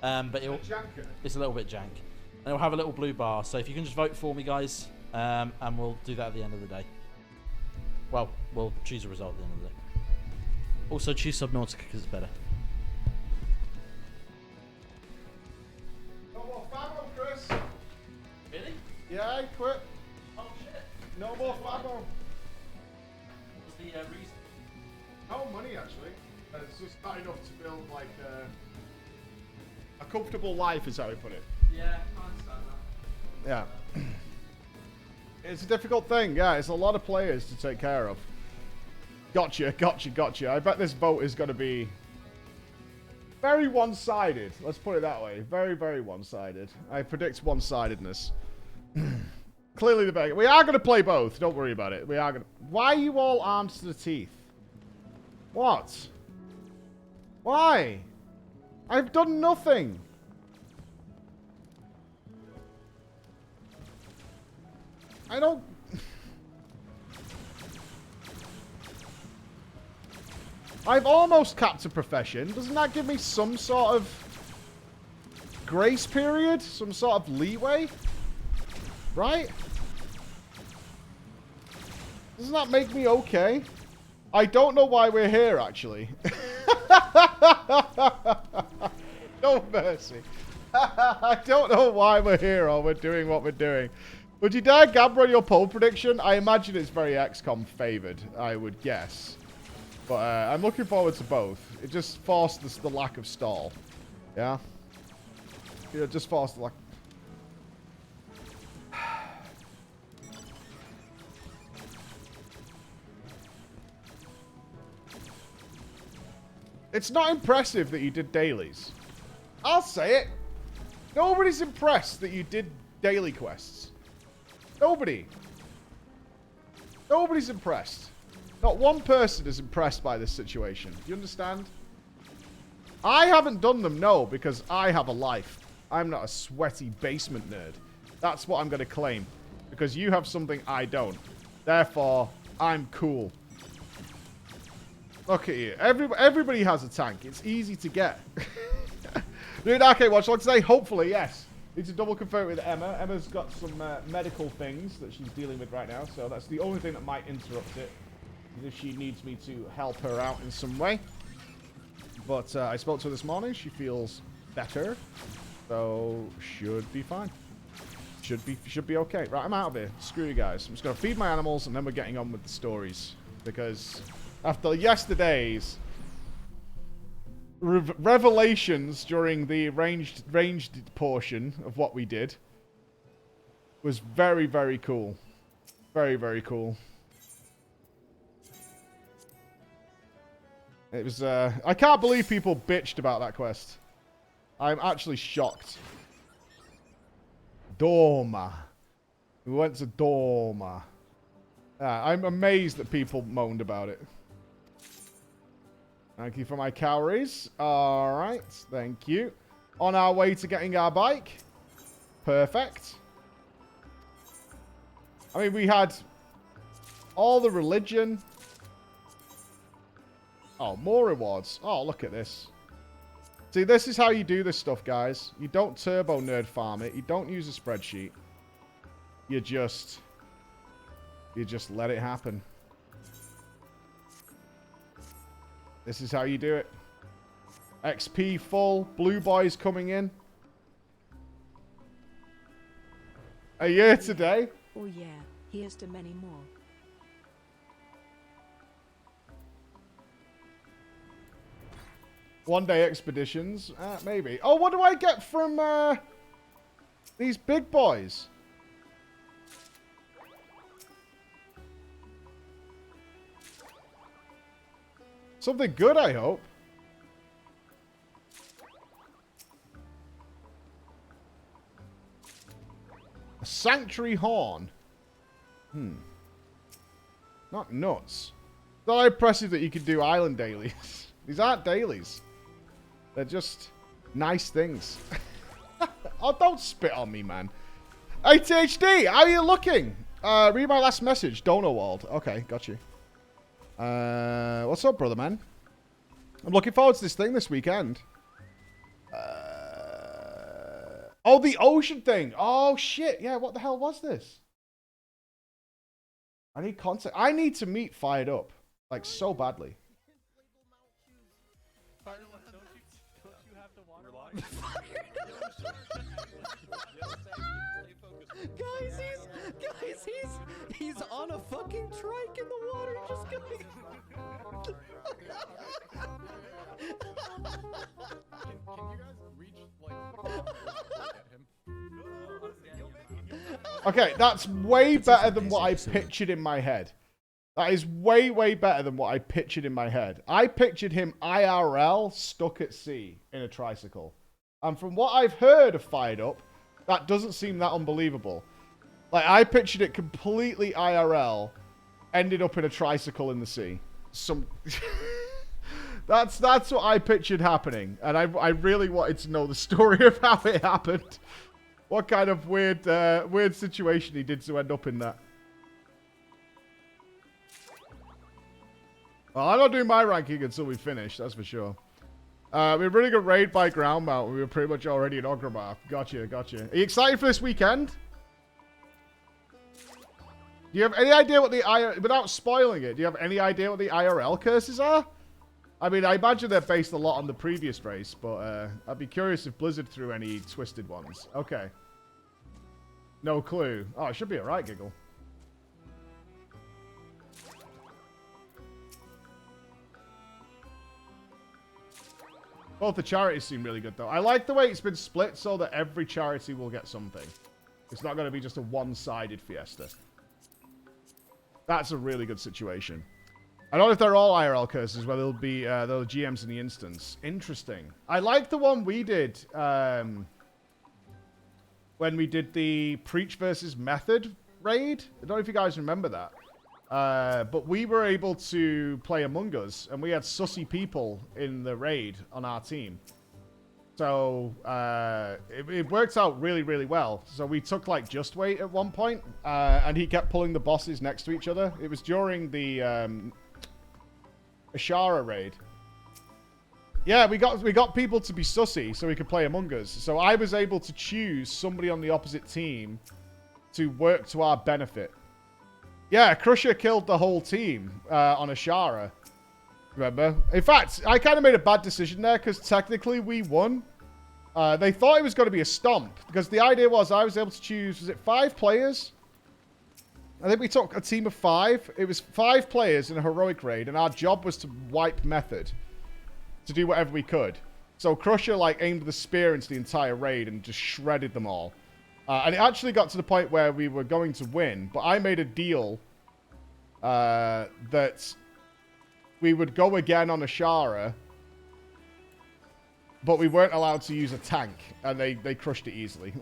But it's a little bit jank. And it'll have a little blue bar. So if you can just vote for me, guys, and we'll do that at the end of the day. Well, we'll choose a result at the end of the day. Also, choose Subnautica because it's better. No more Fabo, Chris. Really? Yeah, I quit. Oh shit. No more Fabo. What's the reason? No money, actually. It's just not enough to build, like, a comfortable life, is how we put it. Yeah, I understand that. Yeah. It's a difficult thing, yeah. It's a lot of players to take care of. Gotcha. I bet this vote is going to be very one-sided. Let's put it that way. Very, very one-sided. I predict one-sidedness. Clearly the better. We are going to play both. Don't worry about it. We are going to... Why are you all armed to the teeth? What? Why? I've done nothing. I don't... I've almost capped a profession. Doesn't that give me some sort of grace period? Some sort of leeway? Right? Doesn't that make me okay? I don't know why we're here, actually. No mercy. I don't know why we're here or we're doing what we're doing. Would you dare gamble on your poll prediction? I imagine it's very XCOM favoured, I would guess. But I'm looking forward to both. It just forced the lack of stall. Yeah? It just forced the lack... It's not impressive that you did dailies. I'll say it. Nobody's impressed that you did daily quests. Nobody. Nobody's impressed. Not one person is impressed by this situation. Do you understand? I haven't done them, no, because I have a life. I'm not a sweaty basement nerd. That's what I'm going to claim. Because you have something I don't. Therefore, I'm cool. Look at you. Everybody has a tank. It's easy to get. Doing Arcade Watch Log today? Hopefully, yes. Need to double confirm it with Emma. Emma's got some medical things that she's dealing with right now, so that's the only thing that might interrupt it. If she needs me to help her out in some way. But I spoke to her this morning. She feels better. So, should be fine. Should be okay. Right, I'm out of here. Screw you guys. I'm just going to feed my animals, and then we're getting on with the stories. Because after yesterday's revelations during the ranged portion of what we did was very, very cool. Very, very cool. It was, I can't believe people bitched about that quest. I'm actually shocked. Dorma. We went to Dorma. I'm amazed that people moaned about it. Thank you for my calories. Alright, thank you. On our way to getting our bike. Perfect. I mean, we had all the religion. Oh, more rewards. Oh, look at this. See, this is how you do this stuff, guys. You don't turbo nerd farm it. You don't use a spreadsheet. You just let it happen. This is how you do it. XP full. Blue boys coming in. A year today. Oh yeah, here's to many more. One day expeditions. Maybe. Oh, what do I get from these big boys? Something good, I hope. A sanctuary horn. Not nuts. Not impressive that you can do island dailies. These aren't dailies. They're just nice things. Oh, don't spit on me, man. ATHD, how are you looking? Read my last message. Donowald. Okay, got you. What's up, brother, man? I'm looking forward to this thing this weekend. Oh, the ocean thing. Oh, shit. Yeah, what the hell was this? I need context. I need to meet Fired Up. Like, so badly. Guys, he's on a fucking trike in the water, just going. Can you guys reach like get him? Okay, that's way better than what I pictured in my head. That is way, way better than what I pictured in my head. I pictured him IRL stuck at sea in a tricycle. And from what I've heard of Fired Up, that doesn't seem that unbelievable. Like, I pictured it completely IRL, ended up in a tricycle in the sea. That's what I pictured happening. And I really wanted to know the story of how it happened. What kind of weird situation he did to end up in that. Well, I'm not doing my ranking until we finish, that's for sure. We're running a raid by ground mount. We were pretty much already in Ogrimmar. Gotcha. Are you excited for this weekend? Do you have any idea what the without spoiling it, do you have any idea what the IRL curses are? I mean, I imagine they're based a lot on the previous race, but I'd be curious if Blizzard threw any twisted ones. Okay. No clue. Oh, it should be alright, Giggle. Both the charities seem really good, though. I like the way it's been split so that every charity will get something. It's not going to be just a one-sided fiesta. That's a really good situation. I don't know if they're all IRL curses, where there'll be those GMs in the instance. Interesting. I like the one we did when we did the Preach versus Method raid. I don't know if you guys remember that. But we were able to play Among Us, and we had sussy people in the raid on our team. So it worked out really, really well. So we took like Just Wait at one point, and he kept pulling the bosses next to each other. It was during the Ashara raid. Yeah, we got people to be sussy so we could play Among Us. So I was able to choose somebody on the opposite team to work to our benefit. Yeah, Crusher killed the whole team on Ashara. Remember? In fact, I kind of made a bad decision there because technically we won. They thought it was going to be a stomp because the idea was I was able to choose, was it 5 players? I think we took a team of 5. It was 5 players in a heroic raid, and our job was to wipe Method, to do whatever we could. So Crusher like aimed the spear into the entire raid and just shredded them all. And it actually got to the point where we were going to win, but I made a deal that we would go again on Ashara, but we weren't allowed to use a tank, and they crushed it easily.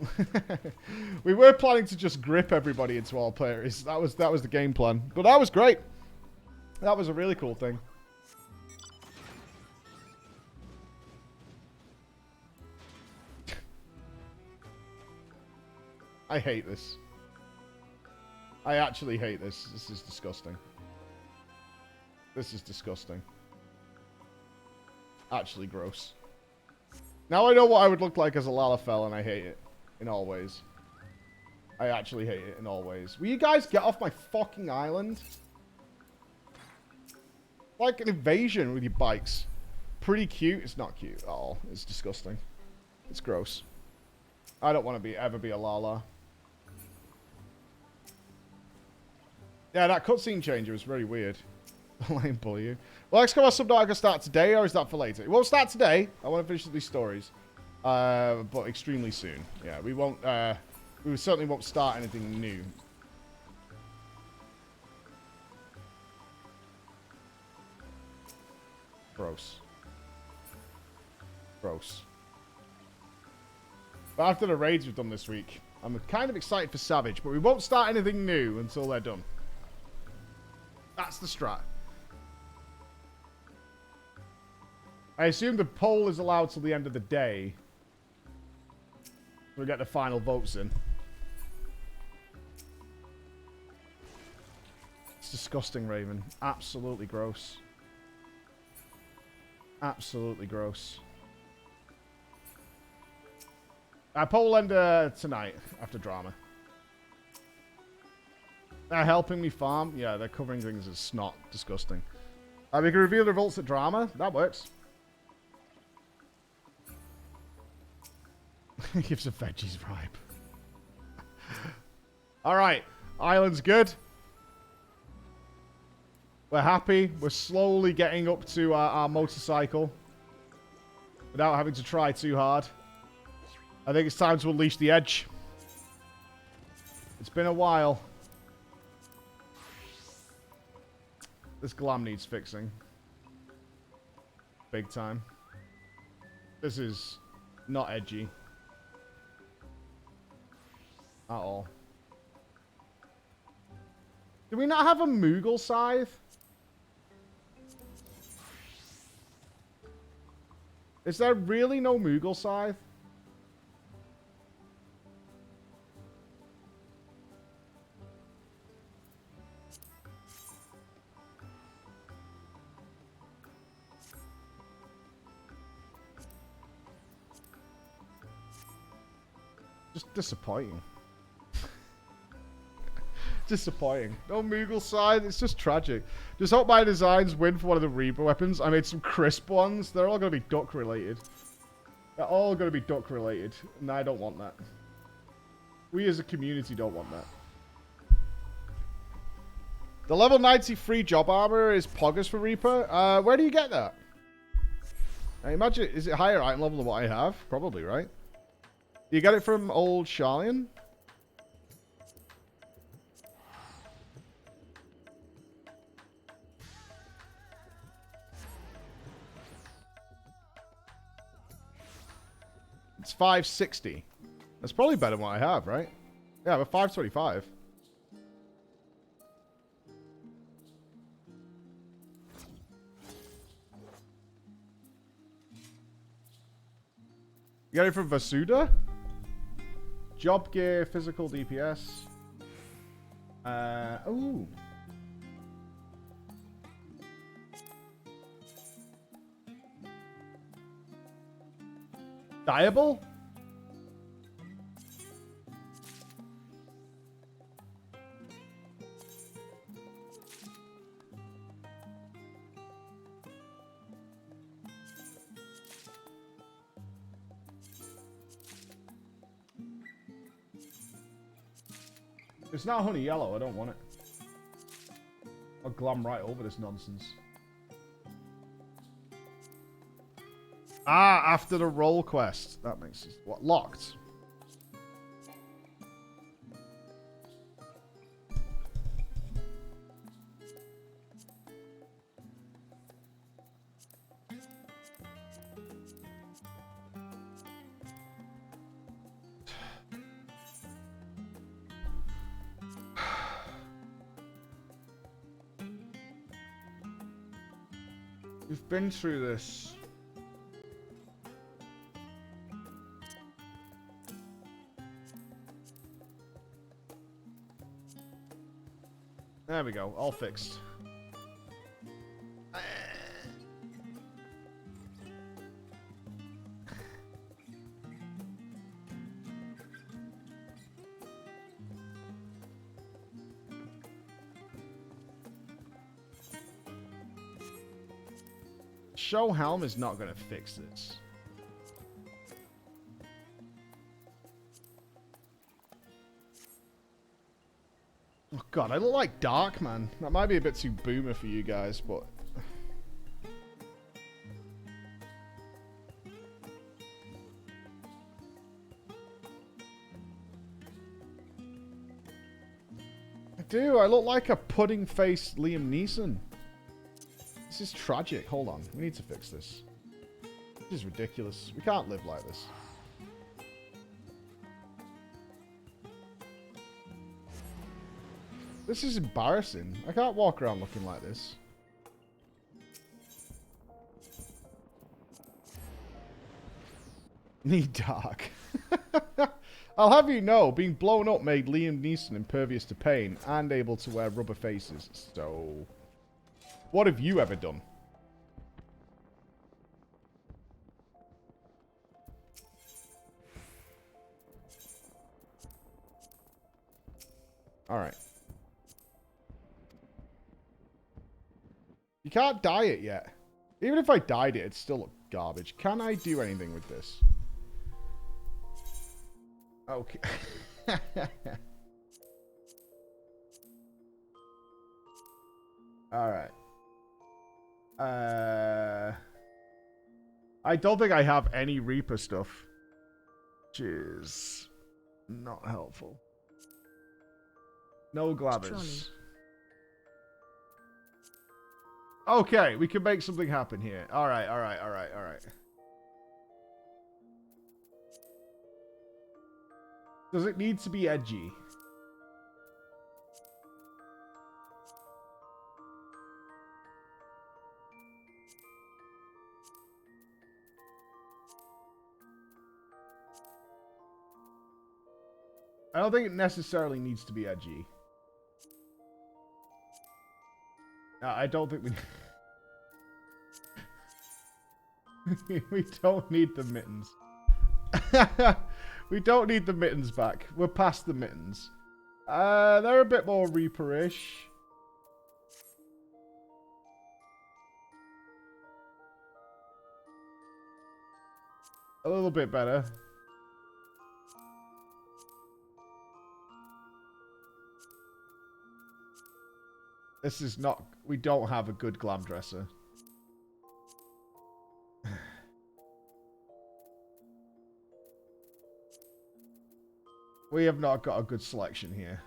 We were planning to just grip everybody into all players. That was the game plan. But that was great. That was a really cool thing. I hate this. I actually hate this. This is disgusting. This is disgusting. Actually gross. Now I know what I would look like as a Lalafell, and I hate it. In all ways. I actually hate it in all ways. Will you guys get off my fucking island? Like an invasion with your bikes. Pretty cute. It's not cute at all. It's disgusting. It's gross. I don't want to ever be a Lala. Yeah, that cutscene changer was very weird. I'll bully you. Well, XCOM has something I can start today, or is that for later? It won't start today. I want to finish these stories. But extremely soon. Yeah, we won't, we certainly won't start anything new. Gross. Gross. But after the raids we've done this week, I'm kind of excited for Savage, but we won't start anything new until they're done. That's the strat. I assume the poll is allowed till the end of the day. We'll get the final votes in. It's disgusting, Raven. Absolutely gross. Absolutely gross. Poll end tonight after drama. They're helping me farm. Yeah, they're covering things as snot. Disgusting. We can reveal the results at drama. That works. Gives a veggies ripe. Alright. Island's good. We're happy. We're slowly getting up to our motorcycle. Without having to try too hard. I think it's time to unleash the edge. It's been a while. This glam needs fixing. Big time. This is not edgy. At all. Do we not have a Moogle scythe? Is there really no Moogle scythe? Just disappointing. Disappointing. No Moogle side. It's just tragic. Just hope my designs win for one of the Reaper weapons. I made some crisp ones. They're all going to be duck related. They're all going to be duck related. And I don't want that. We as a community don't want that. The level 93 job armor is poggers for Reaper. Where do you get that? I imagine, is it higher item level than what I have? Probably, right? You get it from old Charlian? It's 560. That's probably better than what I have, right? Yeah, but 525. You got it from Vasuda? Job gear, physical DPS. Ooh. Diable? It's not honey yellow, I don't want it. I'll glam right over this nonsense. Ah, after the roll quest. That makes sense. What, locked? We've been through this. There we go, all fixed. Show Helm is not going to fix this. Oh god, I look like Dark, man. That might be a bit too boomer for you guys, but... I do, I look like a pudding-faced Liam Neeson. This is tragic. Hold on, we need to fix this. This is ridiculous. We can't live like this. This is embarrassing. I can't walk around looking like this. Need dark. I'll have you know, being blown up made Liam Neeson impervious to pain and able to wear rubber faces. So, what have you ever done? Alright. You can't dye it yet. Even if I dyed it, it'd still look garbage. Can I do anything with this? Okay. Alright. I don't think I have any Reaper stuff. Which is not helpful. No glamours. Okay, we can make something happen here. Alright, alright, alright, alright. Does it need to be edgy? I don't think it necessarily needs to be edgy. I don't think we... we don't need the mittens. We don't need the mittens back. We're past the mittens. They're a bit more Reaper-ish. A little bit better. This is not... We don't have a good glam dresser. We have not got a good selection here.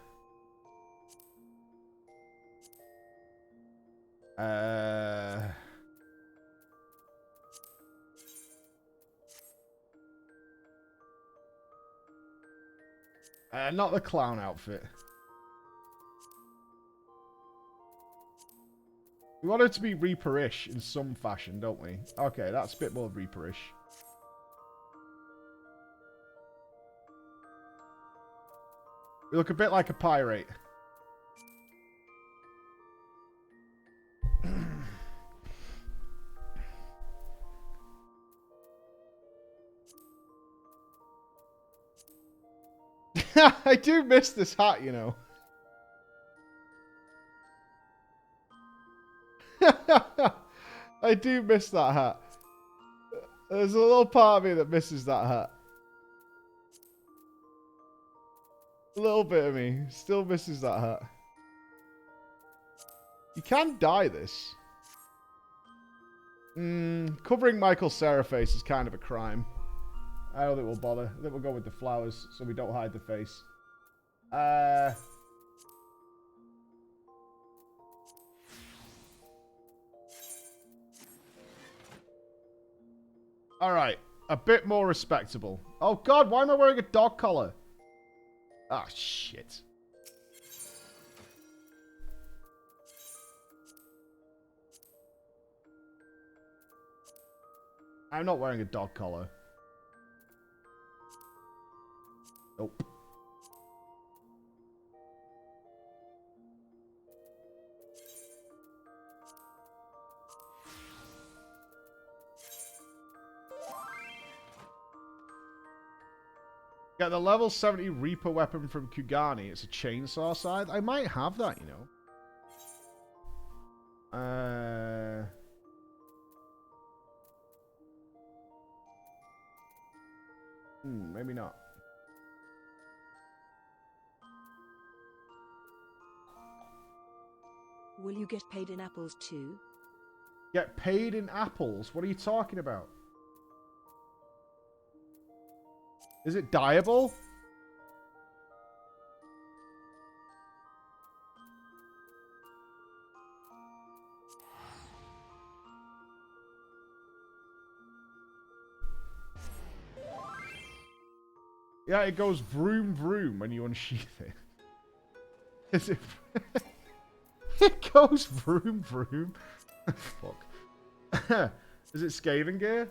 Not the clown outfit. We want it to be Reaper-ish in some fashion, don't we? Okay, that's a bit more Reaper-ish. We look a bit like a pirate. I do miss this hat, you know. I do miss that hat. There's a little part of me that misses that hat. A little bit of me still misses that hat. You can dye this. Covering Michael Cera face is kind of a crime. I don't think we'll bother. I think we'll go with the flowers so we don't hide the face. Alright. A bit more respectable. Oh god, why am I wearing a dog collar? Ah, shit. I'm not wearing a dog collar. Nope. Get the level 70 Reaper weapon from Kugani. It's a chainsaw scythe. I might have that, you know. Maybe not. Will you get paid in apples too? Get paid in apples? What are you talking about? Is it dyeable? Yeah, it goes vroom vroom when you unsheath it. Is it? It goes vroom vroom. Fuck. Is it Skaven gear?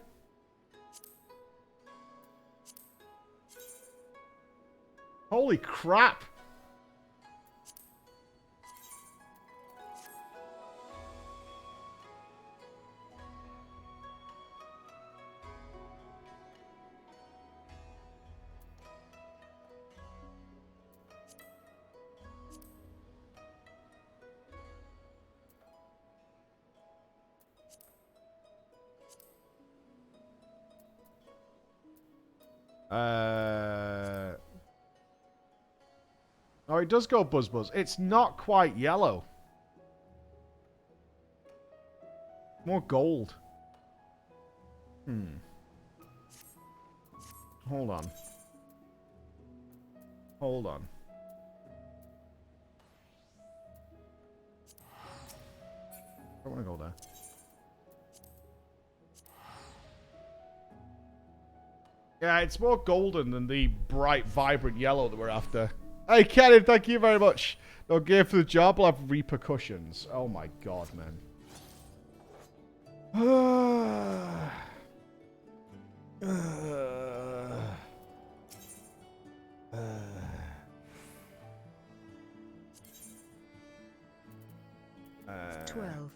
Holy crap! Oh, it does go buzz buzz. It's not quite yellow. More gold. Hold on. Hold on. I don't want to go there. Yeah, it's more golden than the bright, vibrant yellow that we're after. Hey, Kenan, thank you very much. No gear for the job will have repercussions. Oh my god, man. 12.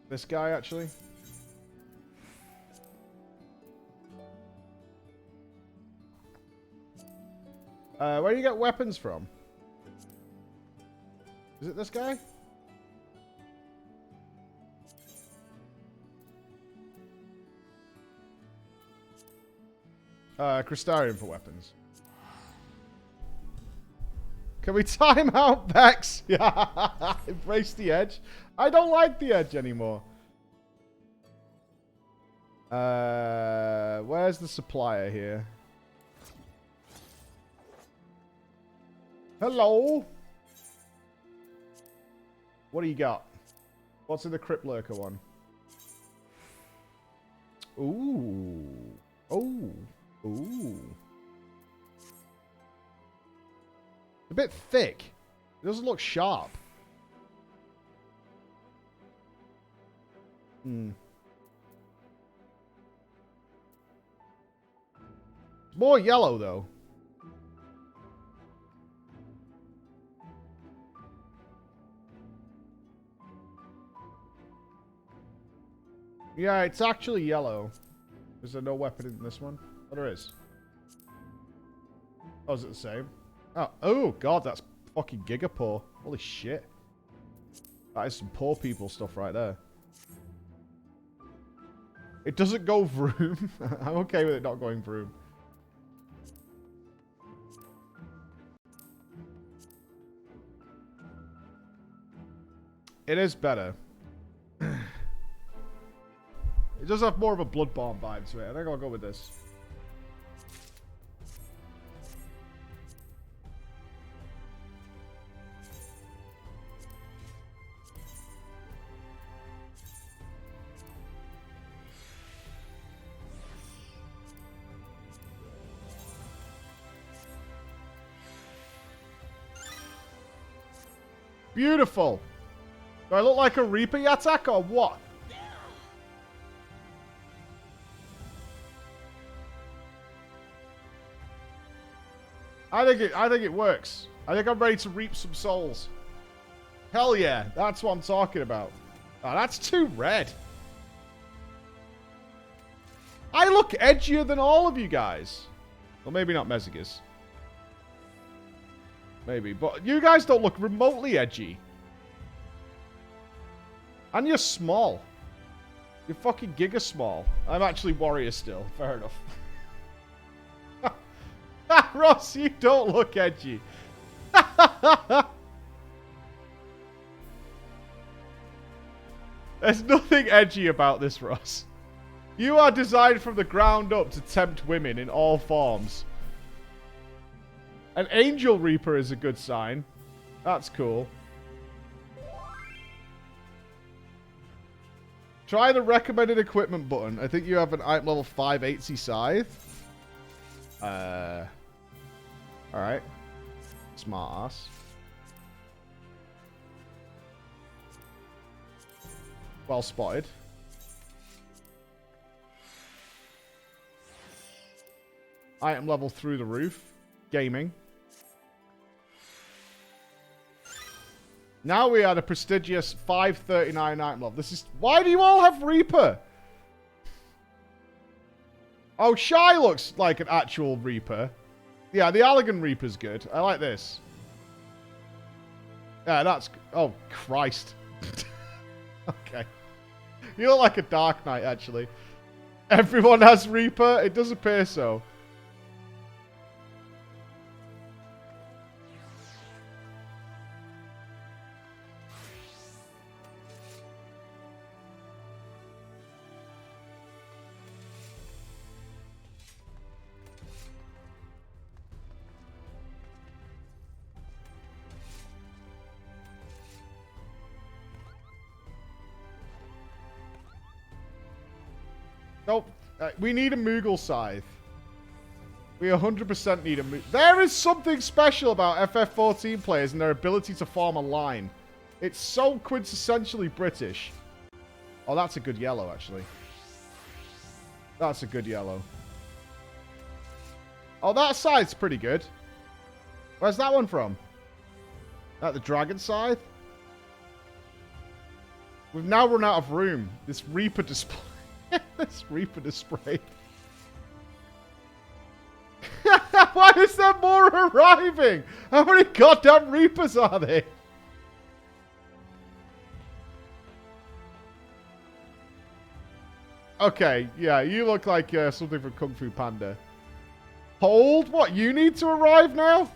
This guy, actually. Where do you get weapons from? Is it this guy? Crystarium for weapons. Can we time out Vex? Yeah, embrace the edge. I don't like the edge anymore. Where's the supplier here? Hello? What do you got? What's in the Crypt Lurker one? Ooh. Oh. Ooh. A bit thick. It doesn't look sharp. More yellow, though. Yeah, it's actually yellow. Is there no weapon in this one? Oh, there is. Oh, is it the same? Oh, God, that's fucking giga poor. Holy shit. That is some poor people stuff right there. It doesn't go vroom. I'm okay with it not going vroom. It is better. It does have more of a Bloodborne vibe to it. I think I'll go with this. Beautiful. Do I look like a Reaper Yatak or what? I think it works. I think I'm ready to reap some souls. Hell yeah, that's what I'm talking about. Oh, that's too red. I look edgier than all of you guys. Well, maybe not Mezzigus. Maybe, but you guys don't look remotely edgy. And you're small. You're fucking giga small. I'm actually warrior still. Fair enough. Ross, you don't look edgy. There's nothing edgy about this, Ross. You are designed from the ground up to tempt women in all forms. An Angel Reaper is a good sign. That's cool. Try the recommended equipment button. I think you have an item level 580 scythe. Alright. Smart ass. Well spotted. Item level through the roof. Gaming. Now we are the prestigious 539 item level. This is... Why do you all have Reaper? Oh, Shy looks like an actual Reaper. Yeah, the Allegan Reaper's good. I like this. Yeah, that's... Oh, Christ. Okay. You look like a Dark Knight, actually. Everyone has Reaper? It does appear so. Nope. We need a Moogle Scythe. We 100% need a Moogle. There is something special about FF14 players and their ability to form a line. It's so quintessentially British. Oh, that's a good yellow, actually. That's a good yellow. Oh, that scythe's pretty good. Where's that one from? That the Dragon Scythe? We've now run out of room. This Reaper display. This Reaper display. Why is there more arriving? How many goddamn Reapers are they? Okay, yeah, you look like something from Kung Fu Panda. Hold? What, you need to arrive now?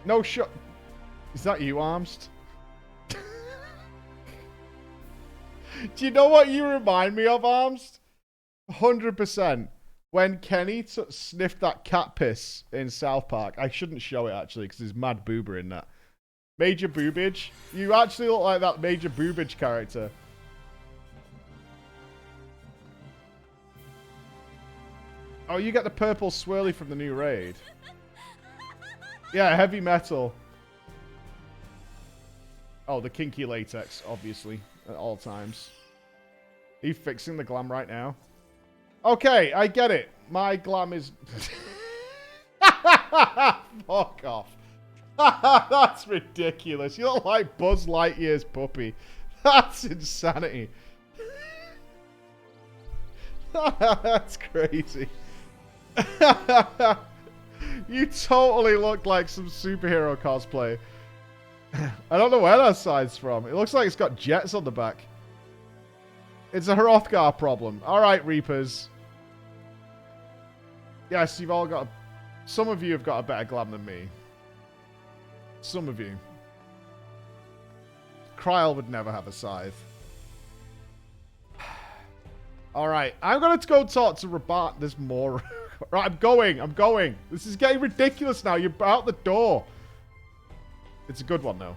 No shot. Is that you, Armst? Do you know what you remind me of, Armst? 100%. When Kenny sniffed that cat piss in South Park. I shouldn't show it, actually, because there's mad boober in that. Major Boobage. You actually look like that Major Boobage character. Oh, you get the purple swirly from the new raid. Yeah, heavy metal. Oh, the kinky latex, obviously, at all times. Are you fixing the glam right now? Okay, I get it. My glam is... Fuck off. That's ridiculous. You look like Buzz Lightyear's puppy. That's insanity. That's crazy. You totally look like some superhero cosplay. I don't know where that side's from. It looks like it's got jets on the back. It's a Hrothgar problem. Alright, Reapers. Yes, you've all got... Some of you have got a better glam than me. Some of you. Kryl would never have a scythe. Alright, I'm going to go talk to Rabat. There's more. Right, I'm going. This is getting ridiculous now. You're out the door. It's a good one, though.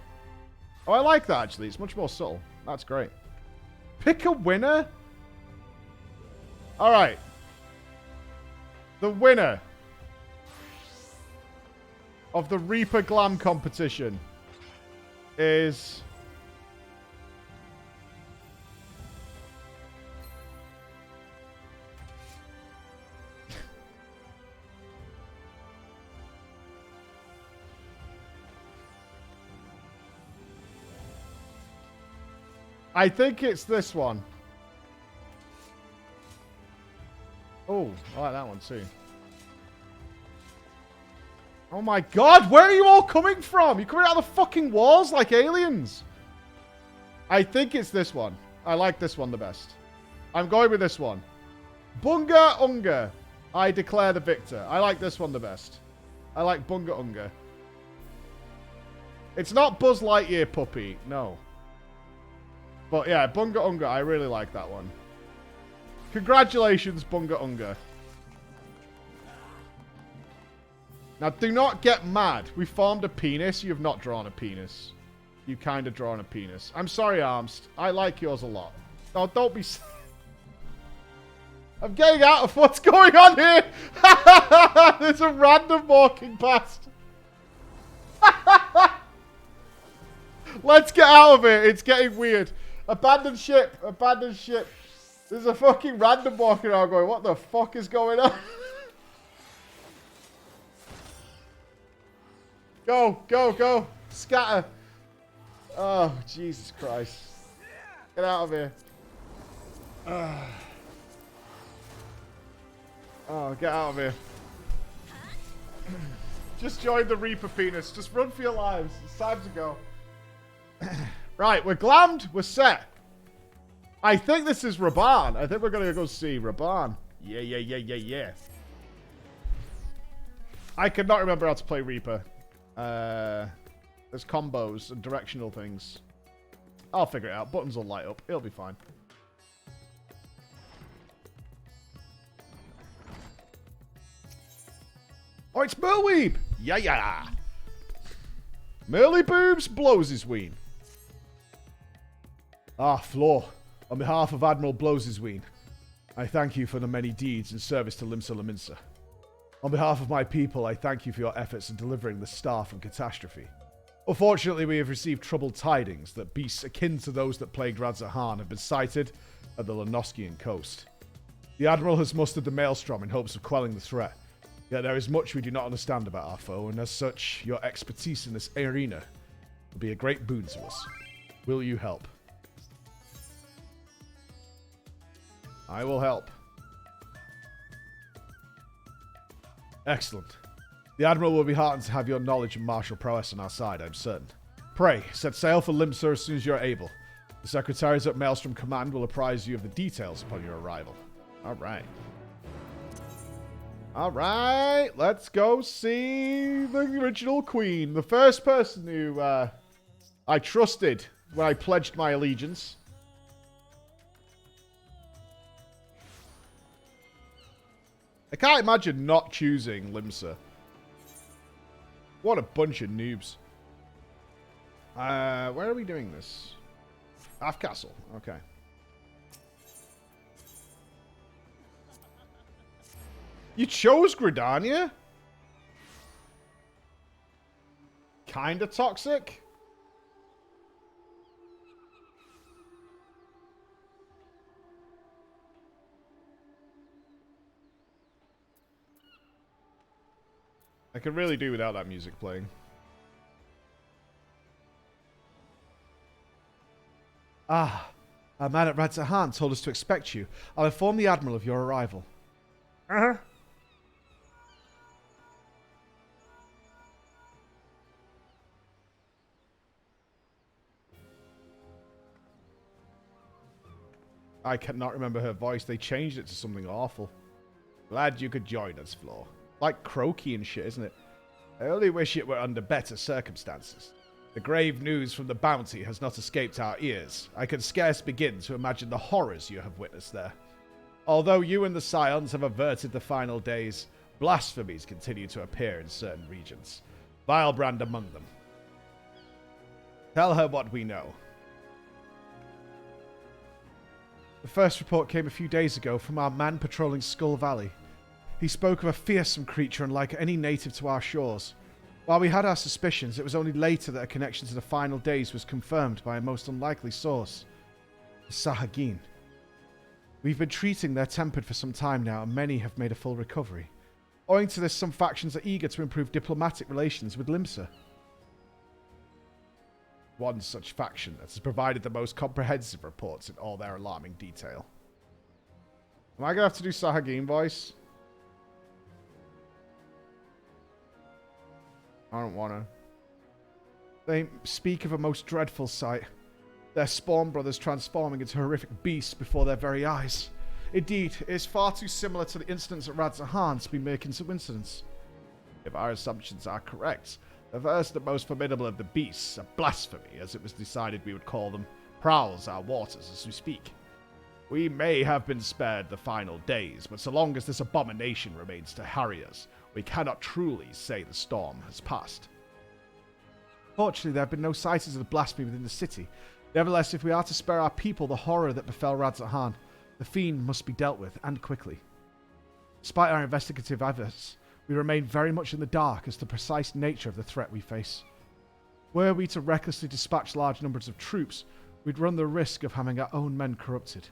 Oh, I like that, actually. It's much more subtle. That's great. Pick a winner? Alright. The winner of the Reaper Glam competition is... I think it's this one. Oh, I like that one too. Oh my god, where are you all coming from? You're coming out of the fucking walls like aliens. I think it's this one. I like this one the best. I'm going with this one. Bunga Unga. I declare the victor. I like this one the best. I like Bunga Unga. It's not Buzz Lightyear puppy. No. But yeah, Bunga Unga, I really like that one. Congratulations, Bunga Unga. Now, do not get mad. We formed a penis. You have not drawn a penis. You kind of drawn a penis. I'm sorry, Armst. I like yours a lot. No, don't be... I'm getting out of what's going on here. There's a random walking past. Let's get out of it. It's getting weird. Abandoned ship. Abandoned ship. There's a fucking random walking around going, what the fuck is going on? Go, go, go. Scatter. Oh, Jesus Christ. Get out of here. Oh, get out of here. Just join the Reaper penis. Just run for your lives. It's time to go. Right, we're glammed. We're set. I think this is Raban. I think we're going to go see Raban. Yeah. I could not remember how to play Reaper. There's combos and directional things. I'll figure it out. Buttons will light up. It'll be fine. Oh, it's Merweeb! Yeah. Merly Boobs blows his ween. Ah, Floor. On behalf of Admiral Blowsisween, I thank you for the many deeds in service to Limsa Laminsa. On behalf of my people, I thank you for your efforts in delivering the star from catastrophe. Unfortunately, we have received troubled tidings that beasts akin to those that plagued Radzahan have been sighted at the Lenoskian coast. The Admiral has mustered the Maelstrom in hopes of quelling the threat, yet there is much we do not understand about our foe, and as such, your expertise in this arena will be a great boon to us. Will you help? I will help. Excellent. The Admiral will be heartened to have your knowledge and martial prowess on our side, I'm certain. Pray, set sail for Limsa as soon as you are able. The Secretaries at Maelstrom Command will apprise you of the details upon your arrival. Alright. Alright, let's go see the original Queen. The first person who I trusted when I pledged my allegiance. I can't imagine not choosing Limsa. What a bunch of noobs. Where are we doing this? Half Castle. Okay. You chose Gridania? Kinda toxic? I could really do without that music playing. Ah, our man at Radzahan told us to expect you. I'll inform the Admiral of your arrival. Uh-huh. I cannot remember her voice. They changed it to something awful. Glad you could join us, Floor. Like croaky and shit, isn't it? I only wish it were under better circumstances. The grave news from the bounty has not escaped our ears. I can scarce begin to imagine the horrors you have witnessed there. Although you and the Scions have averted the final days, blasphemies continue to appear in certain regions. Vilebrand among them. Tell her what we know. The first report came a few days ago from our man patrolling Skull Valley. He spoke of a fearsome creature unlike any native to our shores. While we had our suspicions, it was only later that a connection to the final days was confirmed by a most unlikely source. The Sahagin. We've been treating their tempered for some time now, and many have made a full recovery. Owing to this, some factions are eager to improve diplomatic relations with Limsa. One such faction that has provided the most comprehensive reports in all their alarming detail. Am I going to have to do Sahagin voice? I don't want to. They speak of a most dreadful sight. Their spawn brothers transforming into horrific beasts before their very eyes. Indeed, it is far too similar to the incidents at Radzahan to be mere coincidence. If our assumptions are correct, the first and most formidable of the beasts, a blasphemy, as it was decided we would call them, prowls our waters as we speak. We may have been spared the final days, but so long as this abomination remains to harry us, we cannot truly say the storm has passed. Fortunately, there have been no sightings of the blasphemy within the city. Nevertheless, if we are to spare our people the horror that befell Radzahan, the fiend must be dealt with, and quickly. Despite our investigative efforts, we remain very much in the dark as to the precise nature of the threat we face. Were we to recklessly dispatch large numbers of troops, we'd run the risk of having our own men corrupted.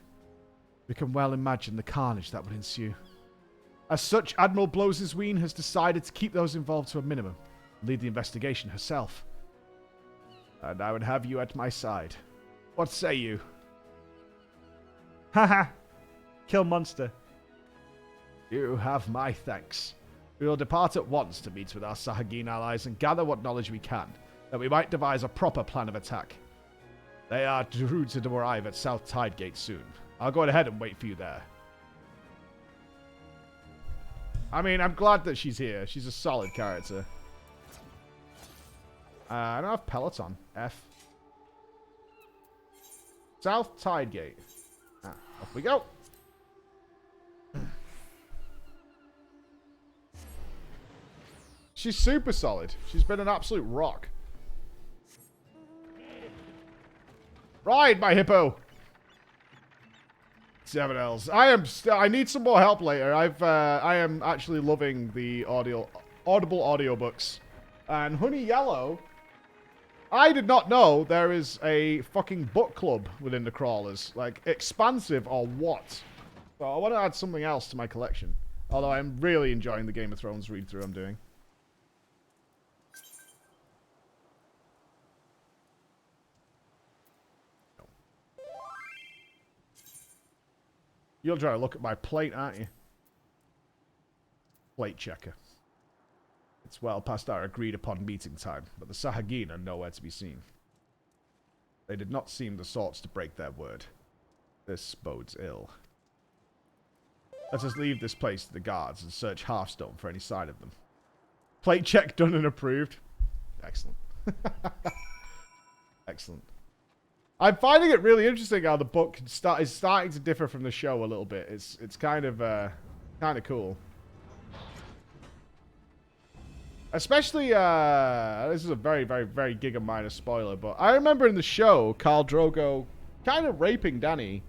We can well imagine the carnage that would ensue. As such, Admiral Blowsisween has decided to keep those involved to a minimum and lead the investigation herself. And I would have you at my side. What say you? Haha! Kill monster. You have my thanks. We will depart at once to meet with our Sahagin allies and gather what knowledge we can, that we might devise a proper plan of attack. They are due to arrive at South Tidegate soon. I'll go ahead and wait for you there. I mean, I'm glad that she's here. She's a solid character. I don't have Peloton. F. South Tidegate. Off we go. She's super solid. She's been an absolute rock. Ride, my hippo. 7 Ls. I need some more help later. I am actually loving the audible audiobooks. And Honey Yellow, I did not know there is a fucking book club within the crawlers. Like, expansive or what? So I want to add something else to my collection. Although I'm really enjoying the Game of Thrones read-through I'm doing. You'll try to look at my plate, aren't you? Plate checker. It's well past our agreed-upon meeting time, but the Sahagin are nowhere to be seen. They did not seem the sorts to break their word. This bodes ill. Let us leave this place to the guards and search Hearthstone for any sign of them. Plate check done and approved. Excellent. Excellent. I'm finding it really interesting how the book is starting to differ from the show a little bit. It's kind of cool. Especially, this is a very, very, very giga minor spoiler, but I remember in the show, Khal Drogo kind of raping Dany.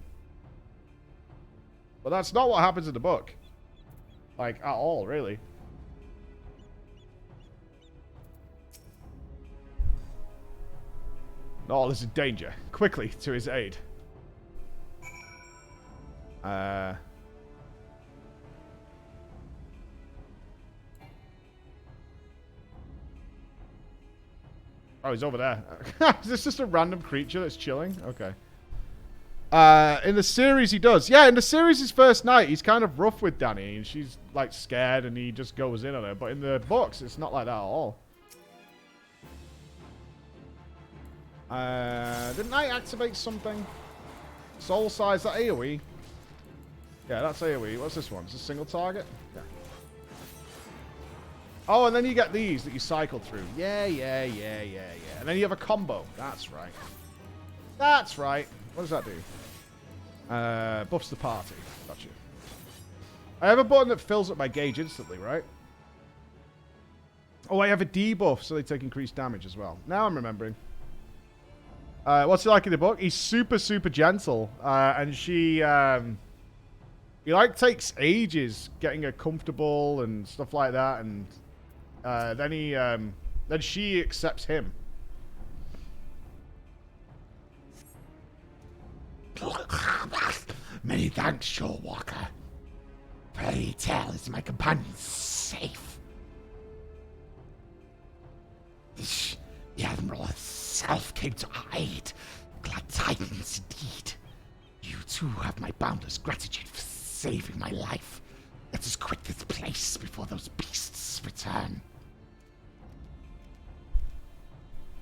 But that's not what happens in the book. Like, at all, really. All is in danger. Quickly, to his aid. Oh, he's over there. Is this just a random creature that's chilling? Okay. In the series, he does. Yeah, in the series, his first night, he's kind of rough with Dany, and she's, like, scared, and he just goes in on her. But in the books, it's not like that at all. Didn't I activate something? Soul size, that AoE? Yeah, that's AoE. What's this one? Is this a single target? Yeah. Oh, and then you get these that you cycle through. Yeah. And then you have a combo. That's right. That's right. What does that do? Buffs the party. Gotcha. I have a button that fills up my gauge instantly, right? Oh, I have a debuff, so they take increased damage as well. Now I'm remembering. What's he like in the book? He's super, super gentle. And she, he like takes ages getting her comfortable and stuff like that. And then she accepts him. Many thanks, Shorewalker. Pray tell, is my companion safe? The Admiral herself came to aid. Glad tidings indeed. You too have my boundless gratitude for saving my life. Let us quit this place before those beasts return.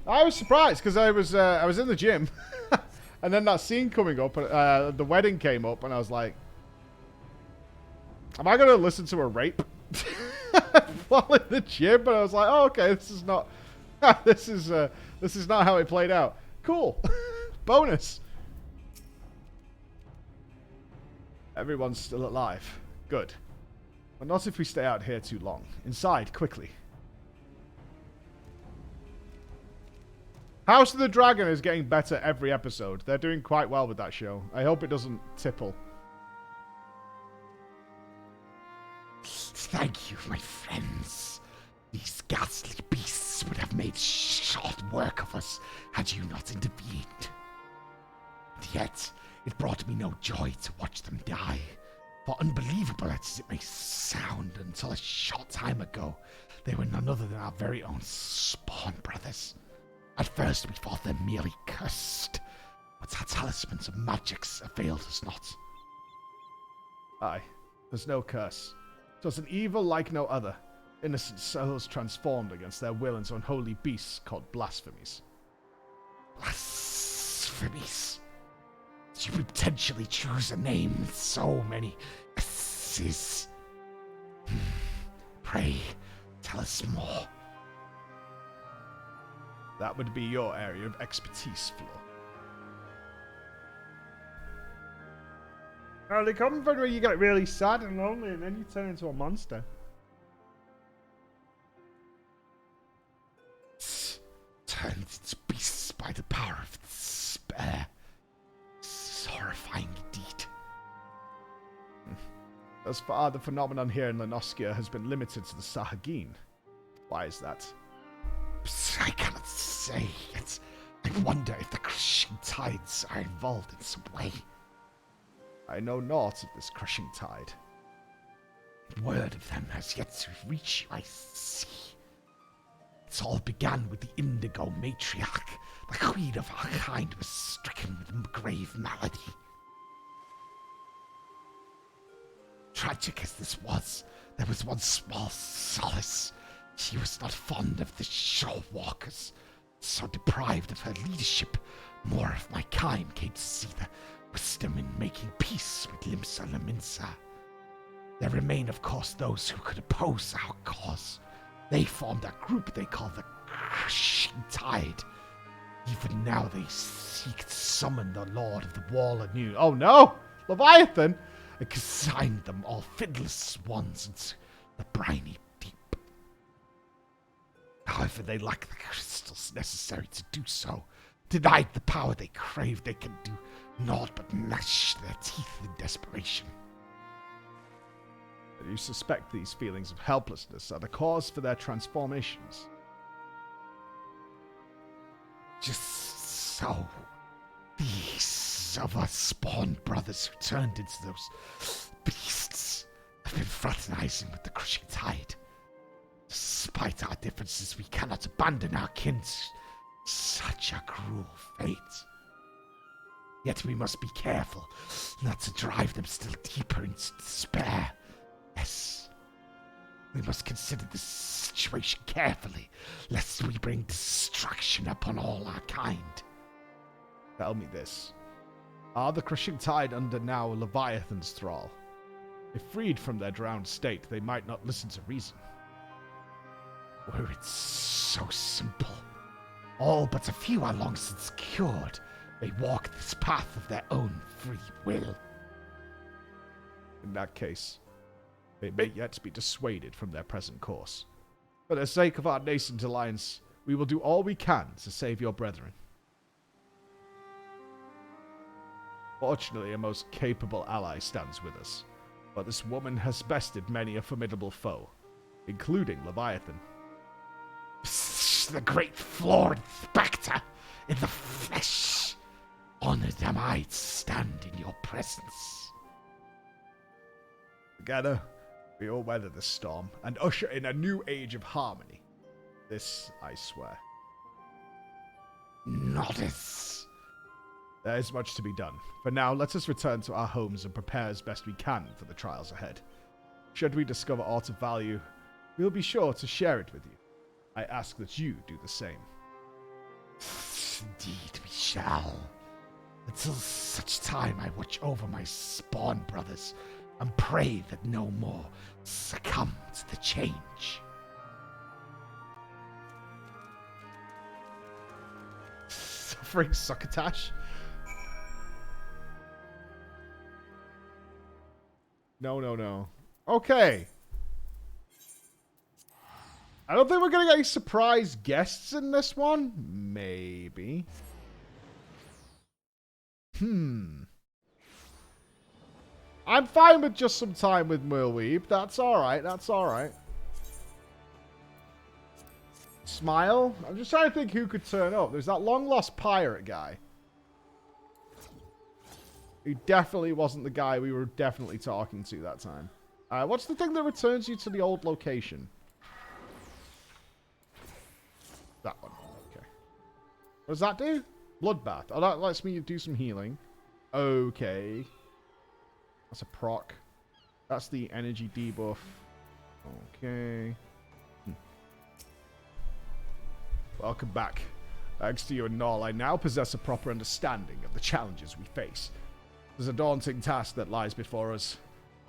I was surprised because I was in the gym, and then that scene coming up, the wedding came up, and I was like, "Am I going to listen to a rape while in the gym?" But I was like, "Oh, okay, this is not, this is not how it played out." Cool, bonus. Everyone's still alive. Good, but not if we stay out here too long. Inside, quickly. House of the Dragon is getting better every episode. They're doing quite well with that show. I hope it doesn't tipple. Thank you, my friends. These ghastly beasts would have made short work of us had you not intervened. And yet, it brought me no joy to watch them die. For unbelievable as it may sound, until a short time ago, they were none other than our very own spawn brothers. At first we thought them merely cursed, but our talismans of magics availed us not. Aye, there's no curse. 'Twas an evil like no other. Innocent souls transformed against their will into unholy beasts called blasphemies. Blasphemies. blasphemies. You potentially choose a name with so many S's. Pray, tell us more. That would be your area of expertise, Flo. Oh, they come from where you get really sad and lonely, and then you turn into a monster. Turned into beasts by the power of despair. This is horrifying indeed. Thus far, the phenomenon here in Lenoskia has been limited to the Sahagin. Why is that? I cannot say yet. I wonder if the crushing tides are involved in some way. I know naught of this crushing tide. Word of them has yet to reach you, I see. It all began with the Indigo Matriarch. The queen of our kind was stricken with grave malady. Tragic as this was, there was one small solace. She was not fond of the shore walkers. So deprived of her leadership, more of my kind came to see the wisdom in making peace with Limsa. There remain, of course, those who could oppose our cause. They formed a group they call the Crushing Tide. Even now they seek to summon the Lord of the Wall anew. Oh no! Leviathan! And consign them all fiddless ones into the briny deep. However, they lack the crystals necessary to do so. Denied the power they crave, they can do naught but gnash their teeth in desperation. You suspect these feelings of helplessness are the cause for their transformations. Just so. These of us spawned brothers who turned into those beasts have been fraternizing with the Crushing Tide. Despite our differences, we cannot abandon our kin to such a cruel fate. Yet we must be careful not to drive them still deeper into despair. Yes, we must consider the situation carefully, lest we bring destruction upon all our kind. Tell me this. Are the Crushing Tide under now Leviathan's thrall? If freed from their drowned state, they might not listen to reason. Were it so simple. All but a few are long since cured. They walk this path of their own free will. In that case, they may yet be dissuaded from their present course. For the sake of our nascent alliance, we will do all we can to save your brethren. Fortunately, a most capable ally stands with us, but this woman has bested many a formidable foe, including Leviathan. The great florid spectre in the flesh. Honored am I to stand in your presence. Together, we will weather the storm and usher in a new age of harmony. This I swear. Noddeth. There is much to be done. For now, let us return to our homes and prepare as best we can for the trials ahead. Should we discover aught of value, we will be sure to share it with you. I ask that you do the same. Indeed we shall. Until such time I watch over my spawn brothers and pray that no more succumb to the change. Suffering succotash? No. Okay. I don't think we're going to get any surprise guests in this one. Maybe. I'm fine with just some time with Merweeb. That's alright. Smile? I'm just trying to think who could turn up. There's that long-lost pirate guy. He definitely wasn't the guy we were definitely talking to that time. What's the thing that returns you to the old location? That one. Okay. What does that do? Bloodbath. Oh, that lets me do some healing. Okay. That's a proc. That's the energy debuff. Okay. Welcome back. Thanks to you and Null, I now possess a proper understanding of the challenges we face. There's a daunting task that lies before us.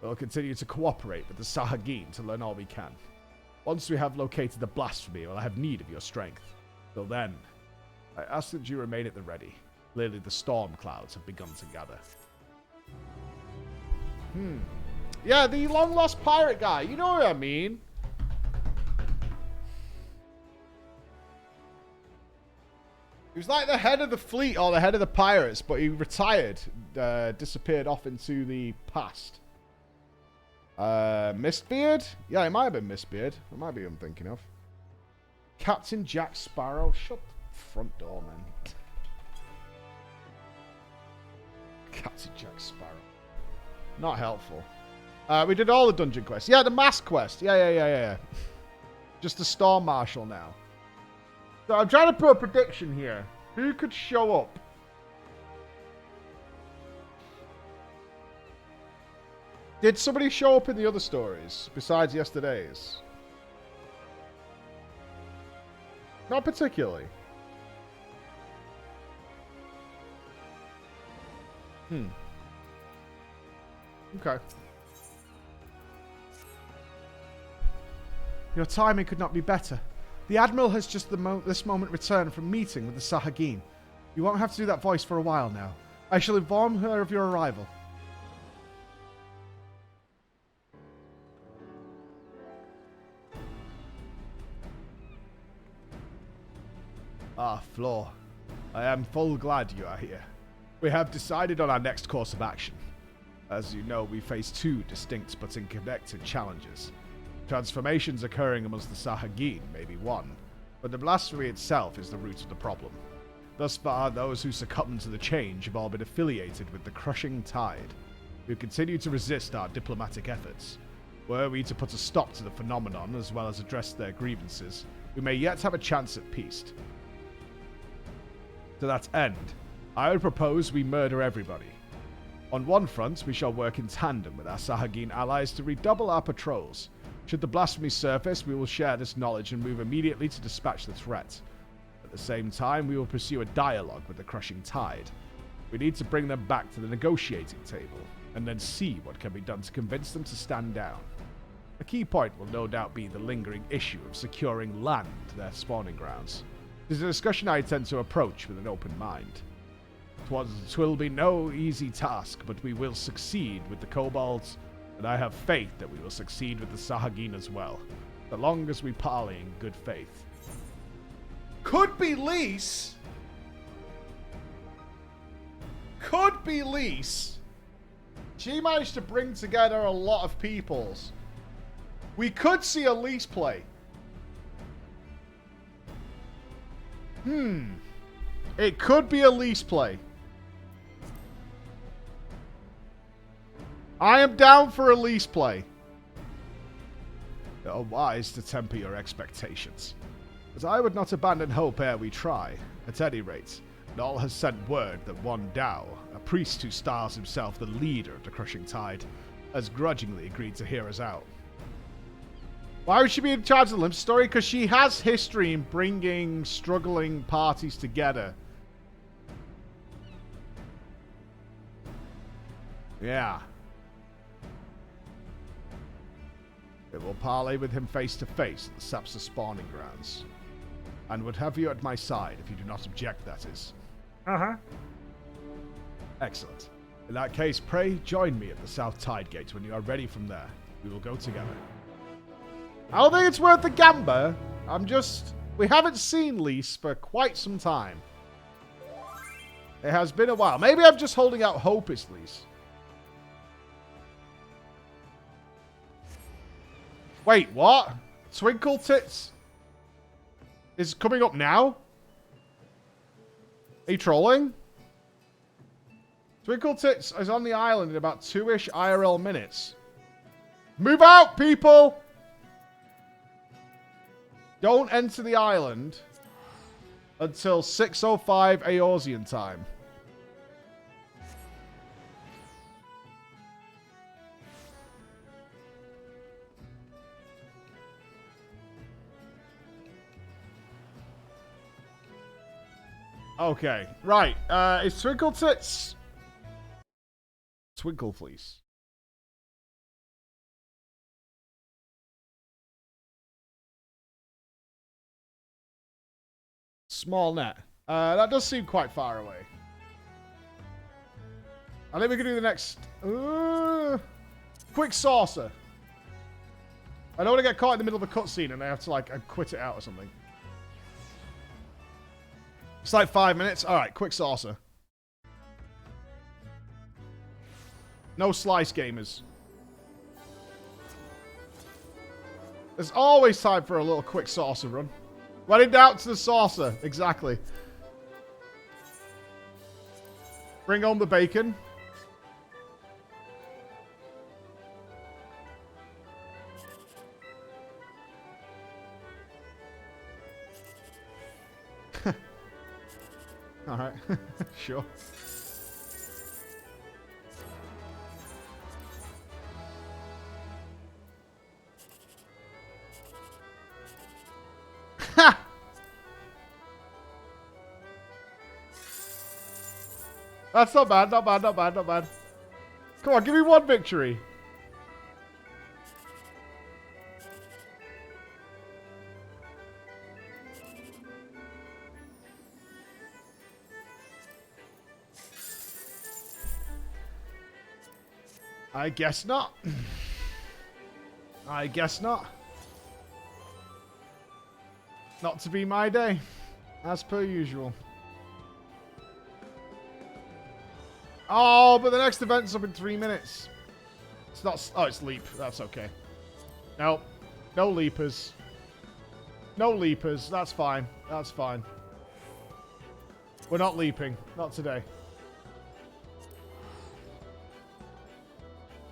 We'll continue to cooperate with the Sahagin to learn all we can. Once we have located the blasphemy, we'll have need of your strength. Till then, I ask that you remain at the ready. Clearly the storm clouds have begun to gather. Yeah, the long-lost pirate guy. You know what I mean. He was like the head of the fleet or the head of the pirates, but he retired, disappeared off into the past. Mistbeard? Yeah, it might have been Mistbeard. It might be who I'm thinking of. Captain Jack Sparrow. Shut the front door, man. Captain Jack Sparrow. Not helpful. We did all the dungeon quests. Yeah, the mask quest. Yeah. Just the Storm Marshal now. So I'm trying to put a prediction here. Who could show up? Did somebody show up in the other stories besides yesterday's? Not particularly. Okay. Your timing could not be better. The Admiral has just this moment returned from meeting with the Sahagin. You won't have to do that voice for a while now. I shall inform her of your arrival. Ah, Floor. I am full glad you are here. We have decided on our next course of action. As you know, we face two distinct but interconnected challenges. Transformations occurring amongst the Sahagin may be one, but the blasphemy itself is the root of the problem. Thus far, those who succumb to the change have all been affiliated with the crushing tide. We continue to resist our diplomatic efforts. Were we to put a stop to the phenomenon as well as address their grievances, we may yet have a chance at peace. To that end, I would propose we murder everybody. On one front, we shall work in tandem with our Sahagin allies to redouble our patrols. Should the blasphemy surface, we will share this knowledge and move immediately to dispatch the threat. At the same time, we will pursue a dialogue with the crushing tide. We need to bring them back to the negotiating table, and then see what can be done to convince them to stand down. A key point will no doubt be the lingering issue of securing land to their spawning grounds. It is a discussion I intend to approach with an open mind. Twill be no easy task, but we will succeed with the kobolds, and I have faith that we will succeed with the Sahagin as well, so long as we parley in good faith. Could be Lise. Could be Lise. She managed to bring together a lot of peoples. We could see a Lise play. It could be a Lise play. I am down for a Lise play. You are wise to temper your expectations, as I would not abandon hope ere we try. At any rate, Null has sent word that one Dao, a priest who styles himself the leader of the crushing tide, has grudgingly agreed to hear us out. Why would she be in charge of the Limp story? Because she has history in bringing struggling parties together. Yeah. We will parley with him face to face at the Sapsa spawning grounds. And would have you at my side if you do not object, that is. Excellent. In that case, pray join me at the South Tidegate when you are ready from there. We will go together. I don't think it's worth the gamble. We haven't seen Lise for quite some time. It has been a while. Maybe I'm just holding out hope it's Lise. Wait, what? Twinkle Tits is coming up now? Are you trolling? Twinkle Tits is on the island in about 2-ish IRL minutes. Move out, people! Don't enter the island until 6:05 Eorzean time. Okay, right. It's Twinkle Tits. Twinkle Fleece. Small net. That does seem quite far away. I think we can do the next... quick saucer. I don't want to get caught in the middle of a cutscene and I have to, like, quit it out or something. It's like 5 minutes. All right, quick saucer. No slice gamers. There's always time for a little quick saucer run. When in doubt, to the saucer. Exactly. Bring home the bacon. Alright. Sure. Ha! That's not bad, not bad, not bad, not bad. Come on, give me one victory. I guess not. I guess not. Not to be my day, as per usual. Oh, but the next event's up in 3 minutes. It's not... Oh, it's leap. That's okay. No. No leapers. No leapers. That's fine. That's fine. We're not leaping. Not today.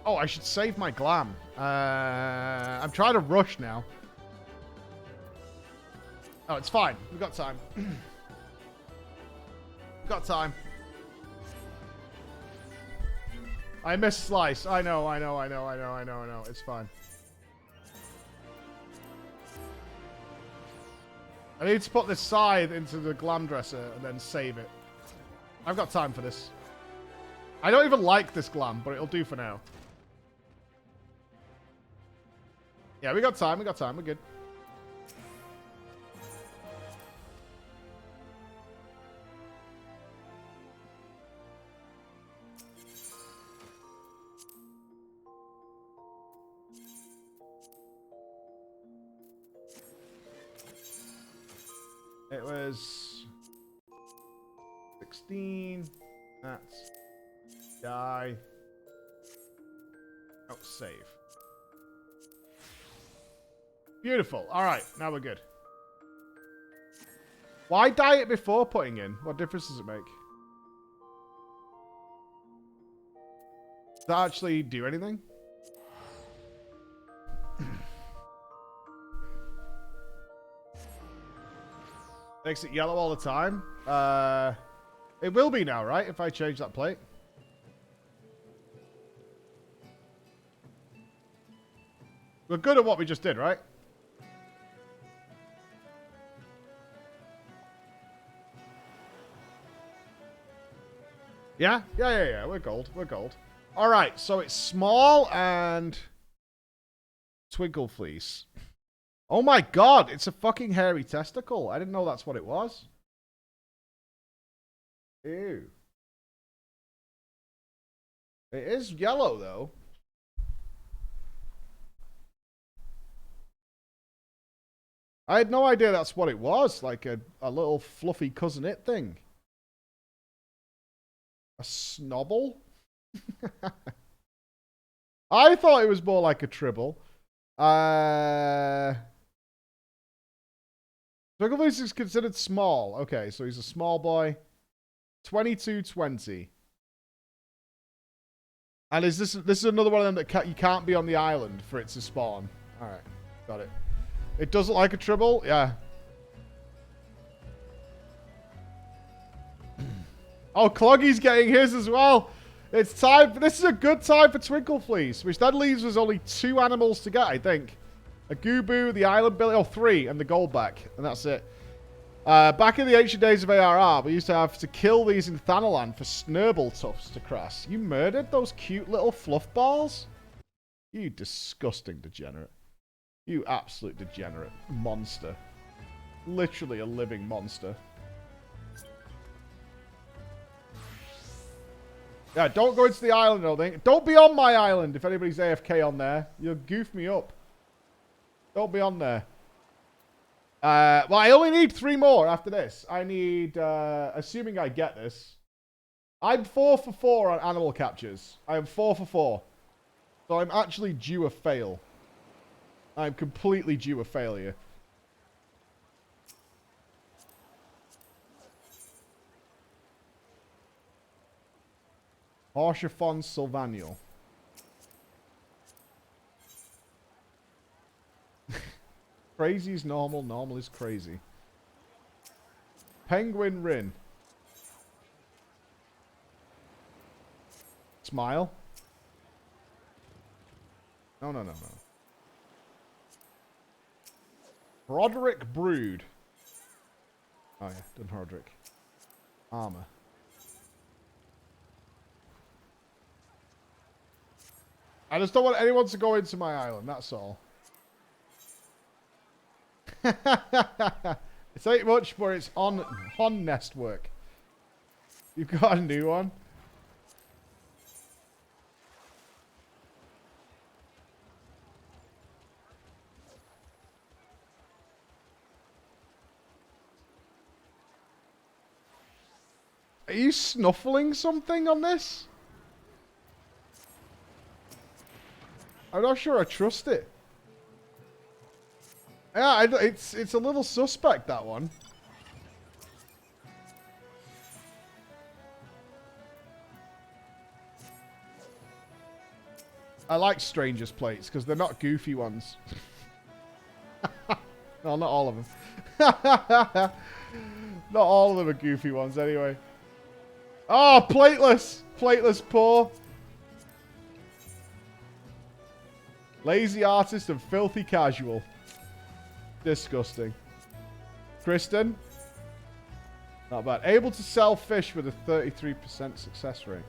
Oh, I should save my glam. I'm trying to rush now. Oh, it's fine. We've got time. We've got time. I missed slice. I know. It's fine. I need to put this scythe into the glam dresser and then save it. I've got time for this. I don't even like this glam, but it'll do for now. Yeah, we got time. We got time. We're good. It was 16. That's die. Oh, save. Beautiful. All right, now we're good. Why dye it before putting in? What difference does it make? Does that actually do anything? Makes it yellow all the time. It will be now, right? If I change that plate. We're good at what we just did, right? Yeah? Yeah. We're gold. We're gold. All right. So it's small and twinkle fleece. Oh my god. It's a fucking hairy testicle. I didn't know that's what it was. Ew. It is yellow, though. I had no idea that's what it was. Like a little fluffy cousin it thing. A snobble? I thought it was more like a tribble. Twinkleface is considered small. Okay, so he's a small boy. 2220. And is this is another one of them that you can't be on the island for it to spawn. Alright, got it. It does look like a tribble? Yeah. Oh, Cloggy's getting his as well. It's time. This is a good time for Twinkle Fleece, which then leaves us only 2 animals to get, I think. A Gooboo, the Island Billy, or 3, and the Goldback. And that's it. Back in the ancient days of ARR, we used to have to kill these in Thanalan for snurble tufts to crash. You murdered those cute little fluff balls? You disgusting degenerate. You absolute degenerate monster. Literally a living monster. Yeah, don't go into the island, I don't think. Don't be on my island if anybody's AFK on there. You'll goof me up. Don't be on there. Well, I only need 3 more after this. I need, assuming I get this. I'm 4 for 4 on animal captures. I am 4 for 4. So I'm actually due a fail. I'm completely due a failure. Archifon Sylvanio. Crazy is normal, normal is crazy. Penguin Rin. Smile. No, no, no, no. Roderick Brood. Oh yeah, done Roderick. Armor. I just don't want anyone to go into my island, that's all. It ain't much, but it's on nest work. You've got a new one. Are you snuffling something on this? I'm not sure I trust it. Yeah, it's a little suspect, that one. I like Strangers plates because they're not goofy ones. No, not all of them. Not all of them are goofy ones, anyway. Oh, plateless! Plateless poor. Lazy artist and filthy casual. Disgusting. Kristen. Not bad. Able to sell fish with a 33% success rate.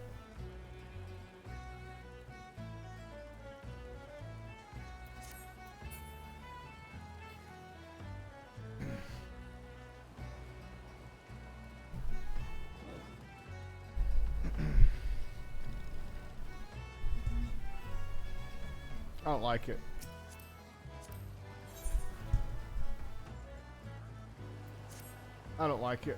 I don't like it. I don't like it.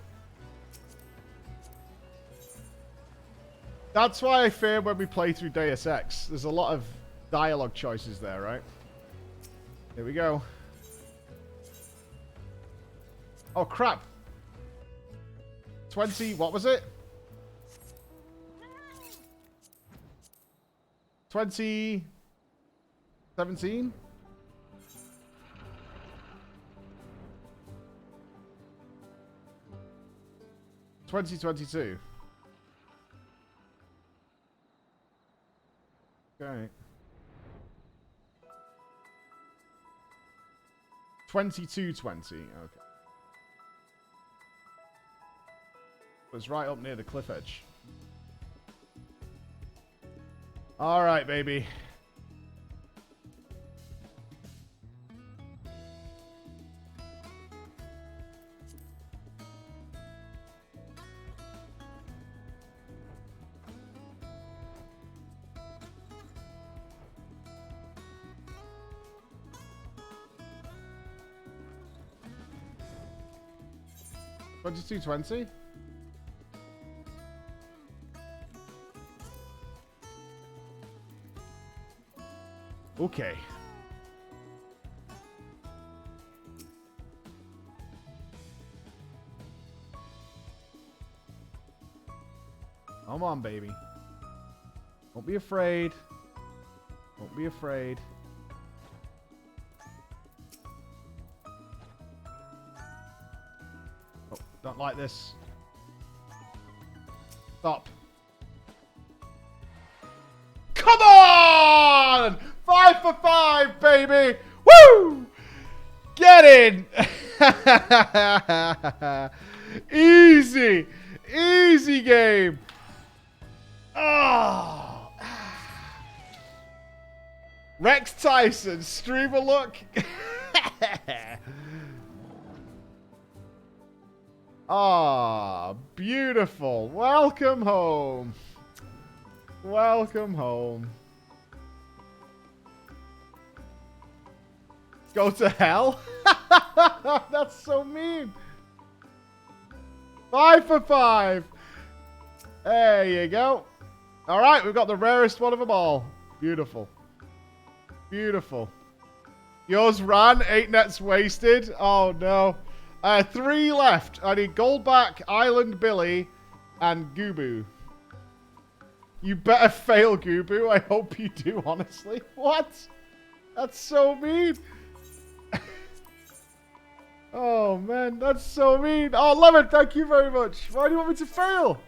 That's why I fear when we play through Deus Ex. There's a lot of dialogue choices there, right? Here we go. Oh, crap. 20, what was it? 2017? 2022. Okay. 2220. Okay. It's right up near the cliff edge. All right, baby. $22.20. Okay. Come on, baby. Don't be afraid. Don't be afraid. Oh, don't like this. Stop. Come on! 5 for 5, baby! Woo! Get in! Easy. Easy game. Oh. Rex Tyson, streamer look. Ah, beautiful. Welcome home. Welcome home. Go to hell? That's so mean. 5 for 5. There you go. All right, we've got the rarest one of them all. Beautiful. Beautiful. Yours ran. 8 nets wasted. Oh, no. 3 left. I need Goldback, Island Billy, and Gubu. You better fail, Gubu. I hope you do, honestly. What? That's so mean. Oh, man. That's so mean. Oh, Lemon, thank you very much. Why do you want me to fail?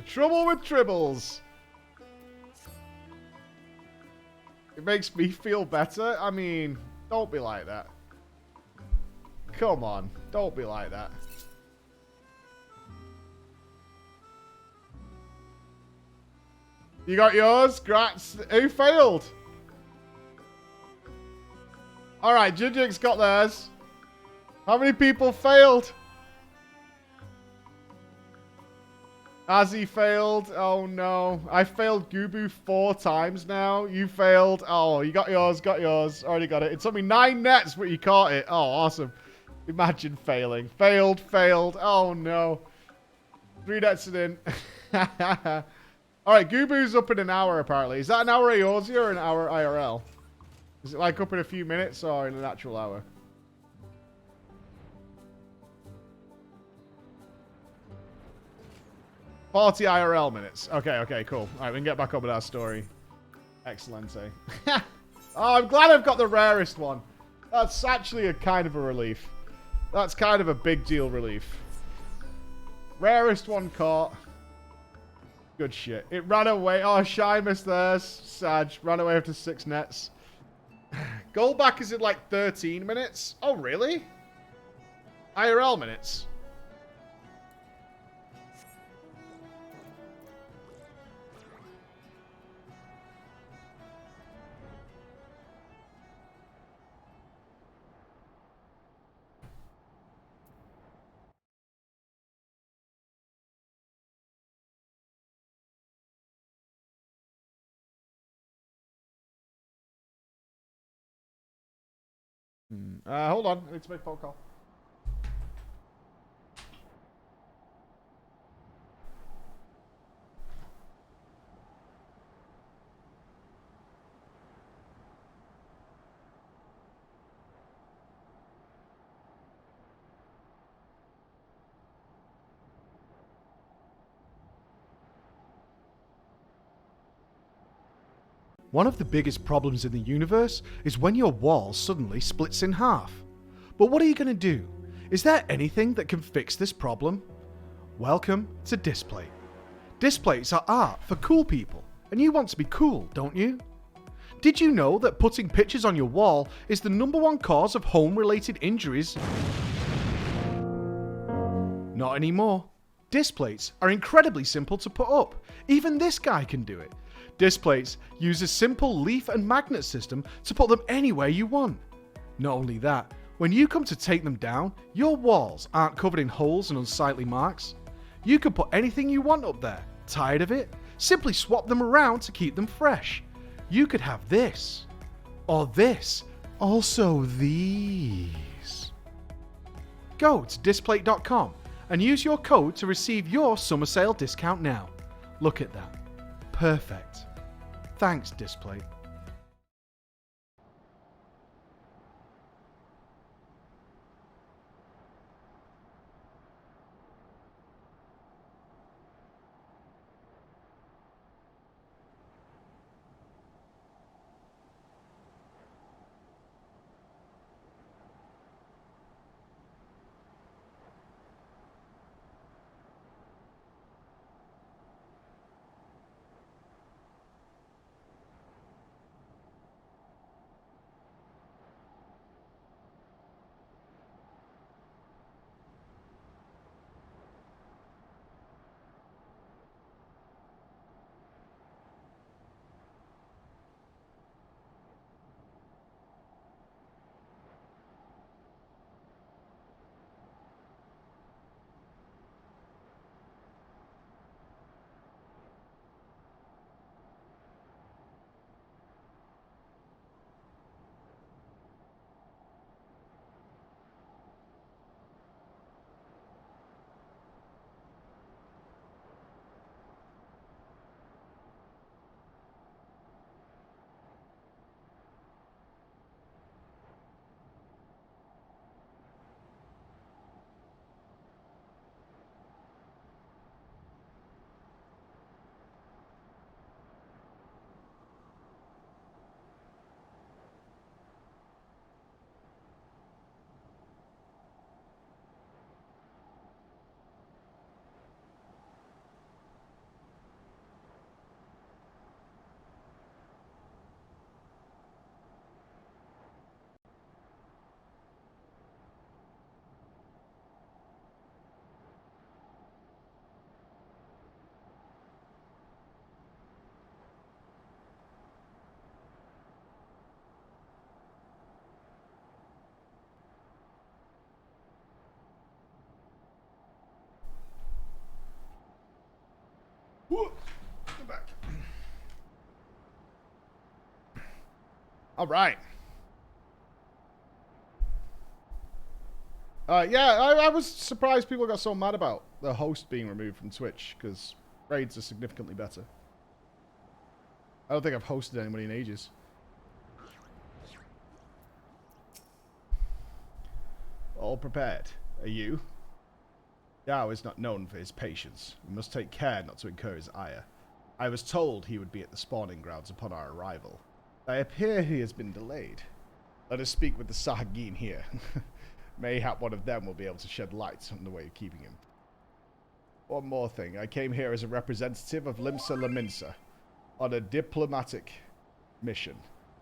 Trouble with tribbles. It makes me feel better. I mean, don't be like that. Come on. Don't be like that. You got yours? Grats. Who failed? Alright, Jinjik's got theirs. How many people failed? Azzy failed. Oh no. I failed Gubu 4 times now. You failed. Oh, you got yours. Got yours. Already got it. It took me 9 nets, but you caught it. Oh, awesome. Imagine failing. Failed. Failed. Oh no. 3 nets it in. Alright, Gubu's up in an hour apparently. Is that an hour Eorzea or an hour IRL? Is it like up in a few minutes or in an actual hour? $40 IRL minutes. Okay, okay, cool. Alright, we can get back on with our story. Excellente. Oh, I'm glad I've got the rarest one. That's actually a kind of a relief. That's kind of a big deal relief. Rarest one caught. Good shit. It ran away. Oh, Shy missed theirs. Sag. Ran away after 6 nets. Goldback is in like 13 minutes. Oh, really? IRL minutes. Hold on. I need to make a phone call. One of the biggest problems in the universe is when your wall suddenly splits in half. But what are you going to do? Is there anything that can fix this problem? Welcome to Displate. Displates are art for cool people, and you want to be cool, don't you? Did you know that putting pictures on your wall is the #1 cause of home-related injuries? Not anymore. Displates are incredibly simple to put up. Even this guy can do it. Displates use a simple leaf and magnet system to put them anywhere you want. Not only that, when you come to take them down, your walls aren't covered in holes and unsightly marks. You can put anything you want up there. Tired of it? Simply swap them around to keep them fresh. You could have this, or this, also these. Go to Displate.com and use your code to receive your summer sale discount now. Look at that. Perfect. Thanks, Displate. Whoa. Go back. All right. Yeah, I was surprised people got so mad about the host being removed from Twitch, because raids are significantly better. I don't think I've hosted anybody in ages. All prepared. Are you? Yao is not known for his patience. We must take care not to incur his ire. I was told he would be at the spawning grounds upon our arrival. I appear he has been delayed. Let us speak with the Sahagin here. Mayhap one of them will be able to shed light on the way of keeping him. One more thing. I came here as a representative of Limsa on a diplomatic mission.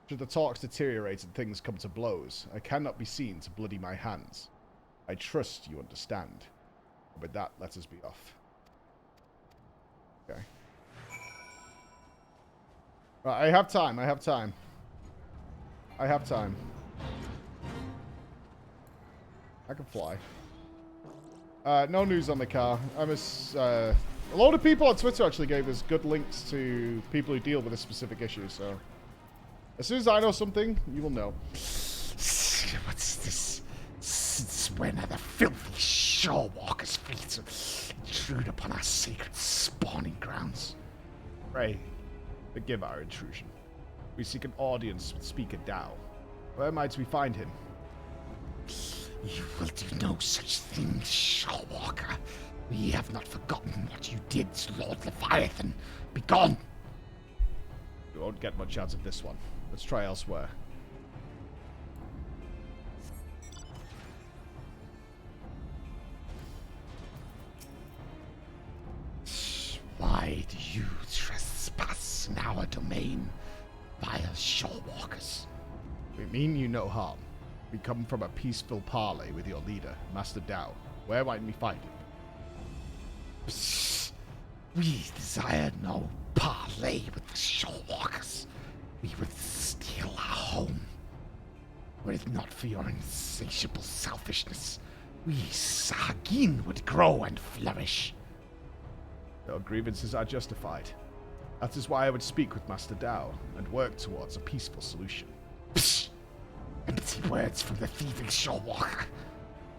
Should the talks deteriorate and things come to blows, I cannot be seen to bloody my hands. I trust you understand. With that, let us be off. Okay. Right, I have time. I have time. I have time. I can fly. No news on the car. A lot of people on Twitter actually gave us good links to people who deal with this specific issue, so... As soon as I know something, you will know. What's this? Since when are the filthy shorewalkers free to intrude upon our sacred spawning grounds? Pray, forgive our intrusion. We seek an audience with Speaker Dao. Where might we find him? You will do no such thing, shorewalker. We have not forgotten what you did to Lord Leviathan. Begone! You won't get much out of this one. Let's try elsewhere. Why do you trespass in our domain, vile shorewalkers? We mean you no harm. We come from a peaceful parley with your leader, Master Dao. Where might we find him? Psst. We desire no parley with the shorewalkers. We would steal our home. Were it not for your insatiable selfishness, we Sahagin would grow and flourish. Your grievances are justified. That is why I would speak with Master Dao and work towards a peaceful solution. Psst. Empty words from the thieving shorewalker.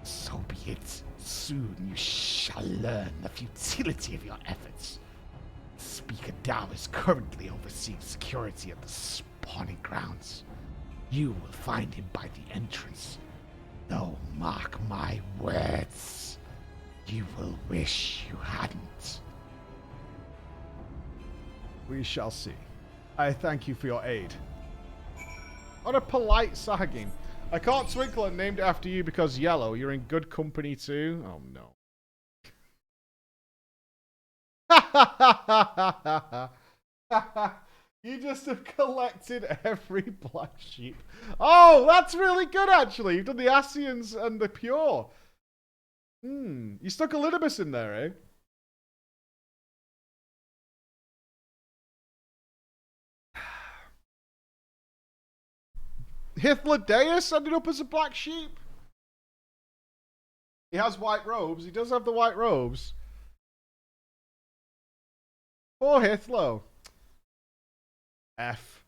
So be it. Soon you shall learn the futility of your efforts. Speaker Dao is currently overseeing security at the spawning grounds. You will find him by the entrance. Though, mark my words, you will wish you hadn't. We shall see. I thank you for your aid. What a polite Sahagin. I can't twinkle and named it after you because yellow. You're in good company too. Oh no. You just have collected every black sheep. Oh, that's really good actually. You've done the Asians and the Pure. You stuck a Linibus in there, eh? Hythlodeus ended up as a black sheep. He has white robes. He does have the white robes. Poor Hythlo. F.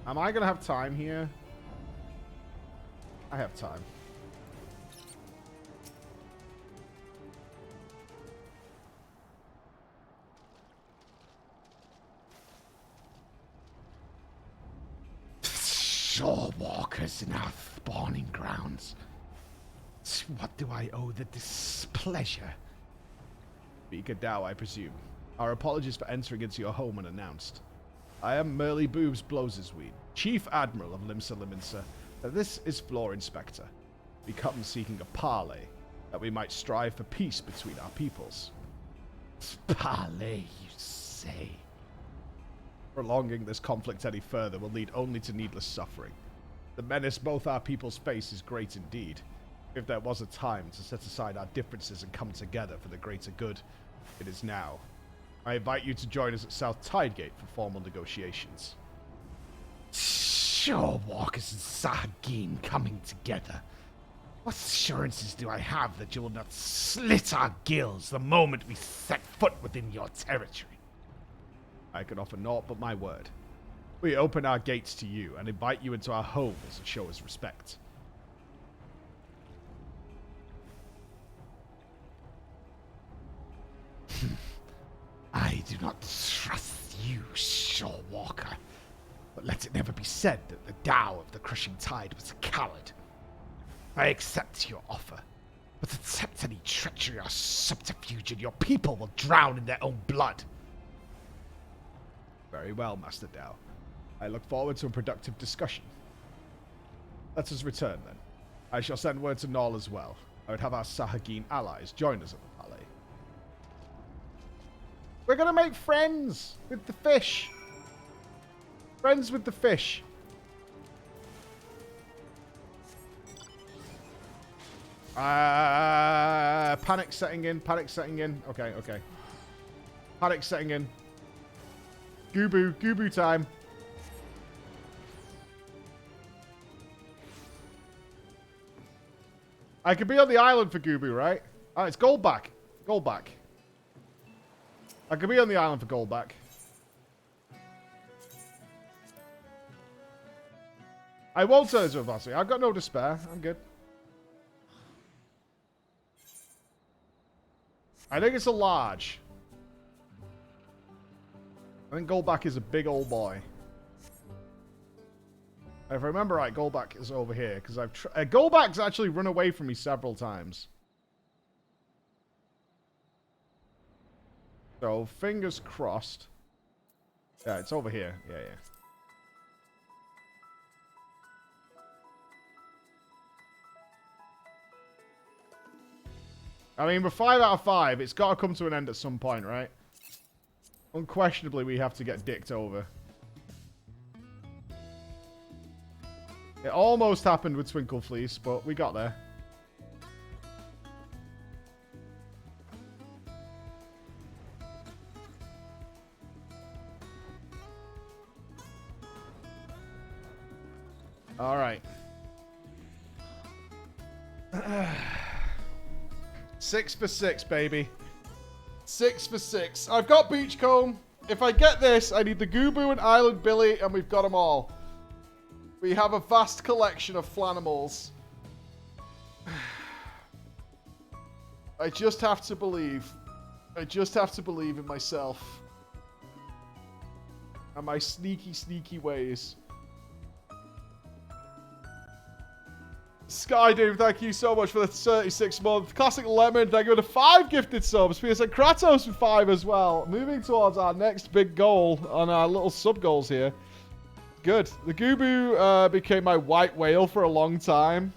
Am I gonna have time here? I have time. Shorewalkers in our spawning grounds. What do I owe the displeasure? Speaker Dao, I presume. Our apologies for entering into your home unannounced. I am Merly Boobs Blowsesweed, Chief Admiral of Limsa. This is Floor Inspector. We come seeking a parley, that we might strive for peace between our peoples. Parley, you say? Prolonging this conflict any further will lead only to needless suffering. The menace both our peoples face is great indeed. If there was a time to set aside our differences and come together for the greater good, it is now. I invite you to join us at South Tidegate for formal negotiations. Shorewalkers and Sahagin coming together. What assurances do I have that you will not slit our gills the moment we set foot within your territory? I can offer naught but my word. We open our gates to you and invite you into our home as a show of respect. I do not trust you, Shorewalker. But let it never be said that the Tao of the Crushing Tide was a coward. I accept your offer, but accept any treachery or subterfuge and your people will drown in their own blood. Very well, Master Tao. I look forward to a productive discussion. Let us return, then. I shall send word to Nol as well. I would have our Sahagin allies join us at the parley. We're gonna make friends with the fish. Friends with the fish. Panic setting in. Panic setting in. Okay, okay. Panic setting in. Goobu time. I could be on the island for Goobu, right? Oh, it's Goldback. Goldback. I could be on the island for Goldback. I won't turn to a bossy. I've got no despair. I'm good. I think it's a large. I think Goldback is a big old boy. If I remember right, Goldback is over here. Because Goldback's actually run away from me several times. So, fingers crossed. Yeah, it's over here. Yeah, yeah. I mean, we're 5 out of 5. It's got to come to an end at some point, right? Unquestionably, we have to get dicked over. It almost happened with Twinkle Fleece, but we got there. All right. 6 for 6, baby. 6 for 6. I've got Beachcomb. If I get this, I need the Goobu and Island Billy, and we've got them all. We have a vast collection of Flanimals. I just have to believe. I just have to believe in myself. And my sneaky, sneaky ways. Skydoom, thank you so much for the 36 month. Classic Lemon, thank you for the 5 gifted subs. PS and Kratos for 5 as well. Moving towards our next big goal on our little sub goals here. Good. The Goobu became my white whale for a long time.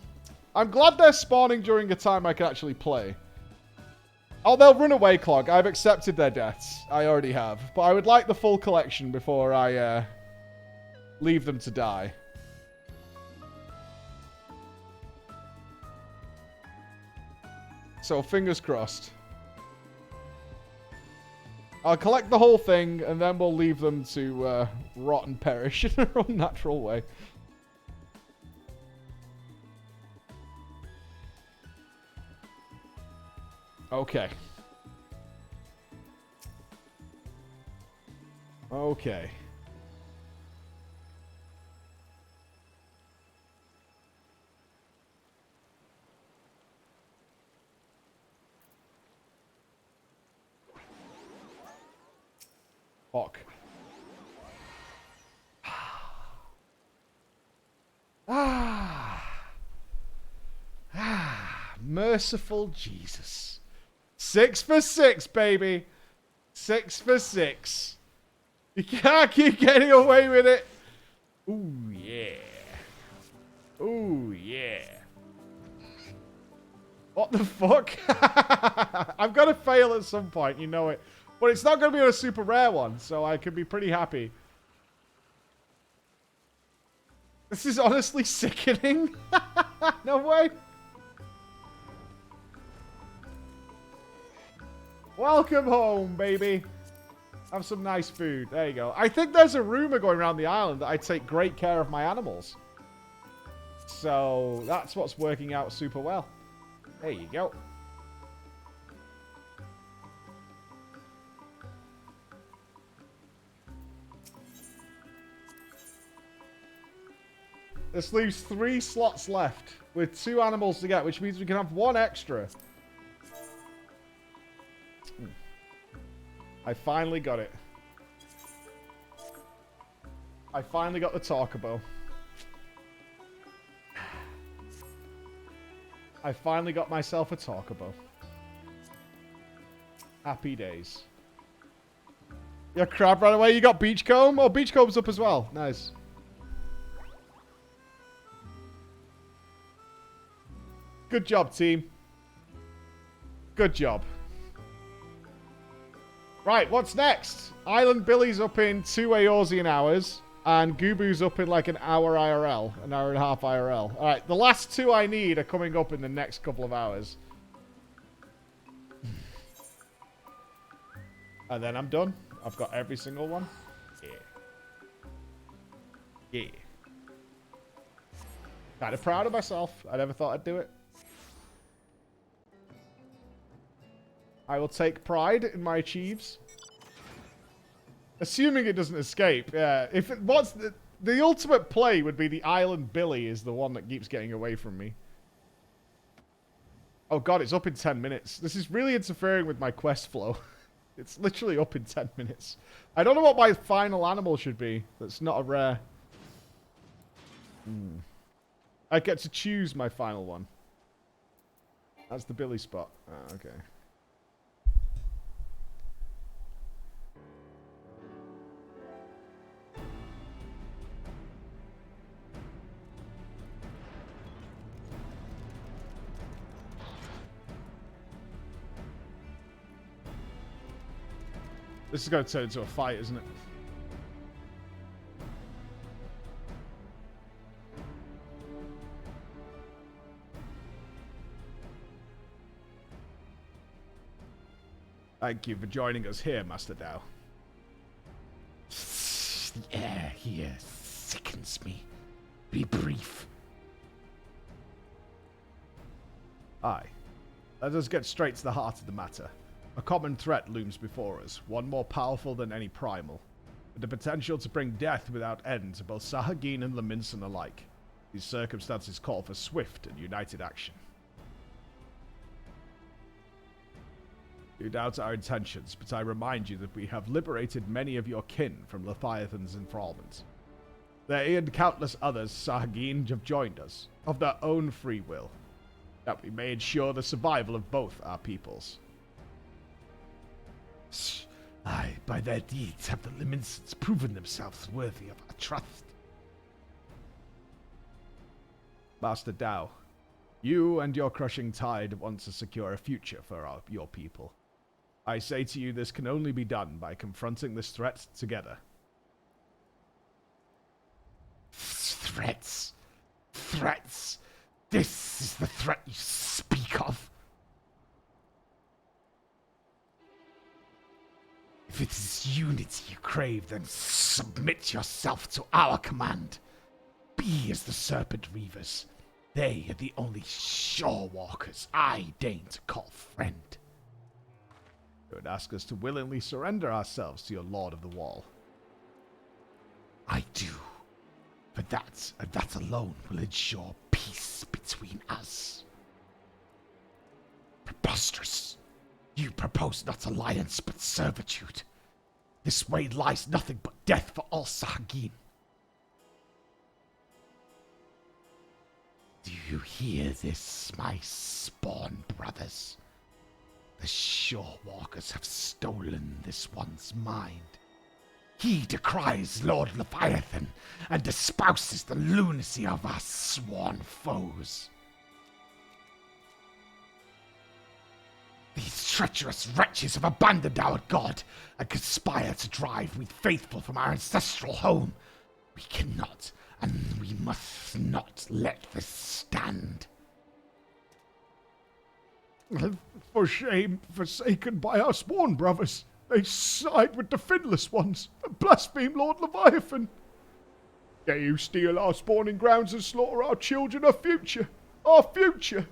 I'm glad they're spawning during a time I can actually play. Oh, they'll run away, Clog. I've accepted their deaths. I already have. But I would like the full collection before I leave them to die. So, fingers crossed. I'll collect the whole thing, and then we'll leave them to rot and perish in their own natural way. Okay. Okay. Hawk. Merciful Jesus. 6 for 6, baby. 6 for 6. You can't keep getting away with it. Ooh, yeah. Ooh, yeah. What the fuck? I've got to fail at some point, you know it. But it's not going to be a super rare one, so I can be pretty happy. This is honestly sickening. No way. Welcome home, baby. Have some nice food. There you go. I think there's a rumor going around the island that I take great care of my animals. So that's what's working out super well. There you go. This leaves 3 slots left with 2 animals to get, which means we can have 1 extra. I finally got it. I finally got the Talkabo. I finally got myself a Talkabo. Happy days. Your crab ran away. You got Beachcomb? Oh, Beachcomb's up as well. Nice. Good job, team. Good job. Right, what's next? Island Billy's up in 2 Aorzean hours, and Gubu's up in like an hour IRL, an hour and a half IRL. Alright, the last 2 I need are coming up in the next couple of hours. And then I'm done. I've got every single one. Yeah. Yeah. Kind of proud of myself. I never thought I'd do it. I will take pride in my achieves. Assuming it doesn't escape, yeah. If it wants the ultimate play would be the Island Billy is the one that keeps getting away from me. Oh god, it's up in 10 minutes. This is really interfering with my quest flow. It's literally up in 10 minutes. I don't know what my final animal should be. That's not a rare. I get to choose my final one. That's the Billy spot. Oh, okay. This is going to turn into a fight, isn't it? Thank you for joining us here, Master Dao. The air here sickens me. Be brief. Aye. Let us get straight to the heart of the matter. A common threat looms before us, one more powerful than any primal, with the potential to bring death without end to both Sahagin and Leminson alike. These circumstances call for swift and united action. You doubt our intentions, but I remind you that we have liberated many of your kin from Leviathan's enthrallment. They and countless others, Sahagin, have joined us, of their own free will, that we may ensure the survival of both our peoples. Aye, by their deeds have the Leminsons proven themselves worthy of our trust. Master Dao, you and your crushing tide want to secure a future for your people. I say to you, this can only be done by confronting this threat together. Threats? Threats? This is the threat you speak of? If it is unity you crave, then submit yourself to our command. Be as the Serpent Reavers. They are the only shore walkers I deign to call friend. You would ask us to willingly surrender ourselves to your Lord of the Wall. I do. But that, and that alone, will ensure peace between us. Preposterous. You propose not alliance, but servitude. This way lies nothing but death for all Sahagin. Do you hear this, my spawn brothers? The shore walkers have stolen this one's mind. He decries Lord Leviathan and espouses the lunacy of our sworn foes. These treacherous wretches have abandoned our god and conspire to drive we faithful from our ancestral home. We cannot and we must not let this stand. For shame, forsaken by our spawn brothers. They side with the finless ones and blaspheme Lord Leviathan. They who steal our spawning grounds and slaughter our children, our future. Our future.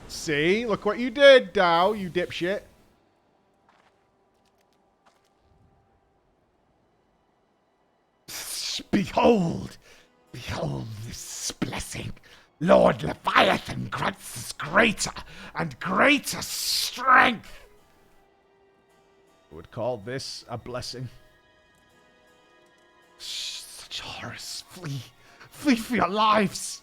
See? Look what you did, Dow, you dipshit. Behold! Behold this blessing. Lord Leviathan grants us greater and greater strength. I would call this a blessing. Such horrors. Flee. Flee for your lives.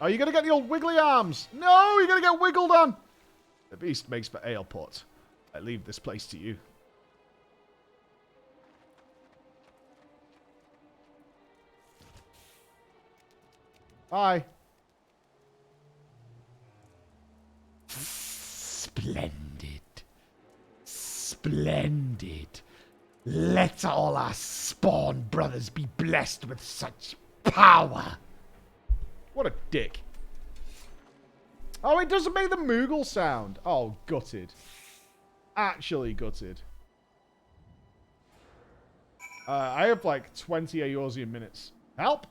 Are you going to get the old wiggly arms? No, you're going to get wiggled on. The beast makes for ale pot. I leave this place to you. Bye. Splendid. Splendid. Let all our spawn brothers be blessed with such power. What a dick. Oh, it doesn't make the Moogle sound. Oh, gutted. Actually gutted. I have like 20 Eorzean minutes. Help!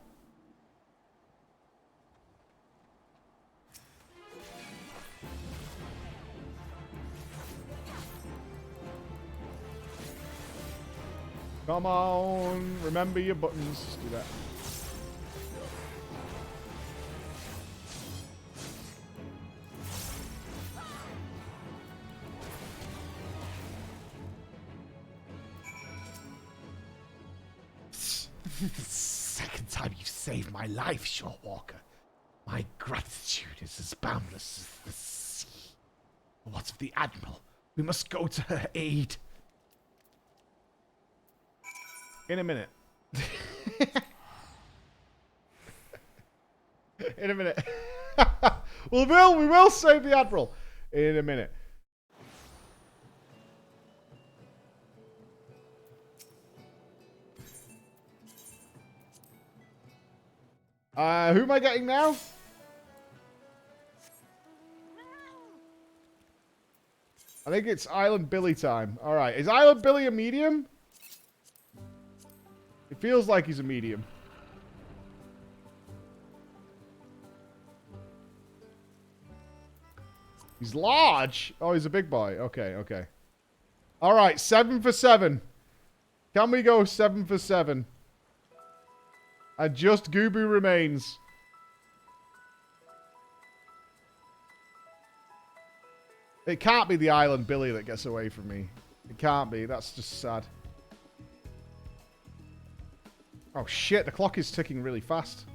Come on, remember your buttons. Let's do that. Second time you've saved my life, Shorewalker. My gratitude is as boundless as the sea. What of the Admiral? We must go to her aid. In a minute. In a minute. we will save the Admiral. In a minute. Who am I getting now? I think it's Island Billy time. Alright, is Island Billy a medium? It feels like he's a medium. He's large. Oh, he's a big boy. Okay, okay. Alright, 7 for 7. Can we go 7 for 7? And just Goobu remains. It can't be the Island Billy that gets away from me. It can't be. That's just sad. Oh shit, the clock is ticking really fast.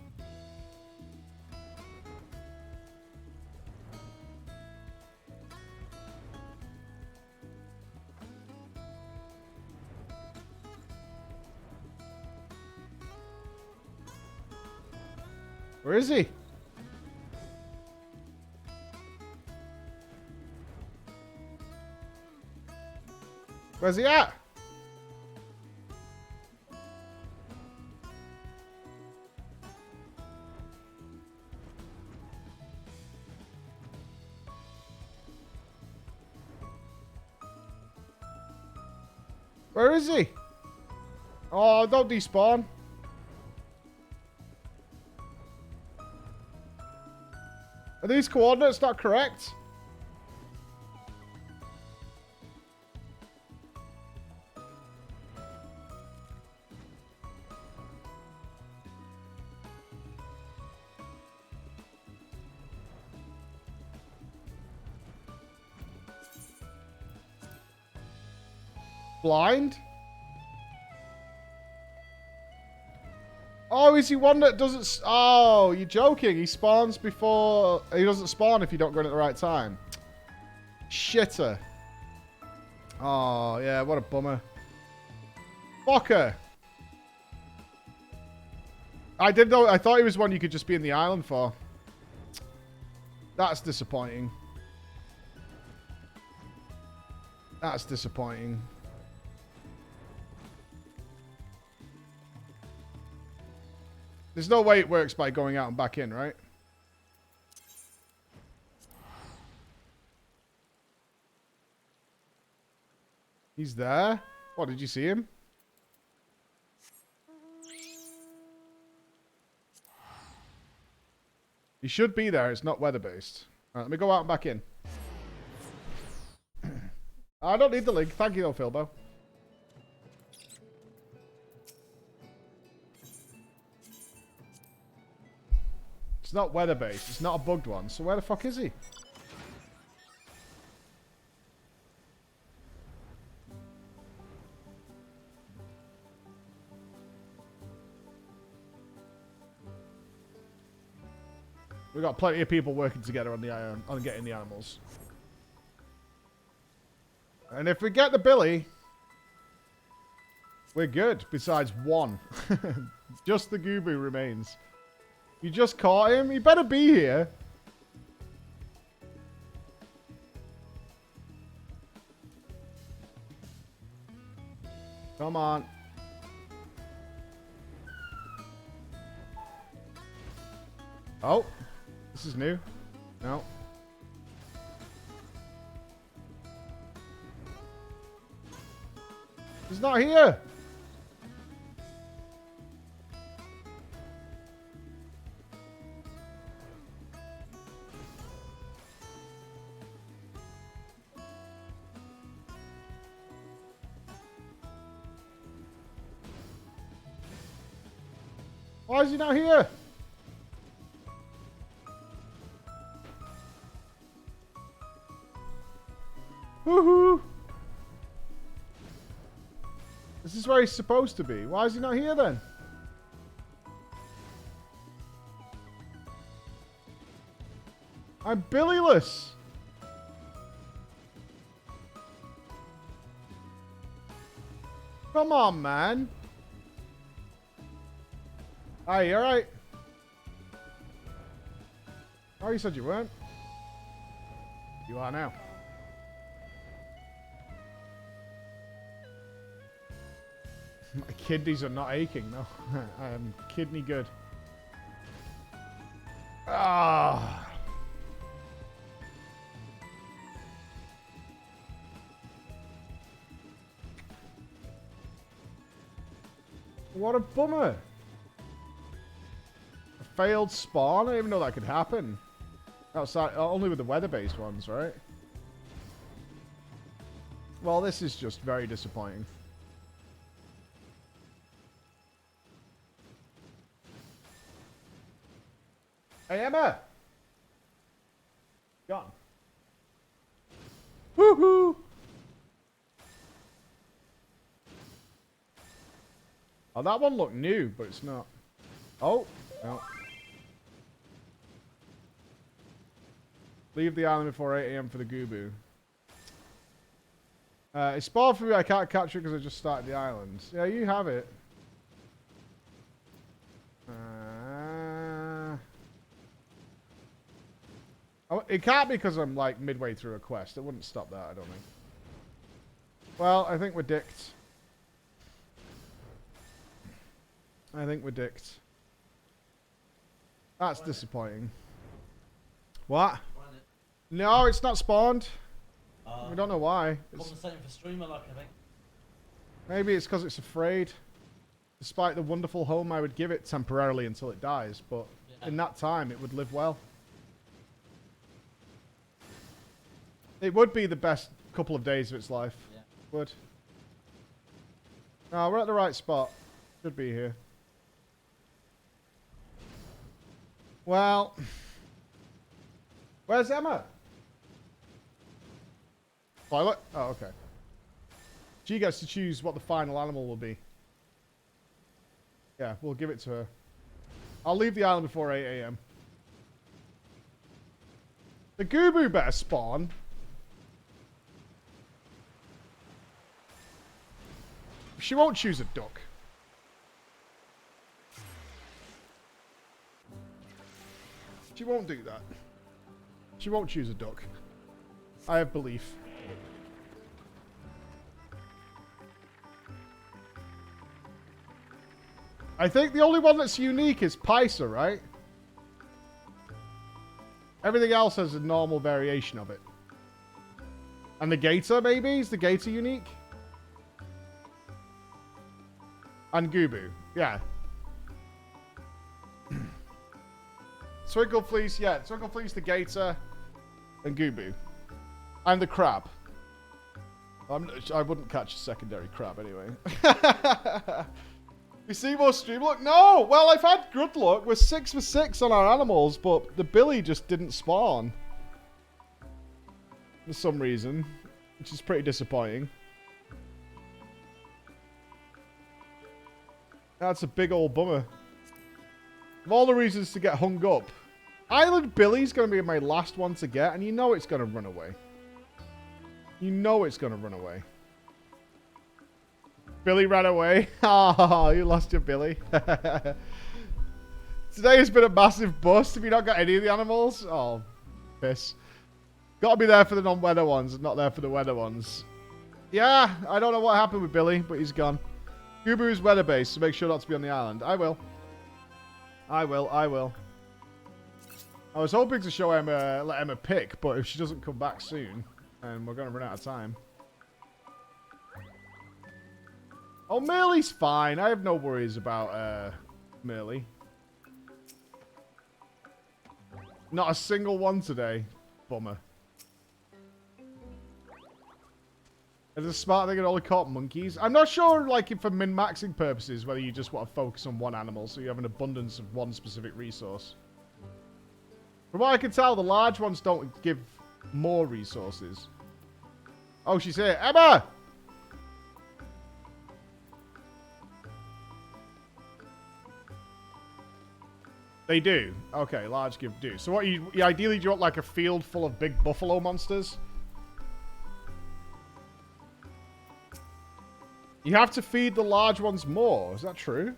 Where is he? Where's he at? Where is he? Oh, don't despawn. Are these coordinates not correct? Blind? Oh, is he one that doesn't... Oh, you're joking. He spawns before... He doesn't spawn if you don't go in at the right time. Shitter. Oh, yeah, what a bummer. Fucker. I didn't know... I thought he was one you could just be in the island for. That's disappointing. That's disappointing. There's no way it works by going out and back in, right? He's there. What, did you see him? He should be there. It's not weather-based. Alright, let me go out and back in. I don't need the link. Thank you, though, Philbo. It's not weather-based. It's not a bugged one. So where the fuck is he? We've got plenty of people working together on the on getting the animals. And if we get the Billy, we're good. Besides one. Just the Goobu remains. You just caught him? He better be here. Come on. Oh. This is new. No. He's not here. Why is he not here? Woohoo! This is where he's supposed to be. Why is he not here then? I'm Billyless. Come on, man. Are you alright? Oh, you said you weren't. You are now. My kidneys are not aching, no. I am kidney good. Ah. What a bummer. A failed spawn? I didn't even know that could happen. Outside, only with the weather-based ones, right? Well, this is just very disappointing. Hey, Emma! Gone. Woohoo! Oh, that one looked new, but it's not. Oh, no. Leave the island before 8 AM for the Goobu. It's spawned for me. I can't catch it because I just started the island. Yeah, you have it. Oh, it can't be because I'm like midway through a quest. It wouldn't stop that, I don't think. Well, I think we're dicked. I think we're dicked. That's disappointing. What? No, it's not spawned. We don't know why. Compensating for streamer luck, I think. Maybe it's because it's afraid. Despite the wonderful home I would give it temporarily until it dies, but in that time it would live well. It would be the best couple of days of its life. Yeah. Would. No, we're at the right spot. Should be here. Well. Where's Emma? Violet? Oh, okay. She gets to choose what the final animal will be. Yeah, we'll give it to her. I'll leave the island before 8 AM. The Goobu better spawn. She won't choose a duck. She won't do that. She won't choose a duck. I have belief. I think the only one that's unique is Pisa, right? Everything else has a normal variation of it. And the gator, maybe? Is the gator unique? And Gubu. Yeah. Twinkle Fleece, yeah. Twinkle Fleece, the Gator, and Gubu. And the crab. I wouldn't catch a secondary crab anyway. We see more stream luck? No! Well, I've had good luck. We're 6 for 6 on our animals, but the Billy just didn't spawn. For some reason. Which is pretty disappointing. That's a big old bummer. Of all the reasons to get hung up, Island Billy's going to be my last one to get, and you know it's going to run away. You know it's going to run away. Billy ran away. Oh, you lost your Billy. Today has been a massive bust. Have you not got any of the animals? Oh, piss. Got to be there for the non-weather ones and not there for the weather ones. Yeah, I don't know what happened with Billy, but he's gone. Gubu's weather-based, so make sure not to be on the island. I will. I will. I was hoping to show Emma, let Emma pick, but if she doesn't come back soon, then we're going to run out of time. Oh, Merle's fine. I have no worries about Merle. Not a single one today. Bummer. Is it a smart thing it only caught monkeys? I'm not sure, like, if for min-maxing purposes, whether you just want to focus on one animal so you have an abundance of one specific resource. From what I can tell, the large ones don't give more resources. Oh, she's here. Emma! They do. Okay, large give do. So what you ideally do you want like a field full of big buffalo monsters? You have to feed the large ones more. Is that true?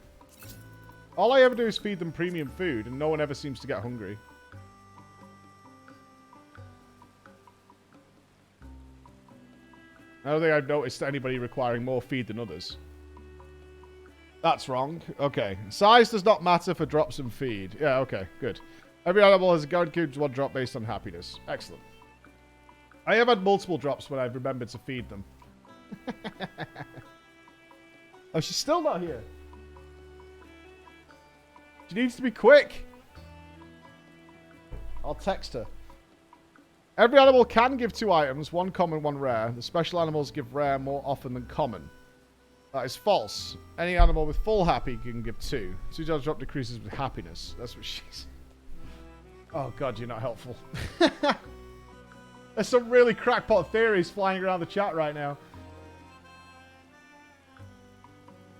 All I ever do is feed them premium food, and no one ever seems to get hungry. I don't think I've noticed anybody requiring more feed than others. That's wrong. Okay. Size does not matter for drops and feed. Yeah, okay. Good. Every animal has a guaranteed one drop based on happiness. Excellent. I have had multiple drops when I've remembered to feed them. Oh, she's still not here. She needs to be quick. I'll text her. Every animal can give 2 items, 1 common, 1 rare. The special animals give rare more often than common. That is false. Any animal with full happy can give 2. 2 times drop decreases with happiness. That's what she's... Oh god, you're not helpful. There's some really crackpot theories flying around the chat right now.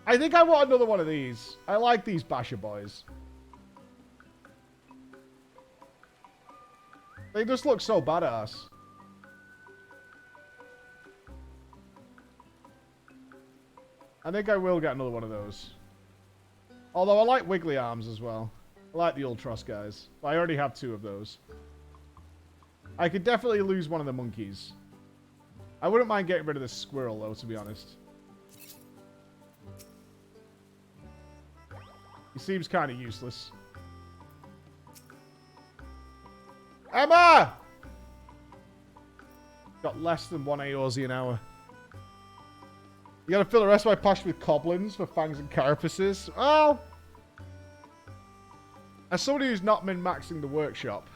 I think I want another one of these. I like these basher boys. They just look so badass. I think I will get another one of those. Although I like Wiggly Arms as well. I like the Ultros guys. I already have 2 of those. I could definitely lose one of the monkeys. I wouldn't mind getting rid of this squirrel though, to be honest. He seems kind of useless. Emma! Got less than 1 Aorzi an hour. You gotta fill the rest of my pasture with coblins for fangs and carapaces. Well, as somebody who's not min-maxing the workshop,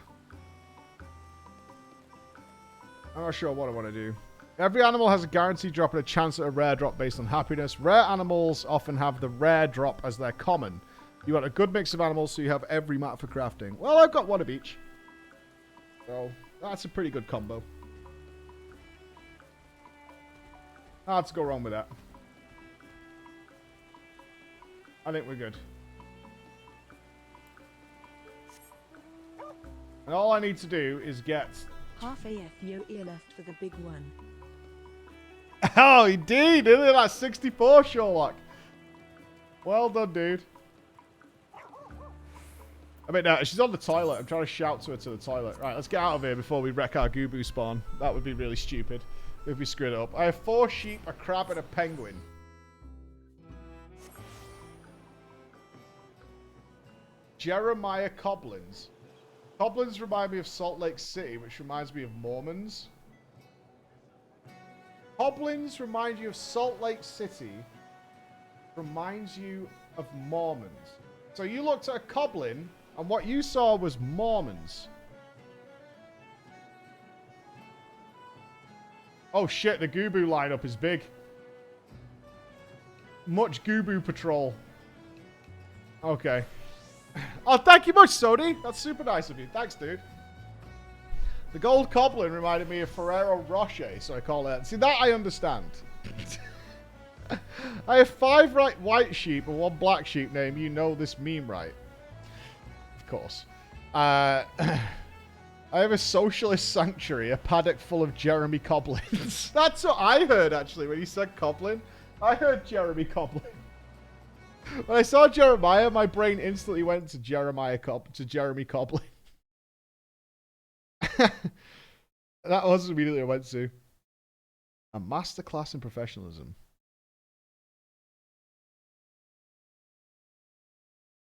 I'm not sure what I want to do. Every animal has a guaranteed drop and a chance at a rare drop based on happiness. Rare animals often have the rare drop as their common. You want a good mix of animals so you have every mat for crafting. Well, I've got 1 of each. So, that's a pretty good combo. Hard to go wrong with that. I think we're good. And all I need to do is get... Half AF yo ear left for the big one. Oh, indeed! Look at that 64, Sherlock. Well done, dude. I mean, she's on the toilet. I'm trying to shout to her to the toilet. Right, let's get out of here before we wreck our Gubu spawn. That would be really stupid if we screwed it up. I have 4 sheep, a crab, and a penguin. Jeremiah Coblins. Coblins remind me of Salt Lake City, which reminds me of Mormons. Coblins remind you of Salt Lake City, reminds you of Mormons. So you looked at a Coblin, and what you saw was Mormons. Oh shit, the Goobu lineup is big. Much Goobu patrol. Okay. Oh, thank you much, Sodi. That's super nice of you. Thanks, dude. The gold Coblin reminded me of Ferrero Rocher, so I call it. See, that I understand. I have 5 white sheep and 1 black sheep name. You know this meme, right? Of course. I have a socialist sanctuary, a paddock full of Jeremy Coblins. That's what I heard, actually, when you said Coblin. I heard Jeremy Coblin. When I saw Jeremiah, my brain instantly went to Jeremy Coblin. That was immediately I went to. A masterclass in professionalism.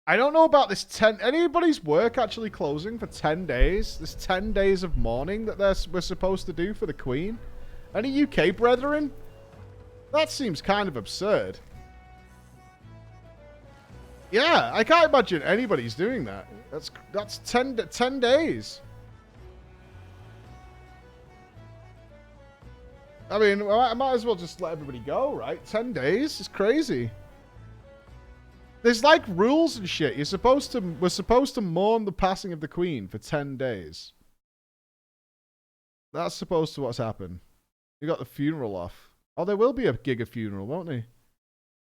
I don't know about this 10... Anybody's work actually closing for 10 days? This 10 days of mourning that we're supposed to do for the Queen? Any UK brethren? That seems kind of absurd. Yeah, I can't imagine anybody's doing that. That's 10 days. I mean, I might as well just let everybody go, right? 10 days? It's crazy. There's like rules and shit. We're supposed to mourn the passing of the Queen for 10 days. That's supposed to what's happened. You got the funeral off. Oh, there will be a Giga funeral, won't there?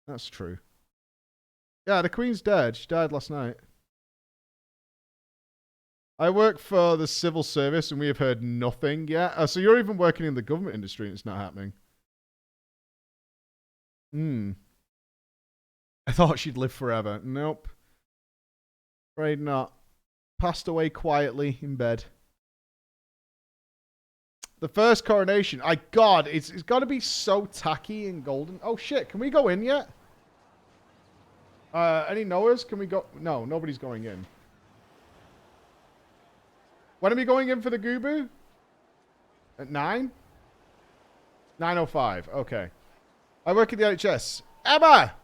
That's true. Yeah, the Queen's dead. She died last night. I work for the civil service and we have heard nothing yet. Oh, so you're even working in the government industry and it's not happening. I thought she'd live forever. Nope. Afraid not. Passed away quietly in bed. The first coronation. God, it's got to be so tacky and golden. Oh shit, can we go in yet? Any knowers? Can we go? No, nobody's going in. When are we going in for the Goobu? At 9? 9:05. Okay. I work at the NHS. Emma!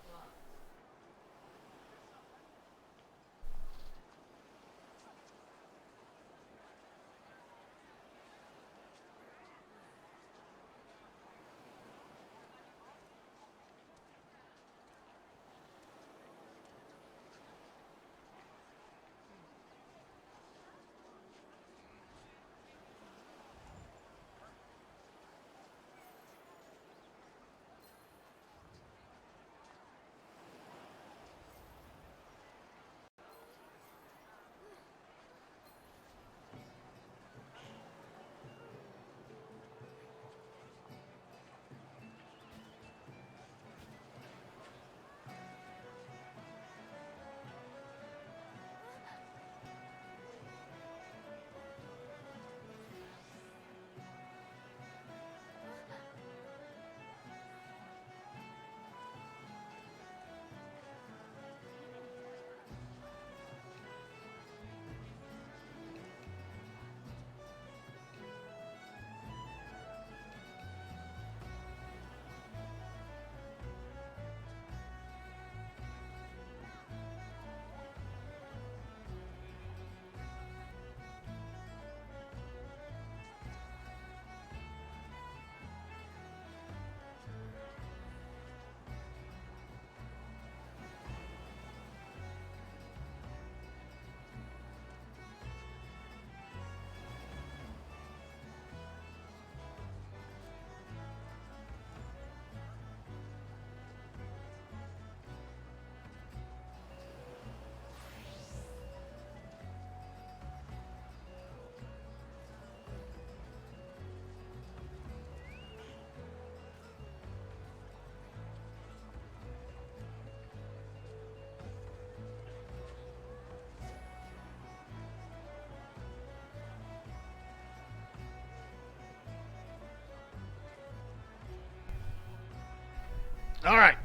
All right,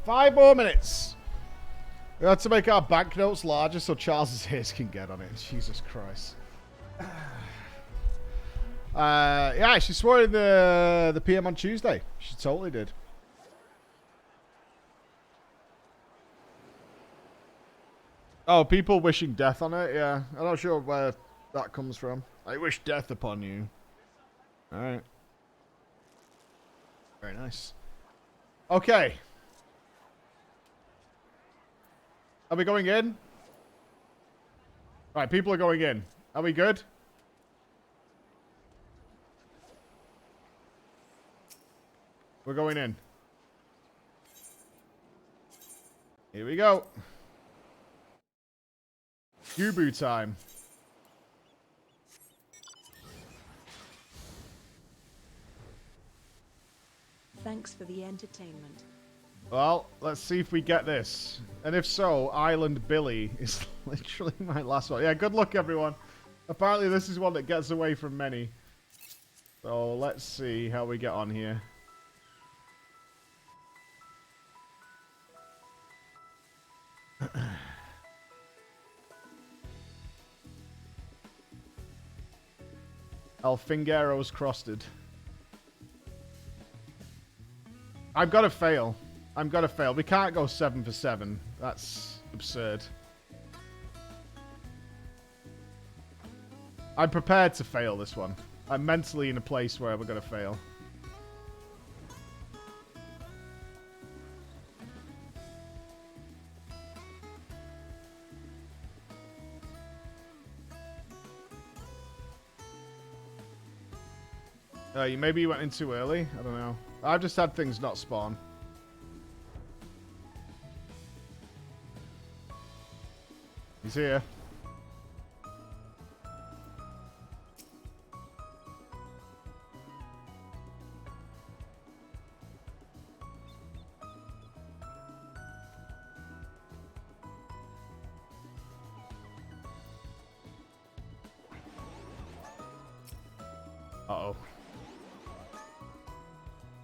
5 more minutes. We have to make our banknotes larger so Charles's ears can get on it. Jesus Christ. Yeah, she swore in the PM on Tuesday. She totally did. Oh, people wishing death on it? Yeah. I'm not sure where that comes from. I wish death upon you. Alright. Very nice. Okay. Are we going in? Right, people are going in. Are we good? We're going in. Here we go. Gubu time. Thanks for the entertainment. Well, let's see if we get this. And if so, Island Billy is literally my last one. Yeah, good luck, everyone. Apparently, this is one that gets away from many. So, let's see how we get on here. El Fingero's crusted. I've got to fail. I'm gonna fail. We can't go 7 for 7. That's absurd. I'm prepared to fail this one. I'm mentally in a place where we're gonna fail. Maybe you went in too early? I don't know. I've just had things not spawn. He's here. Uh-oh.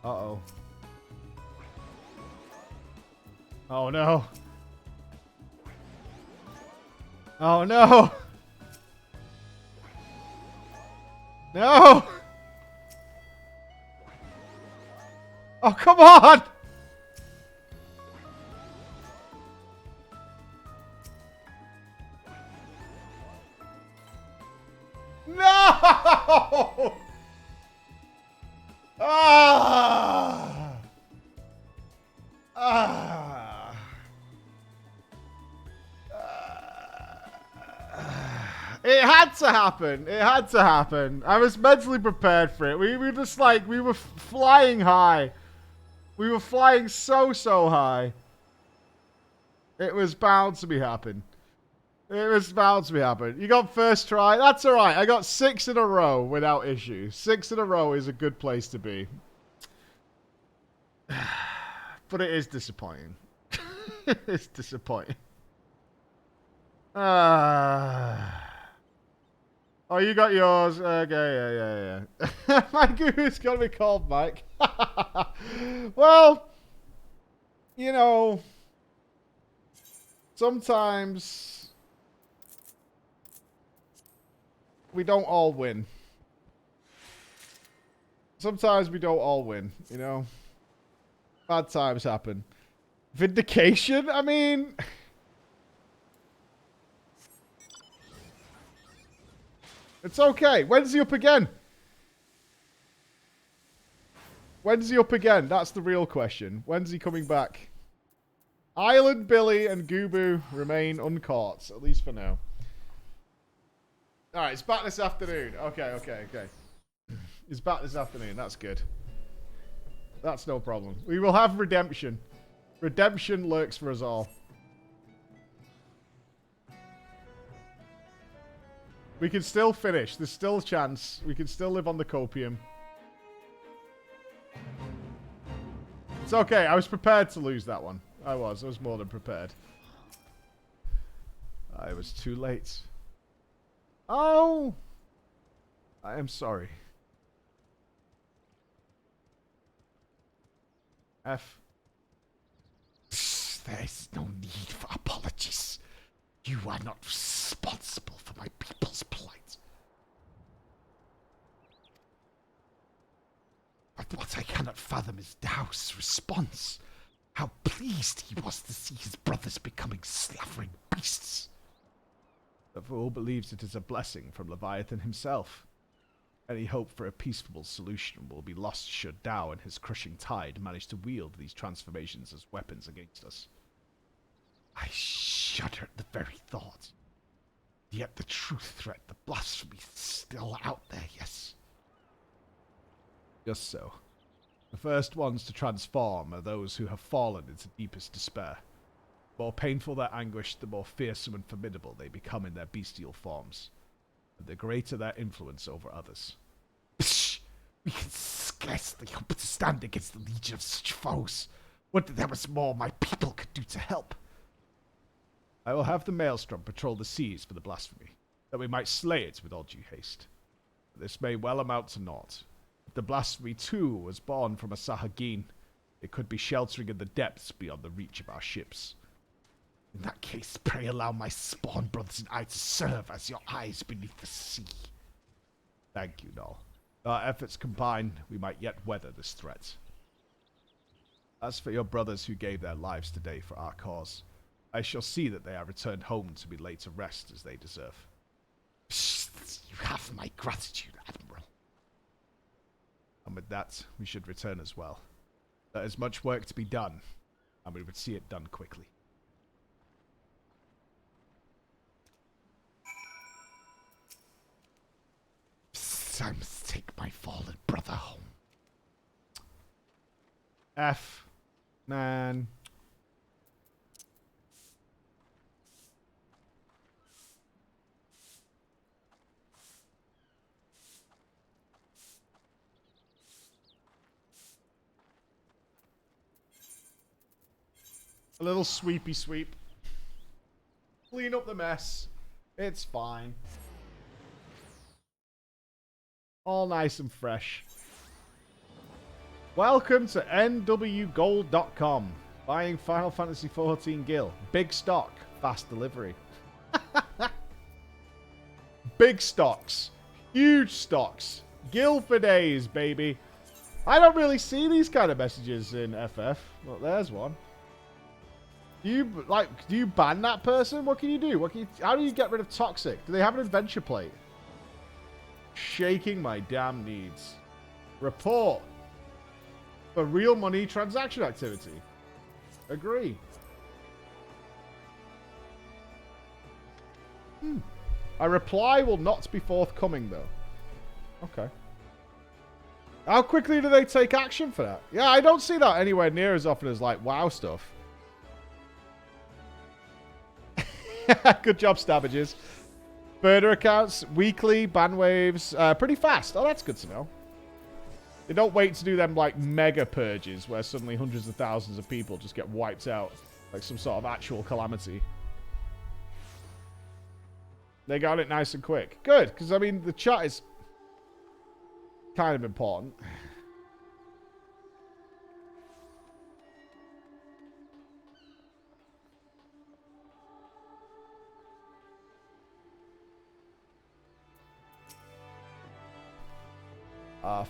Uh-oh. Oh, no. Oh, no. No. Oh, come on. No. Ah! Ah! It had to happen. It had to happen. I was mentally prepared for it. We were just like, we were flying high. We were flying so high. It was bound to be happen. It was bound to be happen. You got first try. That's all right. I got 6 in a row without issue. 6 in a row is a good place to be. But it is disappointing. It's disappointing. Oh, you got yours. Okay, yeah. My guru's got to be called Mike. Well, you know, sometimes we don't all win. Sometimes we don't all win, you know. Bad times happen. Vindication? I mean... It's okay. When's he up again? When's he up again? That's the real question. When's he coming back? Island Billy and Gubu remain uncaught, at least for now. Alright, it's back this afternoon. Okay. It's back this afternoon. That's good. That's no problem. We will have redemption. Redemption lurks for us all. We can still finish. There's still a chance. We can still live on the copium. It's okay. I was prepared to lose that one. I was more than prepared. I was too late. Oh! I am sorry. F. There is no need for apologies. You are not responsible for my people's plight. But what I cannot fathom is Dao's response. How pleased he was to see his brothers becoming slavering beasts. The fool believes it is a blessing from Leviathan himself. Any hope for a peaceful solution will be lost should Tao and his crushing tide manage to wield these transformations as weapons against us. I shudder at the very thought. Yet the truth threat, the blasphemy, is still out there, yes. Just so. The first ones to transform are those who have fallen into deepest despair. The more painful their anguish, the more fearsome and formidable they become in their bestial forms, and the greater their influence over others. Psh! We can scarcely hope to stand against the legion of such foes. Would that there was more my people could do to help. I will have the Maelstrom patrol the seas for the blasphemy, that we might slay it with all due haste. But this may well amount to naught. If the blasphemy too was born from a Sahagin, it could be sheltering in the depths beyond the reach of our ships. In that case, pray allow my spawn brothers and I to serve as your eyes beneath the sea. Thank you, Null. Our efforts combined, we might yet weather this threat. As for your brothers who gave their lives today for our cause, I shall see that they are returned home to be laid to rest as they deserve. You have my gratitude, Admiral. And with that, we should return as well. There is much work to be done, and we would see it done quickly. I must take my fallen brother home. F. Man. A little sweepy sweep. Clean up the mess. It's fine. All nice and fresh. Welcome to nwgold.com. Buying Final Fantasy XIV Gil. Big stock. Fast delivery. Big stocks. Huge stocks. Gil for days, baby. I don't really see these kind of messages in FF. Well, there's one. Do you ban that person? What can you do? How do you get rid of toxic? Do they have an adventure plate? Shaking my damn needs. Report. For real money transaction activity. Agree. A reply will not be forthcoming though. Okay. How quickly do they take action for that? Yeah, I don't see that anywhere near as often as like WoW stuff. Good job, Stabbages. Further accounts, weekly, ban waves, pretty fast. Oh, that's good to know. They don't wait to do them, like, mega purges where suddenly hundreds of thousands of people just get wiped out. Like some sort of actual calamity. They got it nice and quick. Good, because, I mean, the chat is kind of important.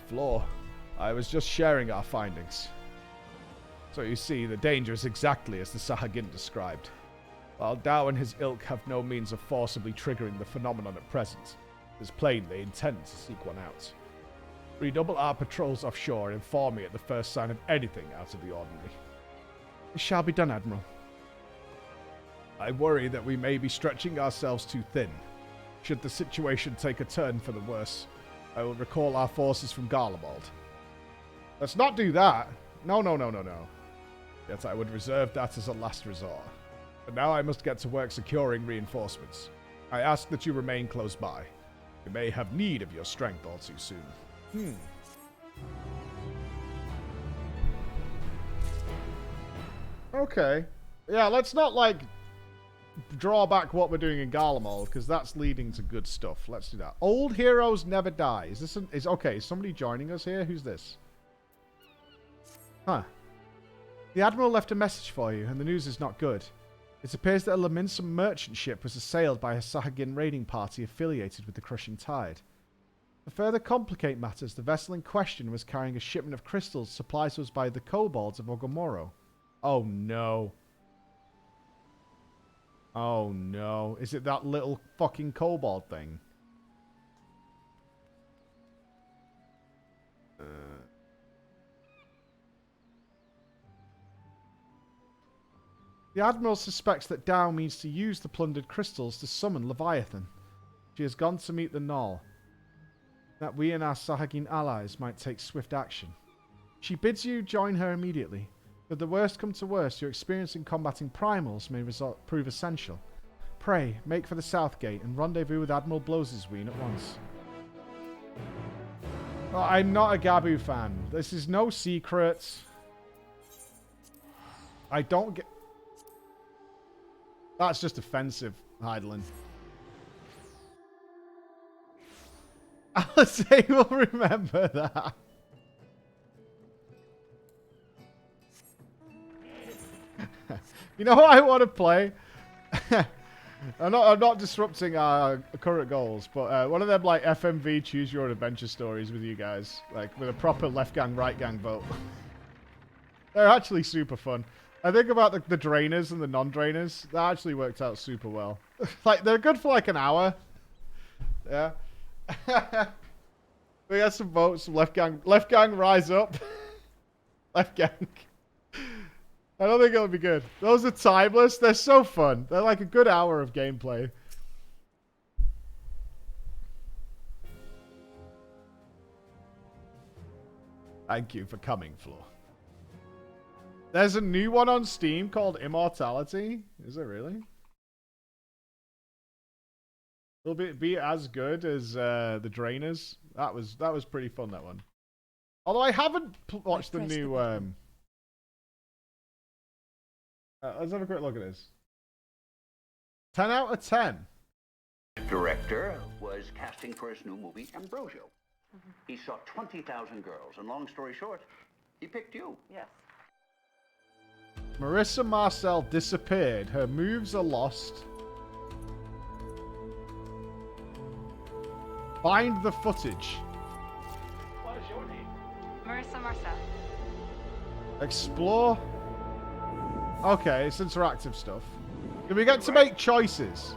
Floor. I was just sharing our findings. So you see, the danger is exactly as the Sahagin described. While Tao and his ilk have no means of forcibly triggering the phenomenon at present, it is plain they intend to seek one out. Redouble our patrols offshore and inform me at the first sign of anything out of the ordinary. It shall be done, Admiral. I worry that we may be stretching ourselves too thin. Should the situation take a turn for the worse, I will recall our forces from Garlemald. Let's not do that. No. Yet I would reserve that as a last resort. But now I must get to work securing reinforcements. I ask that you remain close by. We may have need of your strength all too soon. Okay. Yeah, let's not, like, draw back what we're doing in Garlemald, because that's leading to good stuff. Let's do that. Old heroes never die. Is this okay, is somebody joining us here? Who's this? Huh. The Admiral left a message for you, and the news is not good. It appears that a Laminsum merchant ship was assailed by a Sahagin raiding party affiliated with the Crushing Tide. To further complicate matters, the vessel in question was carrying a shipment of crystals supplied to us by the kobolds of Ogomoro. Oh no. Oh no. Is it that little fucking kobold thing? The Admiral suspects that Dow means to use the plundered crystals to summon Leviathan. She has gone to meet the Null, that we and our Sahagin allies might take swift action. She bids you join her immediately. If the worst come to worst, your experience in combating primals may prove essential. Pray, make for the South Gate and rendezvous with Admiral Blowsesween at once. Oh, I'm not a Gabu fan. This is no secret. I don't get... That's just offensive, Heidelin. Alizé will remember that. You know what I want to play? I'm not disrupting our current goals, but one of them like FMV choose your own adventure stories with you guys, like with a proper left gang, right gang vote. They're actually super fun. I think about the drainers and the non-drainers. That actually worked out super well. Like they're good for like an hour. Yeah. We got some votes. Some left gang rise up. Left gang. I don't think it'll be good. Those are timeless. They're so fun. They're like a good hour of gameplay. Thank you for coming, Flo. There's a new one on Steam called Immortality. Is it really? Will it be as good as the Drainers? That was pretty fun, that one. Although I haven't watched the new... let's have a quick look at this. 10 out of 10. Director was casting for his new movie, Ambrosio. He saw 20,000 girls, and long story short, he picked you. Yes. Marissa Marcel disappeared. Her moves are lost. Find the footage. What is your name? Marissa Marcel. Explore. Okay, it's interactive stuff. Do we get to make choices?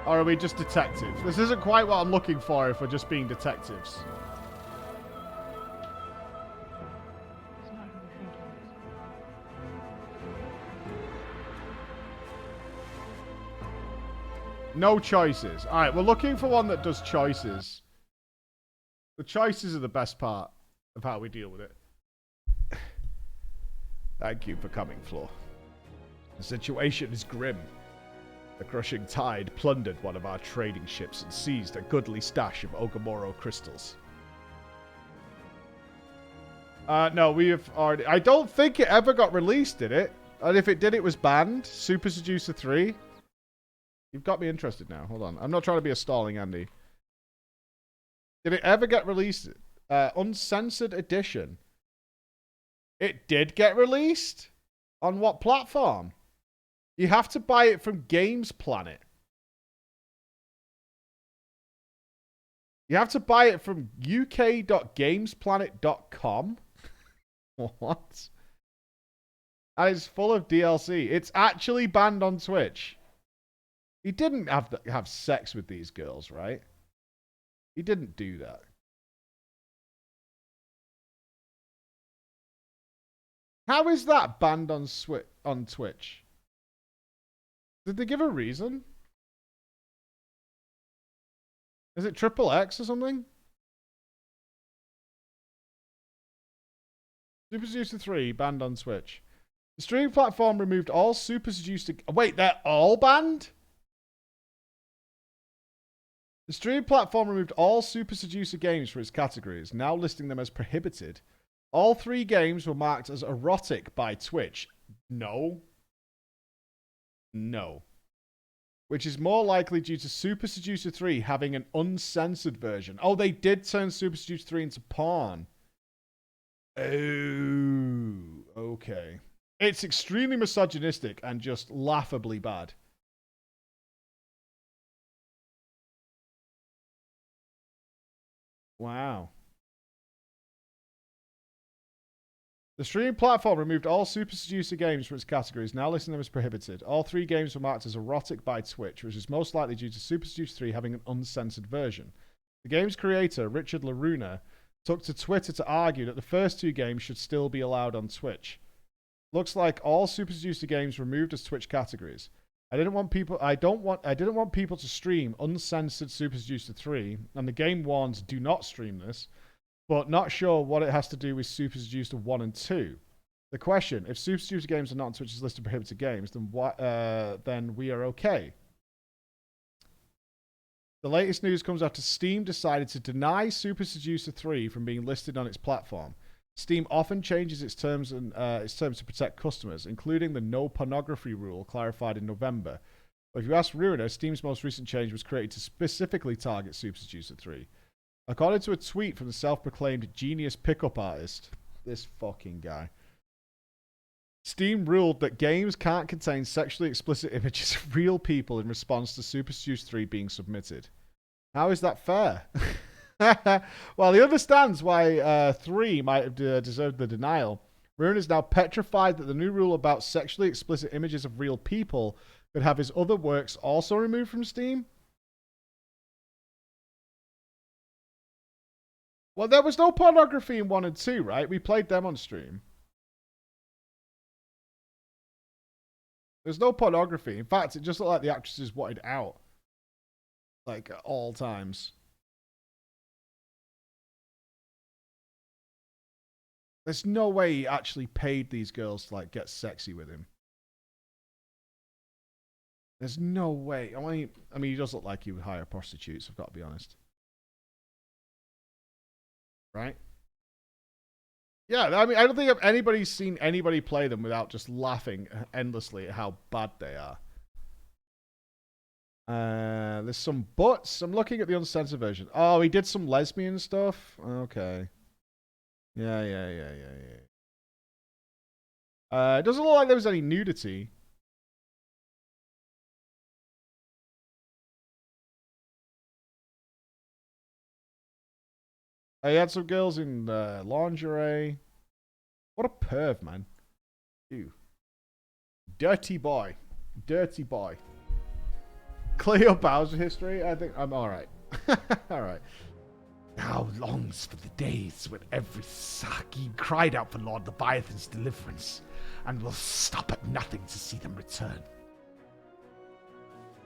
Or are we just detectives? This isn't quite what I'm looking for if we're just being detectives. No choices. Alright, we're looking for one that does choices. The choices are the best part of how we deal with it. Thank you for coming, Flo. The situation is grim. The crushing tide plundered one of our trading ships and seized a goodly stash of Ogamoro crystals. No, we have already... I don't think it ever got released, did it? And if it did, it was banned. Super Seducer 3. You've got me interested now. Hold on. I'm not trying to be a stalling Andy. Did it ever get released? Uncensored edition. It did get released? On what platform? You have to buy it from Games Planet. You have to buy it from uk.gamesplanet.com. What? And it's full of DLC. It's actually banned on Twitch. He didn't have sex with these girls, right? He didn't do that. How is that banned on Twitch? Did they give a reason? Is it XXX or something? Super Seducer 3 banned on Twitch. The streaming platform removed all Super Seducer... Wait, they're all banned? The streaming platform removed all Super Seducer games from its categories, now listing them as prohibited. All 3 games were marked as erotic by Twitch. No. No. Which is more likely due to Super Seducer 3 having an uncensored version. Oh, they did turn Super Seducer 3 into porn. Oh, okay. It's extremely misogynistic and just laughably bad. Wow. The streaming platform removed all Super Seducer games from its categories, now listing them as prohibited. All 3 games were marked as erotic by Twitch, which is most likely due to Super Seducer 3 having an uncensored version. The game's creator, Richard Laruna, took to Twitter to argue that the first 2 games should still be allowed on Twitch. Looks like all Super Seducer games removed as Twitch categories. I didn't want people to stream uncensored Super Seducer 3, and the game warns do not stream this, but not sure what it has to do with Super Seducer 1 and 2. The question, if Super Seducer games are not on Twitch's list of prohibited games, then we are okay. The latest news comes after Steam decided to deny Super Seducer 3 from being listed on its platform. Steam often changes its terms to protect customers, including the no pornography rule clarified in November. But if you ask Ruiner, Steam's most recent change was created to specifically target Super Seducer 3. According to a tweet from the self-proclaimed genius pickup artist, this fucking guy, Steam ruled that games can't contain sexually explicit images of real people in response to Super Seducer 3 being submitted. How is that fair? Well, he understands why 3 might have deserved the denial. Rune is now petrified that the new rule about sexually explicit images of real people could have his other works also removed from Steam. Well, there was no pornography in 1 and 2, right? We played them on stream. There's no pornography. In fact, it just looked like the actresses wanted out. Like, at all times. There's no way he actually paid these girls to, like, get sexy with him. There's no way. I mean, he does look like he would hire prostitutes, I've got to be honest. Right? Yeah, I mean, I don't think anybody's seen anybody play them without just laughing endlessly at how bad they are. There's some butts. I'm looking at the uncensored version. Oh, he did some lesbian stuff? Okay. Yeah. It doesn't look like there was any nudity. He had some girls in lingerie. What a perv, man. Ew. Dirty boy. Dirty boy. Cleo Bowser history? I think I'm alright. Alright. Now longs for the days when every Sahagin cried out for Lord Leviathan's deliverance, and will stop at nothing to see them return.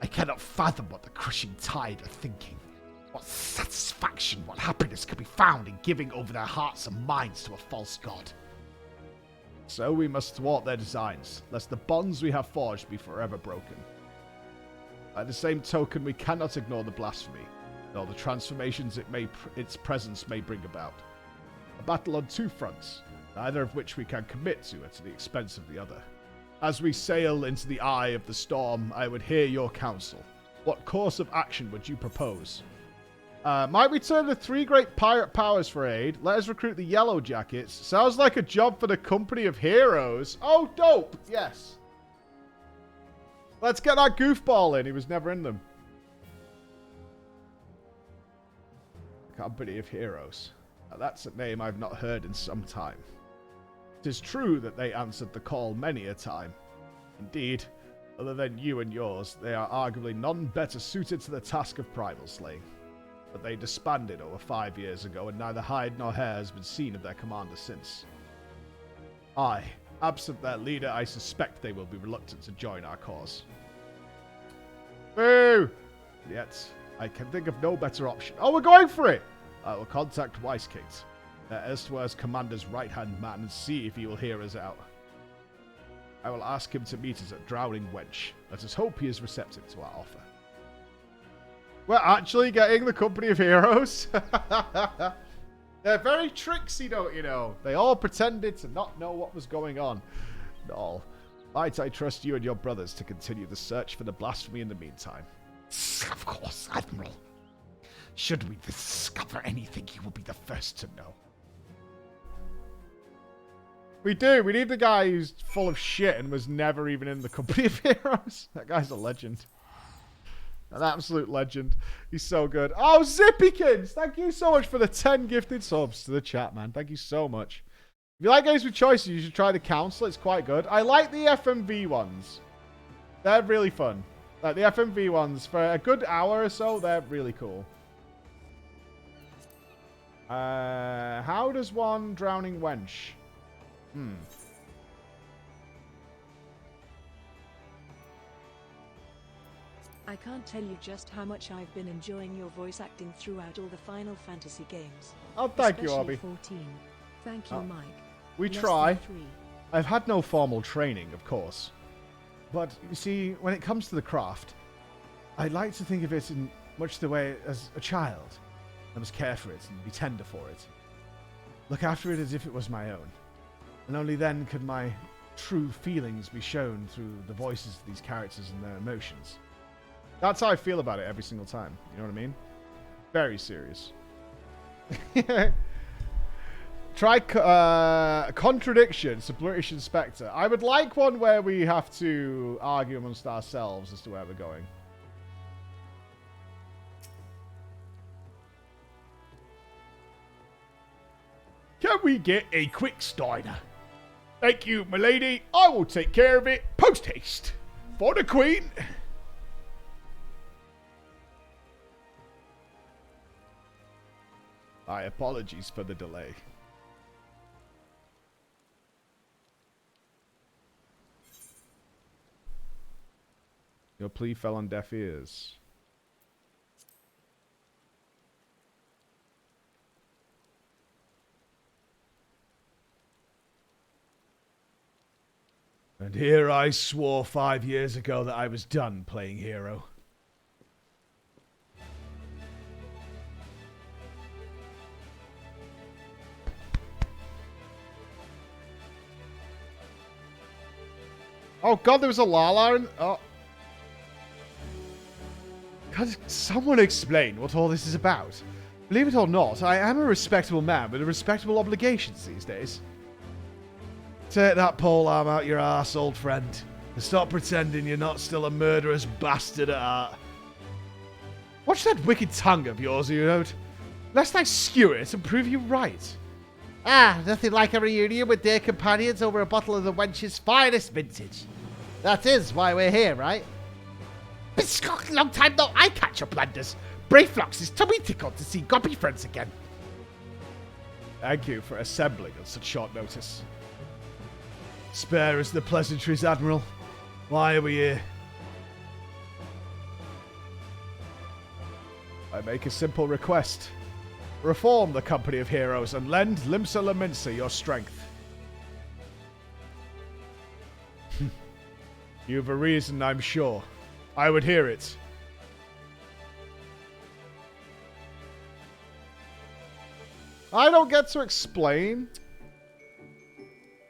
I cannot fathom what the crushing tide are thinking. What satisfaction, what happiness could be found in giving over their hearts and minds to a false god. So we must thwart their designs, lest the bonds we have forged be forever broken. By the same token, we cannot ignore the blasphemy, nor the transformations its presence may bring about. A battle on 2 fronts, neither of which we can commit to at the expense of the other. As we sail into the eye of the storm, I would hear your counsel. What course of action would you propose? Might we turn the 3 great pirate powers for aid? Let us recruit the Yellow Jackets. Sounds like a job for the Company of Heroes. Oh, dope! Yes. Let's get that goofball in. He was never in them. Company of Heroes. Now, that's a name I've not heard in some time. It is true that they answered the call many a time. Indeed, other than you and yours, they are arguably none better suited to the task of primal slaying. But they disbanded over 5 years ago, and neither hide nor hair has been seen of their commander since. Absent their leader, I suspect they will be reluctant to join our cause. Boo! Yet, I can think of no better option. Oh, we're going for it! I will contact Weisskate, their erstwhile commander's right-hand man, and see if he will hear us out. I will ask him to meet us at Drowning Wench. Let us hope he is receptive to our offer. We're actually getting the Company of Heroes. They're very tricksy, don't you know? They all pretended to not know what was going on. Lol. Might I trust you and your brothers to continue the search for the blasphemy in the meantime? Of course, Admiral. Should we discover anything, you will be the first to know. We do. We need the guy who's full of shit and was never even in the Company of Heroes. That guy's a legend. An absolute legend. He's so good. Oh, Zippykins! Thank you so much for the 10 gifted subs to the chat, man. Thank you so much. If you like games with choices, you should try the Council. It's quite good. I like the FMV ones. They're really fun. Like the FMV ones, for a good hour or so, they're really cool. How does one drowning wench? I can't tell you just how much I've been enjoying your voice acting throughout all the Final Fantasy games. Oh, thank you, Especially Abby. 14. Thank you, Mike. We Less try. than 3. I've had no formal training, of course. But, you see, when it comes to the craft, I like to think of it in much the way as a child. I must care for it and be tender for it. Look after it as if it was my own. And only then could my true feelings be shown through the voices of these characters and their emotions. That's how I feel about it every single time. You know what I mean? Very serious. Try contradiction, British Inspector. I would like one where we have to argue amongst ourselves as to where we're going. Can we get a quick steiner? Thank you, my lady. I will take care of it post haste. For the Queen. My apologies for the delay. Your plea fell on deaf ears. And here I swore 5 years ago that I was done playing hero. Oh god, there was a Lala in... Oh. Can someone explain what all this is about? Believe it or not, I am a respectable man with respectable obligations these days. Take that pole arm out your arse, old friend, and stop pretending you're not still a murderous bastard at heart. Watch that wicked tongue of yours, Unode, lest I skew it and prove you right. Ah, nothing like a reunion with dear companions over a bottle of the wench's finest vintage. That is why we're here, right? It's a long time though I catch your blunders. Brayflux is tummy tickled to see goppy friends again. Thank you for assembling on such short notice. Spare us the pleasantries, Admiral. Why are we here? I make a simple request. Reform the company of heroes and lend Limsa Laminsa your strength. You have a reason, I'm sure. I would hear it. I don't get to explain.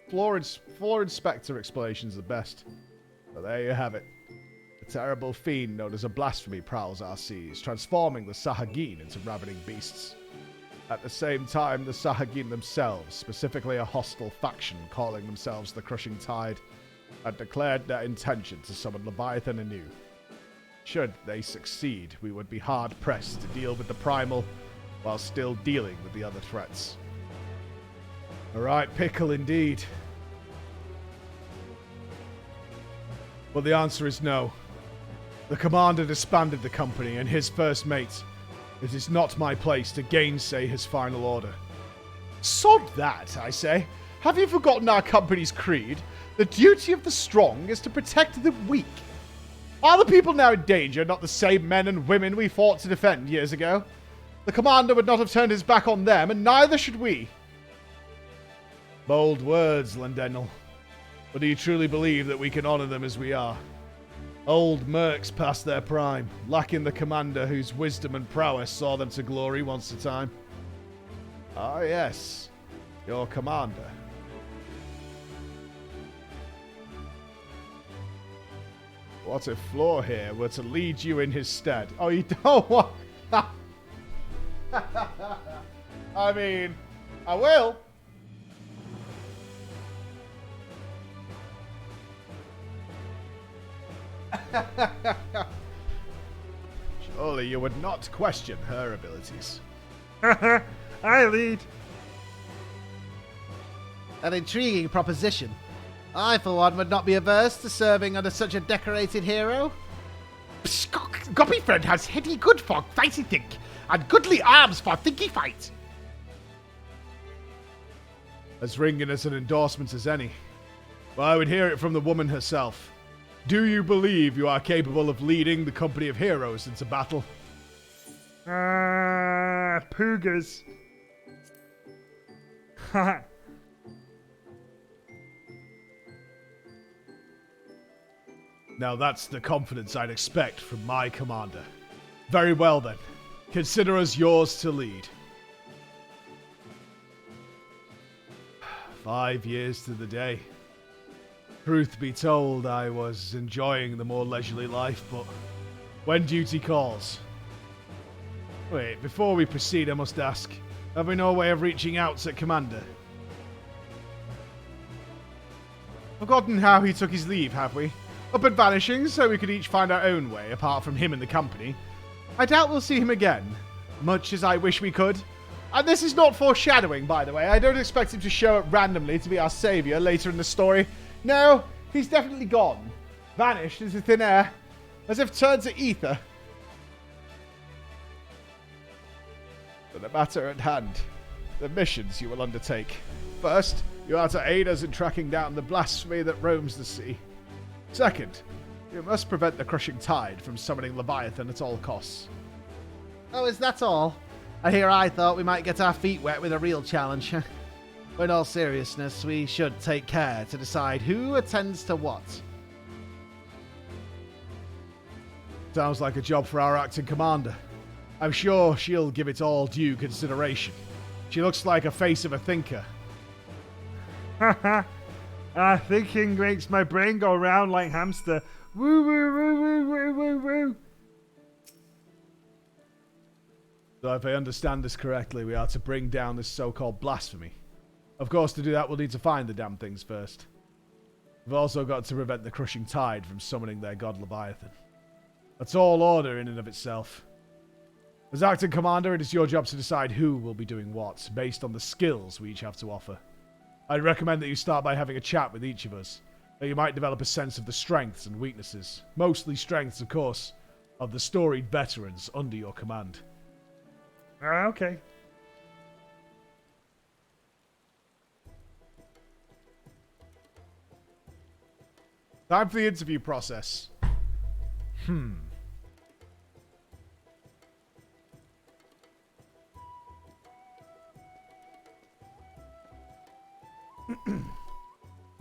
Floor Inspector explanation's the best. But there you have it. A terrible fiend known as a blasphemy prowls our seas, transforming the Sahagin into ravening beasts. At the same time, the Sahagin themselves, specifically a hostile faction calling themselves the Crushing Tide, had declared their intention to summon Leviathan anew. Should they succeed, we would be hard-pressed to deal with the Primal while still dealing with the other threats. A right pickle indeed. But the answer is no. The commander disbanded the company and his first mate. It is not my place to gainsay his final order. Sod that, I say. Have you forgotten our company's creed? The duty of the strong is to protect the weak. Are the people now in danger not the same men and women we fought to defend years ago? The commander would not have turned his back on them, and neither should we. Bold words, Lendenal. But do you truly believe that we can honor them as we are? Old mercs past their prime, lacking the commander whose wisdom and prowess saw them to glory once a time. Ah, yes. Your commander. What if Floor here were to lead you in his stead? Oh, you don't want... I mean, I will. Surely you would not question her abilities. I lead. An intriguing proposition. I, for one, would not be averse to serving under such a decorated hero. Guppy friend has heady good for fighty think, and goodly arms for thinky fight. As ringing as an endorsement as any. Well, I would hear it from the woman herself. Do you believe you are capable of leading the company of heroes into battle? Poogers. Now that's the confidence I'd expect from my commander. Very well then. Consider us yours to lead. 5 years to the day. Truth be told, I was enjoying the more leisurely life, but when duty calls. Wait, before we proceed, I must ask, have we no way of reaching out to Commander? Forgotten how he took his leave, have we? Up and vanishing, so we could each find our own way, apart from him and the company. I doubt we'll see him again, much as I wish we could. And this is not foreshadowing, by the way. I don't expect him to show up randomly to be our saviour later in the story. No, he's definitely gone. Vanished into thin air, as if turned to ether. For the matter at hand, the missions you will undertake. First, you are to aid us in tracking down the blasphemy that roams the sea. Second, you must prevent the crushing tide from summoning Leviathan at all costs. Oh, is that all? I thought we might get our feet wet with a real challenge. But in all seriousness, we should take care to decide who attends to what. Sounds like a job for our acting commander. I'm sure she'll give it all due consideration. She looks like a face of a thinker. Thinking makes my brain go round like hamster. Woo woo woo woo woo woo woo. So if I understand this correctly, we are to bring down this so-called blasphemy. Of course, to do that, we'll need to find the damn things first. We've also got to prevent the crushing tide from summoning their god Leviathan. A tall order in and of itself. As acting commander, it is your job to decide who will be doing what, based on the skills we each have to offer. I'd recommend that you start by having a chat with each of us, that you might develop a sense of the strengths and weaknesses. Mostly strengths, of course, of the storied veterans under your command. Okay. Time for the interview process.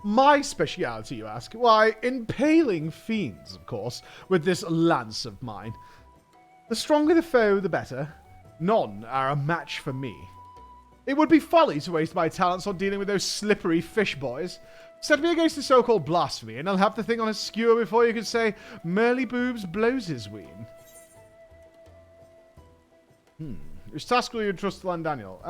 My speciality, you ask? Why, impaling fiends, of course, with this lance of mine. The stronger the foe, the better. None are a match for me. It would be folly to waste my talents on dealing with those slippery fish boys. Set me against the so-called blasphemy, and I'll have the thing on a skewer before you can say, Merly Boobs blows his ween. Which task will you entrust to Landaniel?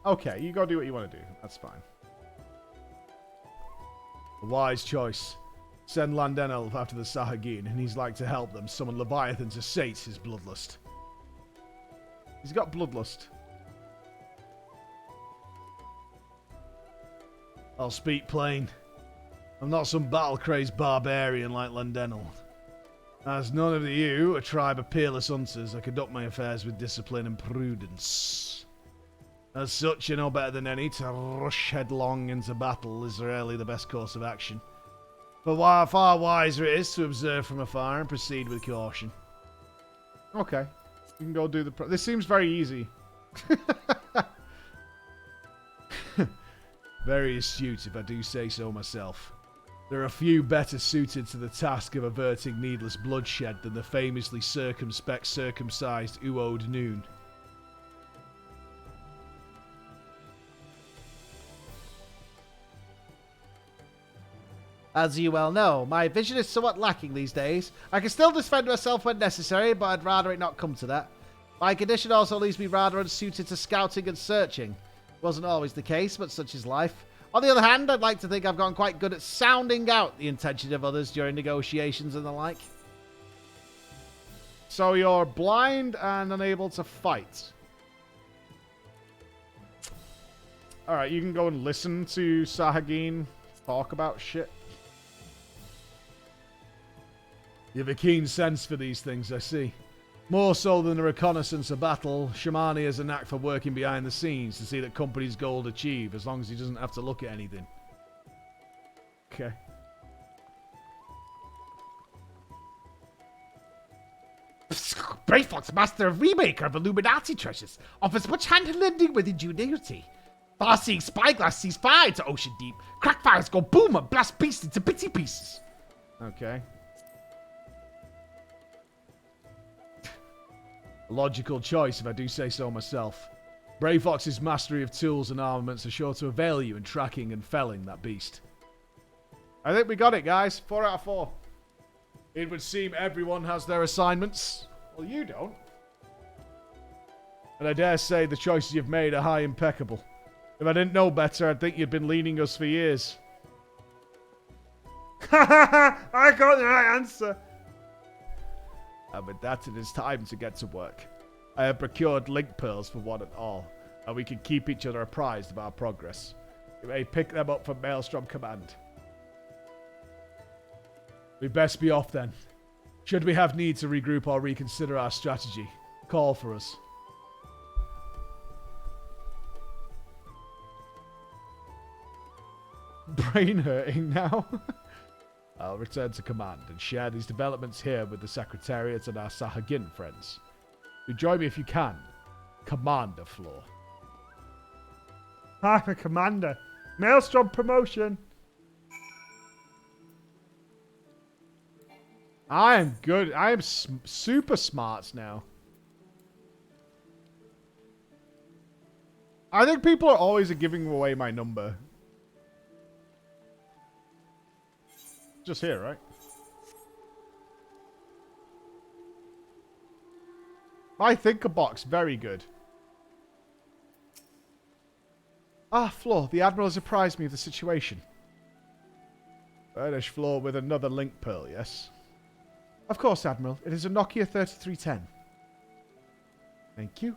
Okay, you go do what you want to do. That's fine. A wise choice. Send Landaniel after the Sahagin, and he's like to help them summon Leviathan to sate his bloodlust. He's got bloodlust. I'll speak plain. I'm not some battle-crazed barbarian like Landaniel. As none of you, a tribe of peerless hunters, I conduct my affairs with discipline and prudence. As such, you know better than any, to rush headlong into battle is rarely the best course of action. But while far wiser it is to observe from afar and proceed with caution. Okay. You can go do the... This seems very easy. Very astute, if I do say so myself. There are few better suited to the task of averting needless bloodshed than the famously circumspect, circumcised Uod Noon. As you well know, my vision is somewhat lacking these days. I can still defend myself when necessary, but I'd rather it not come to that. My condition also leaves me rather unsuited to scouting and searching. Wasn't always the case, but such is life. On the other hand, I'd like to think I've gotten quite good at sounding out the intention of others during negotiations and the like. So you're blind and unable to fight. Alright, you can go and listen to Sahagin talk about shit. You have a keen sense for these things, I see. More so than a reconnaissance of battle, Shamani has a knack for working behind the scenes to see that company's goal achieved, as long as he doesn't have to look at anything. Okay. Brayfox, master of remaker of Illuminati treasures, offers much hand-lending with ingenuity. Far-seeing spyglass sees fire to ocean deep. Crackfires go boom and blast beasts into bitsy pieces. Okay. A logical choice, if I do say so myself. Brayfox's mastery of tools and armaments are sure to avail you in tracking and felling that beast. I think we got it, guys. 4 out of 4. It would seem everyone has their assignments. Well, you don't. And I dare say the choices you've made are high impeccable. If I didn't know better, I'd think you'd been leading us for years. I got the right answer. And with that, it is time to get to work. I have procured link pearls for one and all, and we can keep each other apprised of our progress. You may pick them up from Maelstrom Command. We'd best be off then. Should we have need to regroup or reconsider our strategy, call for us. Brain hurting now. I'll return to command and share these developments here with the Secretariat and our Sahagin friends. Do join me if you can. Commander Floor. I'm a commander. Maelstrom promotion. I am good. I am super smart now. I think people are always giving away my number. Just here, right? My thinker box, very good. Ah, Floor, the Admiral has apprised me of the situation. Furnish Floor with another link pearl, yes? Of course, Admiral. It is a Nokia 3310. Thank you.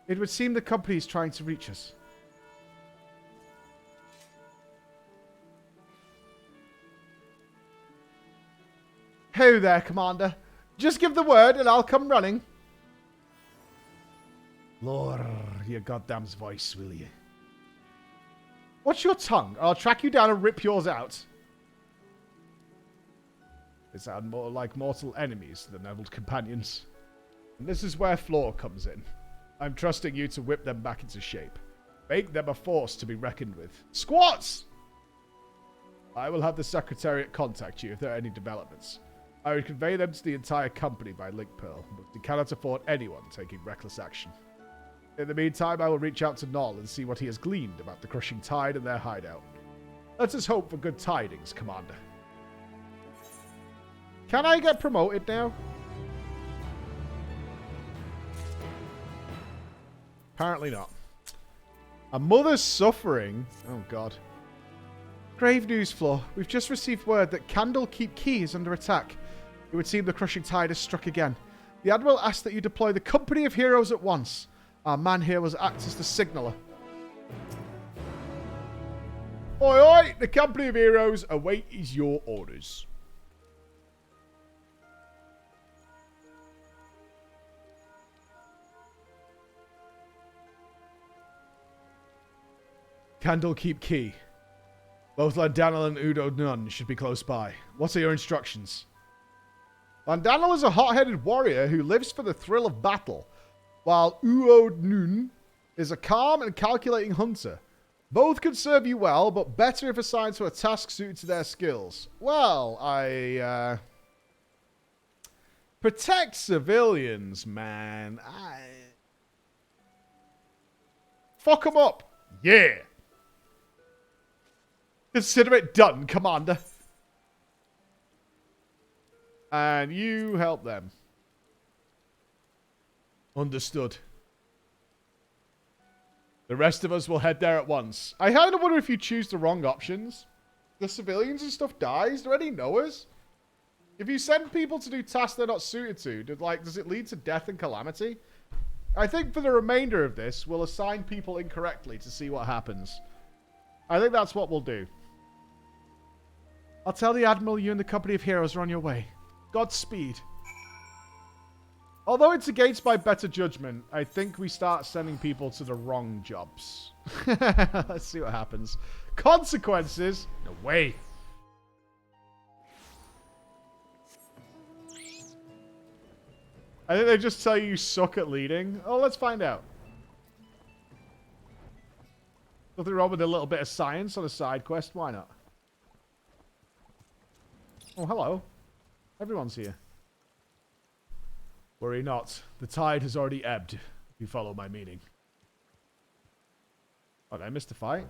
It would seem the company is trying to reach us. Ho there, Commander. Just give the word and I'll come running. Lower your goddamn voice, will you? What's your tongue? I'll track you down and rip yours out. They sound more like mortal enemies than old companions. And this is where Floor comes in. I'm trusting you to whip them back into shape. Make them a force to be reckoned with. Squats! I will have the Secretariat contact you if there are any developments. I would convey them to the entire company by Link Pearl, but we cannot afford anyone taking reckless action. In the meantime, I will reach out to Noll and see what he has gleaned about the crushing tide and their hideout. Let us hope for good tidings, Commander. Can I get promoted now? Apparently not. A mother's suffering? Oh, God. Grave news, Floor. We've just received word that Candlekeep Key is under attack. It would seem the crushing tide has struck again. The Admiral asked that you deploy the Company of Heroes at once. Our man here was act as the signaller. Oi, oi! The Company of Heroes await your orders. Candlekeep Key. Both Landanel and Udo Nun should be close by. What are your instructions? Landanel is a hot-headed warrior who lives for the thrill of battle, while Udo Nun is a calm and calculating hunter. Both could serve you well, but better if assigned to a task suited to their skills. Well, protect civilians, man. Fuck them up. Yeah. Consider it done, Commander. And you help them. Understood. The rest of us will head there at once. I kind of wonder if you choose the wrong options. The civilians and stuff dies. Do any know us? If you send people to do tasks they're not suited to, does it lead to death and calamity? I think for the remainder of this, we'll assign people incorrectly to see what happens. I think that's what we'll do. I'll tell the Admiral you and the company of heroes are on your way. Godspeed. Although it's against my better judgment, I think we start sending people to the wrong jobs. Let's see what happens. Consequences? No way. I think they just tell you suck at leading. Oh, let's find out. Nothing wrong with a little bit of science on a side quest. Why not? Oh, hello. Everyone's here. Worry not. The tide has already ebbed, if you follow my meaning. Oh, did I miss the fight?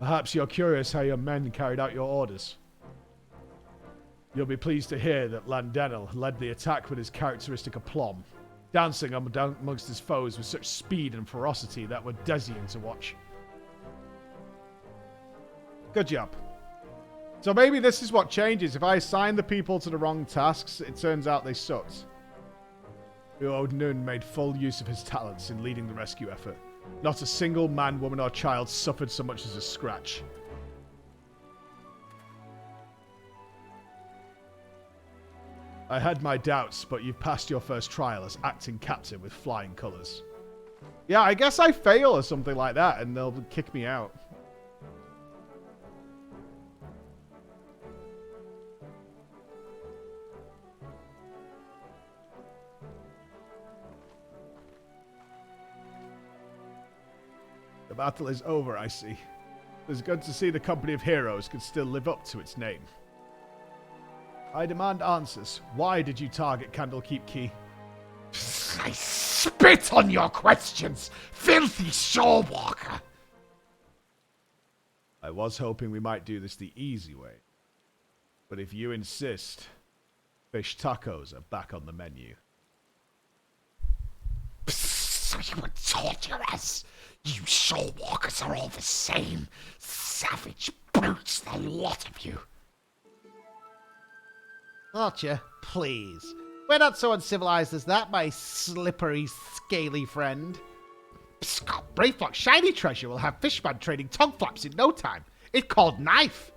Perhaps you're curious how your men carried out your orders. You'll be pleased to hear that Landenel led the attack with his characteristic aplomb, dancing amongst his foes with such speed and ferocity that were dizzying to watch. Good job. So maybe this is what changes. If I assign the people to the wrong tasks, it turns out they sucked. Nun made full use of his talents in leading the rescue effort. Not a single man, woman, or child suffered so much as a scratch. I had my doubts, but you've passed your first trial as acting captain with flying colours. Yeah, I guess I fail or something like that, and they'll kick me out. The battle is over, I see. It's good to see the company of heroes can still live up to its name. I demand answers. Why did you target Candlekeep Key? I spit on your questions, filthy shorewalker! I was hoping we might do this the easy way. But if you insist, fish tacos are back on the menu. So you were torturous! You shorewalkers are all the same. Savage brutes, the lot of you. Archer, please. We're not so uncivilized as that, my slippery, scaly friend. Scott Brayflock's shiny treasure will have Fishman trading tongue flaps in no time. It's called knife.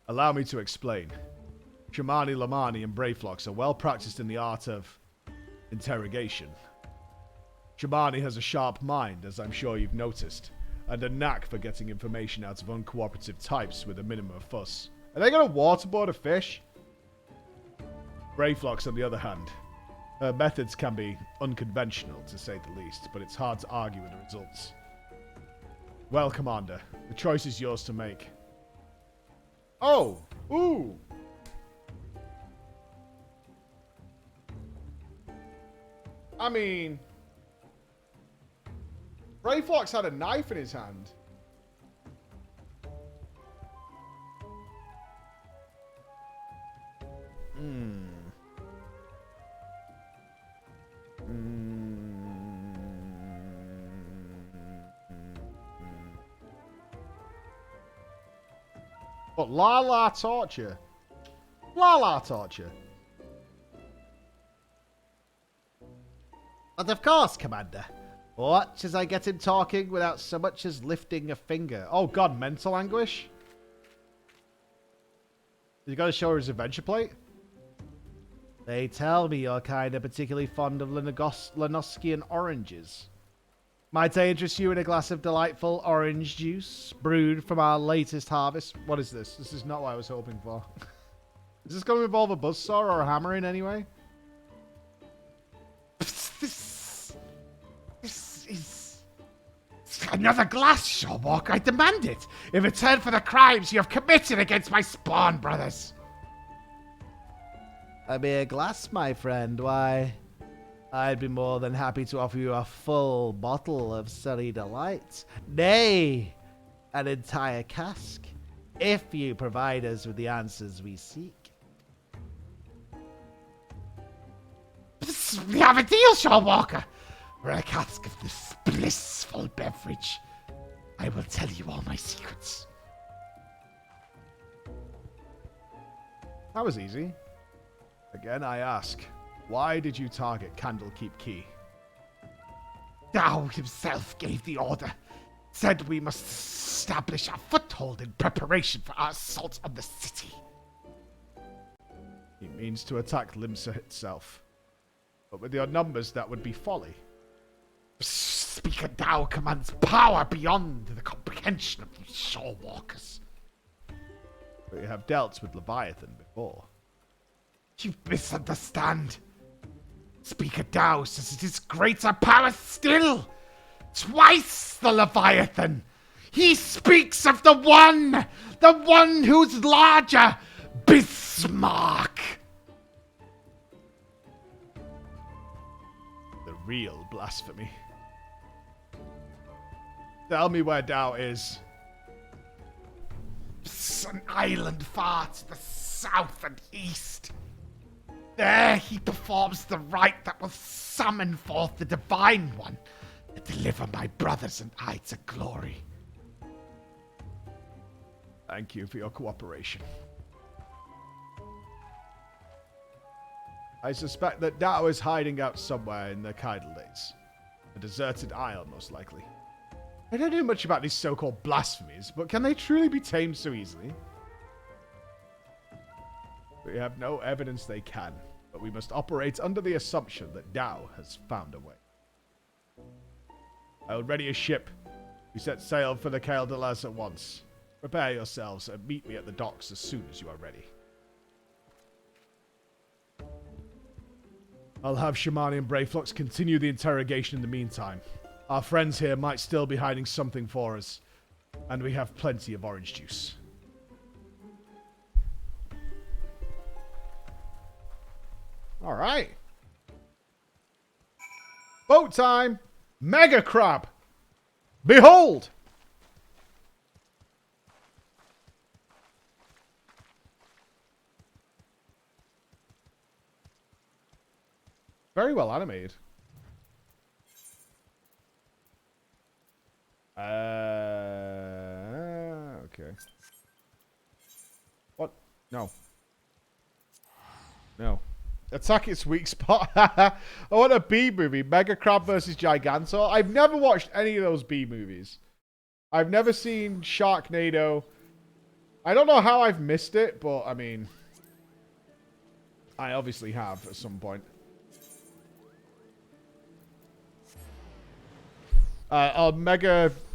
Allow me to explain. Shamani, Lamani, and Brayflocks are well practiced in the art of interrogation. Shamani has a sharp mind, as I'm sure you've noticed, and a knack for getting information out of uncooperative types with a minimum of fuss. Are they going to waterboard a fish? Brayflocks, on the other hand, her methods can be unconventional, to say the least, but it's hard to argue with the results. Well, Commander, the choice is yours to make. Oh! Ooh! I mean... Brayflox had a knife in his hand. But La torture. La torture. And of course, Commander. Watch as I get him talking without so much as lifting a finger. Oh god, mental anguish? You gotta show her his adventure plate? They tell me you're kind of particularly fond of Lenoskian oranges. Might I interest you in a glass of delightful orange juice brewed from our latest harvest? What is this? This is not what I was hoping for. Is this going to involve a buzzsaw or a hammer in any way? This is another glass, Shawwalker. I demand it in return for the crimes you have committed against my spawn brothers. A mere glass, my friend. Why, I'd be more than happy to offer you a full bottle of Sunny Delight. Nay, an entire cask, if you provide us with the answers we seek. We have a deal, Shawwalker. for a cask of this blissful beverage, I will tell you all my secrets. That was easy. Again, I ask, why did you target Candlekeep Key? Dao himself gave the order. Said we must establish a foothold in preparation for our assault on the city. He means to attack Limsa itself. But with your numbers, that would be folly. Speaker Dao commands power beyond the comprehension of these shore walkers. But you have dealt with Leviathan before. You misunderstand. Speaker Dao says it is greater power still. Twice the Leviathan. He speaks of the one who's larger, Bismarck. The real blasphemy. Tell me where Dao is. It's an island far to the south and east. There he performs the rite that will summon forth the Divine One and deliver my brothers and I to glory. Thank you for your cooperation. I suspect that Dao is hiding out somewhere in the Tidegate. A deserted isle, most likely. I don't know much about these so-called blasphemies, but can they truly be tamed so easily? We have no evidence they can, but we must operate under the assumption that Dao has found a way. I will ready a ship. We set sail for the Kael Delas at once. Prepare yourselves and meet me at the docks as soon as you are ready. I'll have Shamani and Brayflux continue the interrogation in the meantime. Our friends here might still be hiding something for us, and we have plenty of orange juice. All right. Boat time! Mega crab! Behold! Very well animated. Okay. What? No. No. Attack its weak spot. I want a B movie. Mega Crab versus Gigantor. I've never watched any of those B movies. I've never seen Sharknado. I don't know how I've missed it, but I mean, I obviously have at some point.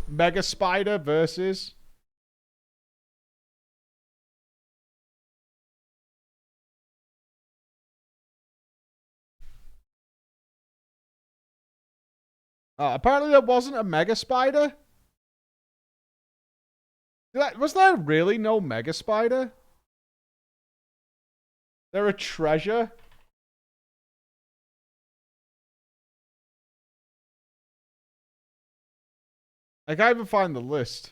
Mega Spider versus... apparently there wasn't a Mega Spider. Was there really no Mega Spider? They're a treasure? I can't even find the list.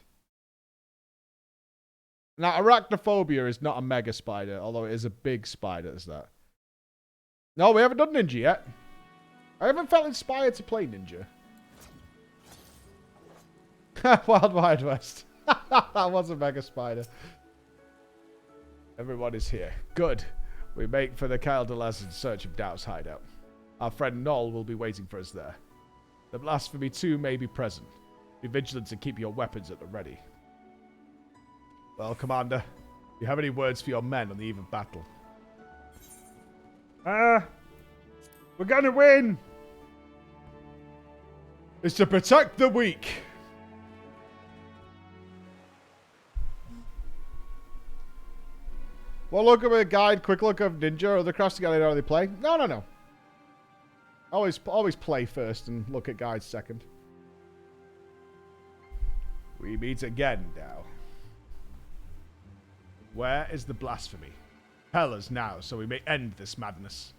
Now, arachnophobia is not a mega spider, although it is a big spider, is that? No, we haven't done Ninja yet. I haven't felt inspired to play Ninja. Wild Wild West. That was a mega spider. Everyone is here. Good. We make for the Kael Delas in search of Dao's hideout. Our friend Noel will be waiting for us there. The blasphemy too may be present. Be vigilant and keep your weapons at the ready. Well, Commander, do you have any words for your men on the eve of battle? We're gonna win! It's to protect the weak. Well, look at a guide, quick look of Ninja or the crafts together how they play. No. Always play first and look at guides second. We meet again, Dao. Where is the blasphemy? Tell us now, so we may end this madness.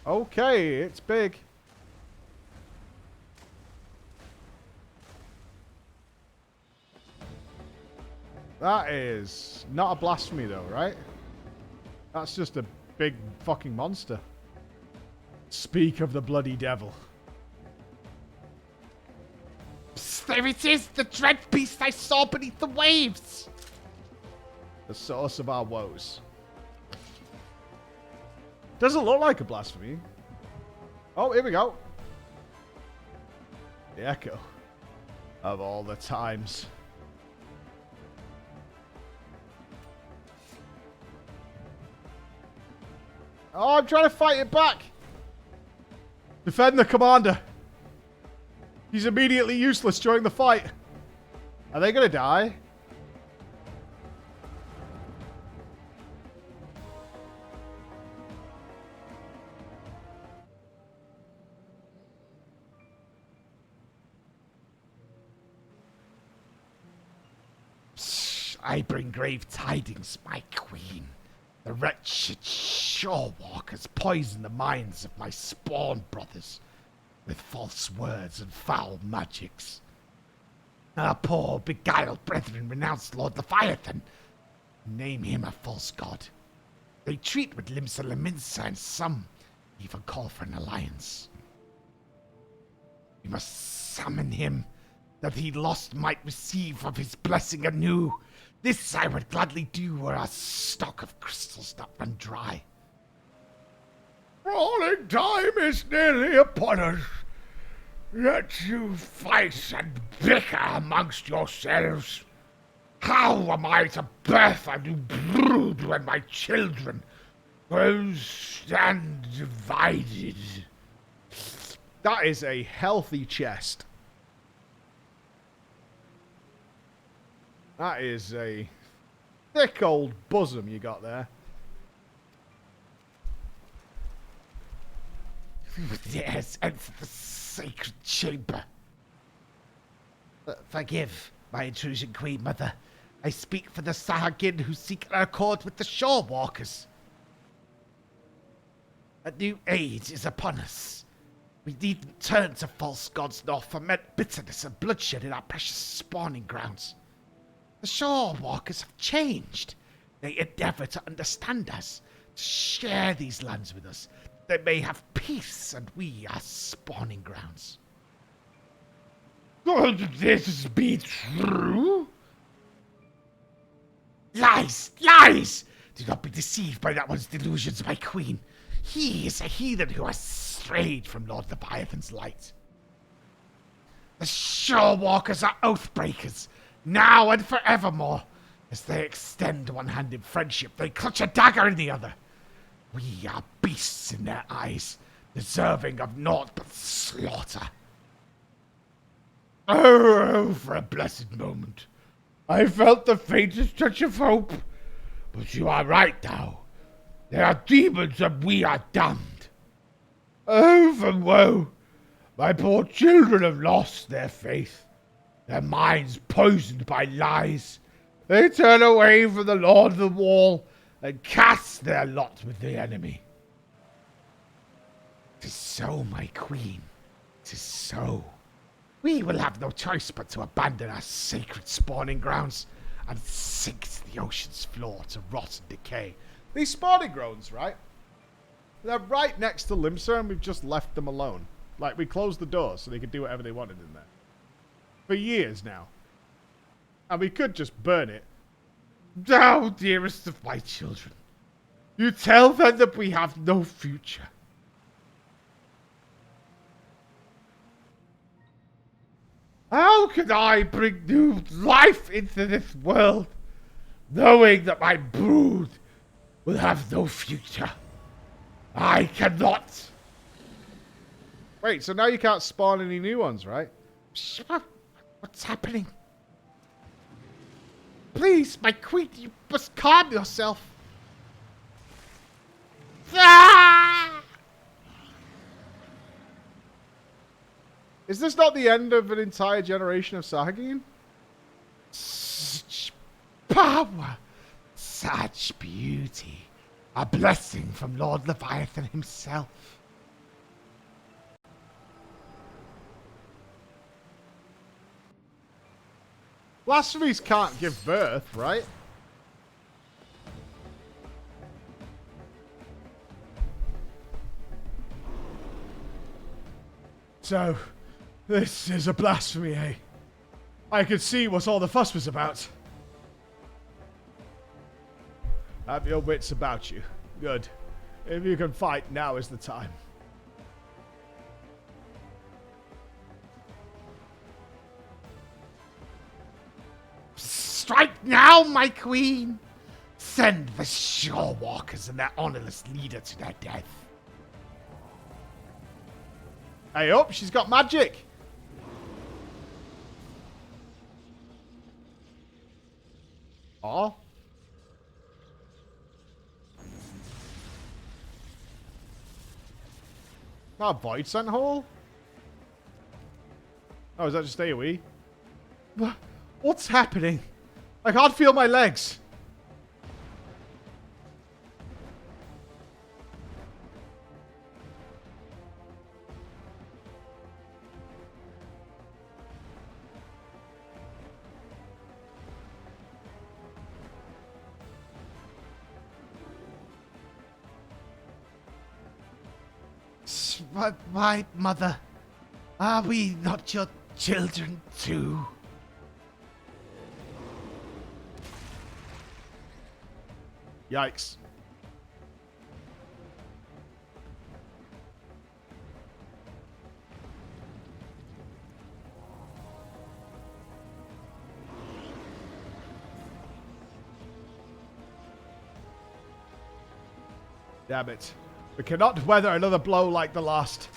Okay, it's big. That is not a blasphemy though, right? That's just a big fucking monster. Speak of the bloody devil. Psst, there it is, the dread beast I saw beneath the waves. The source of our woes. Doesn't look like a blasphemy. Oh, here we go. The echo of all the times. Oh, I'm trying to fight it back. Defend the commander. He's immediately useless during the fight. Are they going to die? I bring grave tidings, my queen. The wretched shorewalkers poison the minds of my spawn brothers with false words and foul magics. Our poor beguiled brethren renounce Lord Leviathan, name him a false god. They treat with Limsa Laminsa, and some even call for an alliance. We must summon him, that he lost might receive of his blessing anew. This I would gladly do were our stock of crystals not run dry. Rolling time is nearly upon us. Yet you fight and bicker amongst yourselves. How am I to birth a new brood when my children will stand divided? That is a healthy chest. That is a thick old bosom you got there. Yes, enter the sacred chamber. Forgive my intrusion, Queen Mother. I speak for the Sahagin who seek an accord with the Shorewalkers. A new age is upon us. We needn't turn to false gods nor foment bitterness and bloodshed in our precious spawning grounds. The Shorewalkers have changed. They endeavor to understand us, to share these lands with us. They may have peace, and we are spawning grounds. Could this be true? Lies! Lies! Do not be deceived by that one's delusions, my queen. He is a heathen who has strayed from Lord Leviathan's light. The Shorewalkers are oathbreakers, now and forevermore. As they extend one hand in friendship, they clutch a dagger in the other. We are beasts in their eyes, deserving of naught but slaughter. Oh, for a blessed moment. I felt the faintest touch of hope. But you are right now. They are demons and we are damned. Oh, for woe. My poor children have lost their faith. Their minds poisoned by lies. They turn away from the Lord of the Wall and cast their lot with the enemy. 'Tis so, my queen. 'Tis so. We will have no choice but to abandon our sacred spawning grounds and sink to the ocean's floor to rot and decay. These spawning grounds, right? They're right next to Limsa, and we've just left them alone. Like, we closed the doors so they could do whatever they wanted in there. For years now. And we could just burn it. Thou, dearest of my children, you tell them that we have no future. How can I bring new life into this world, knowing that my brood will have no future? I cannot. Wait, so now you can't spawn any new ones, right? What's happening? Please, my queen, you must calm yourself. Ah! Is this not the end of an entire generation of Sahagin? Such power, such beauty. A blessing from Lord Leviathan himself. Blasphemies can't give birth, right? So, this is a blasphemy, eh? I could see what all the fuss was about. Have your wits about you. Good. If you can fight, now is the time. Strike now, my queen! Send the shorewalkers and their honorless leader to their death. Hey up, she's got magic! Oh. Not Void Sent Hole? Oh, is that just AoE? What's happening? I can't feel my legs. Why, mother? Are we not your children too? Yikes. Damn it. We cannot weather another blow like the last.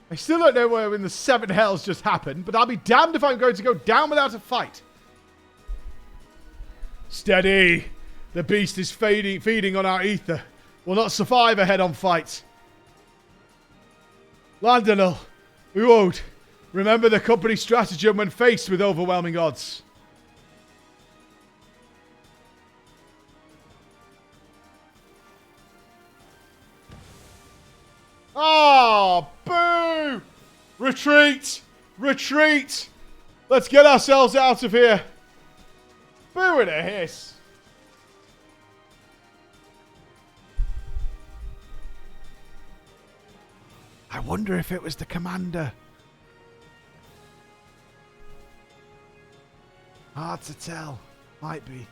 I still don't know where in the seven hells just happened, but I'll be damned if I'm going to go down without a fight. Steady. The beast is feeding on our ether. Will not survive a head-on fight. Landonal, we won't. Remember the company stratagem when faced with overwhelming odds. Oh, boo! Retreat! Retreat! Let's get ourselves out of here. Boo and a hiss. I wonder if it was the commander. Hard to tell. Might be.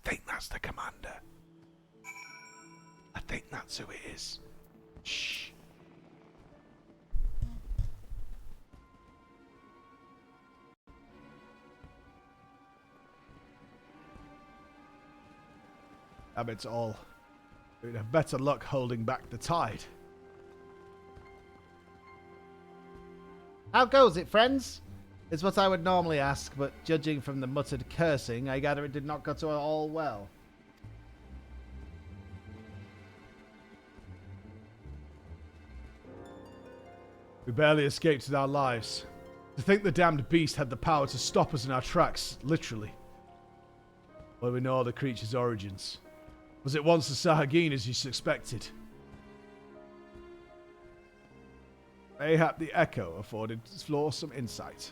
I think that's the commander. I think that's who it is. Shh. It's all. We'd have better luck holding back the tide. How goes it, friends? Is what I would normally ask, but judging from the muttered cursing, I gather it did not go to all well. We barely escaped with our lives. To think the damned beast had the power to stop us in our tracks, literally. Well, we know the creature's origins. Was it once the Sahagin as you suspected? Mayhap the echo afforded Floor some insight.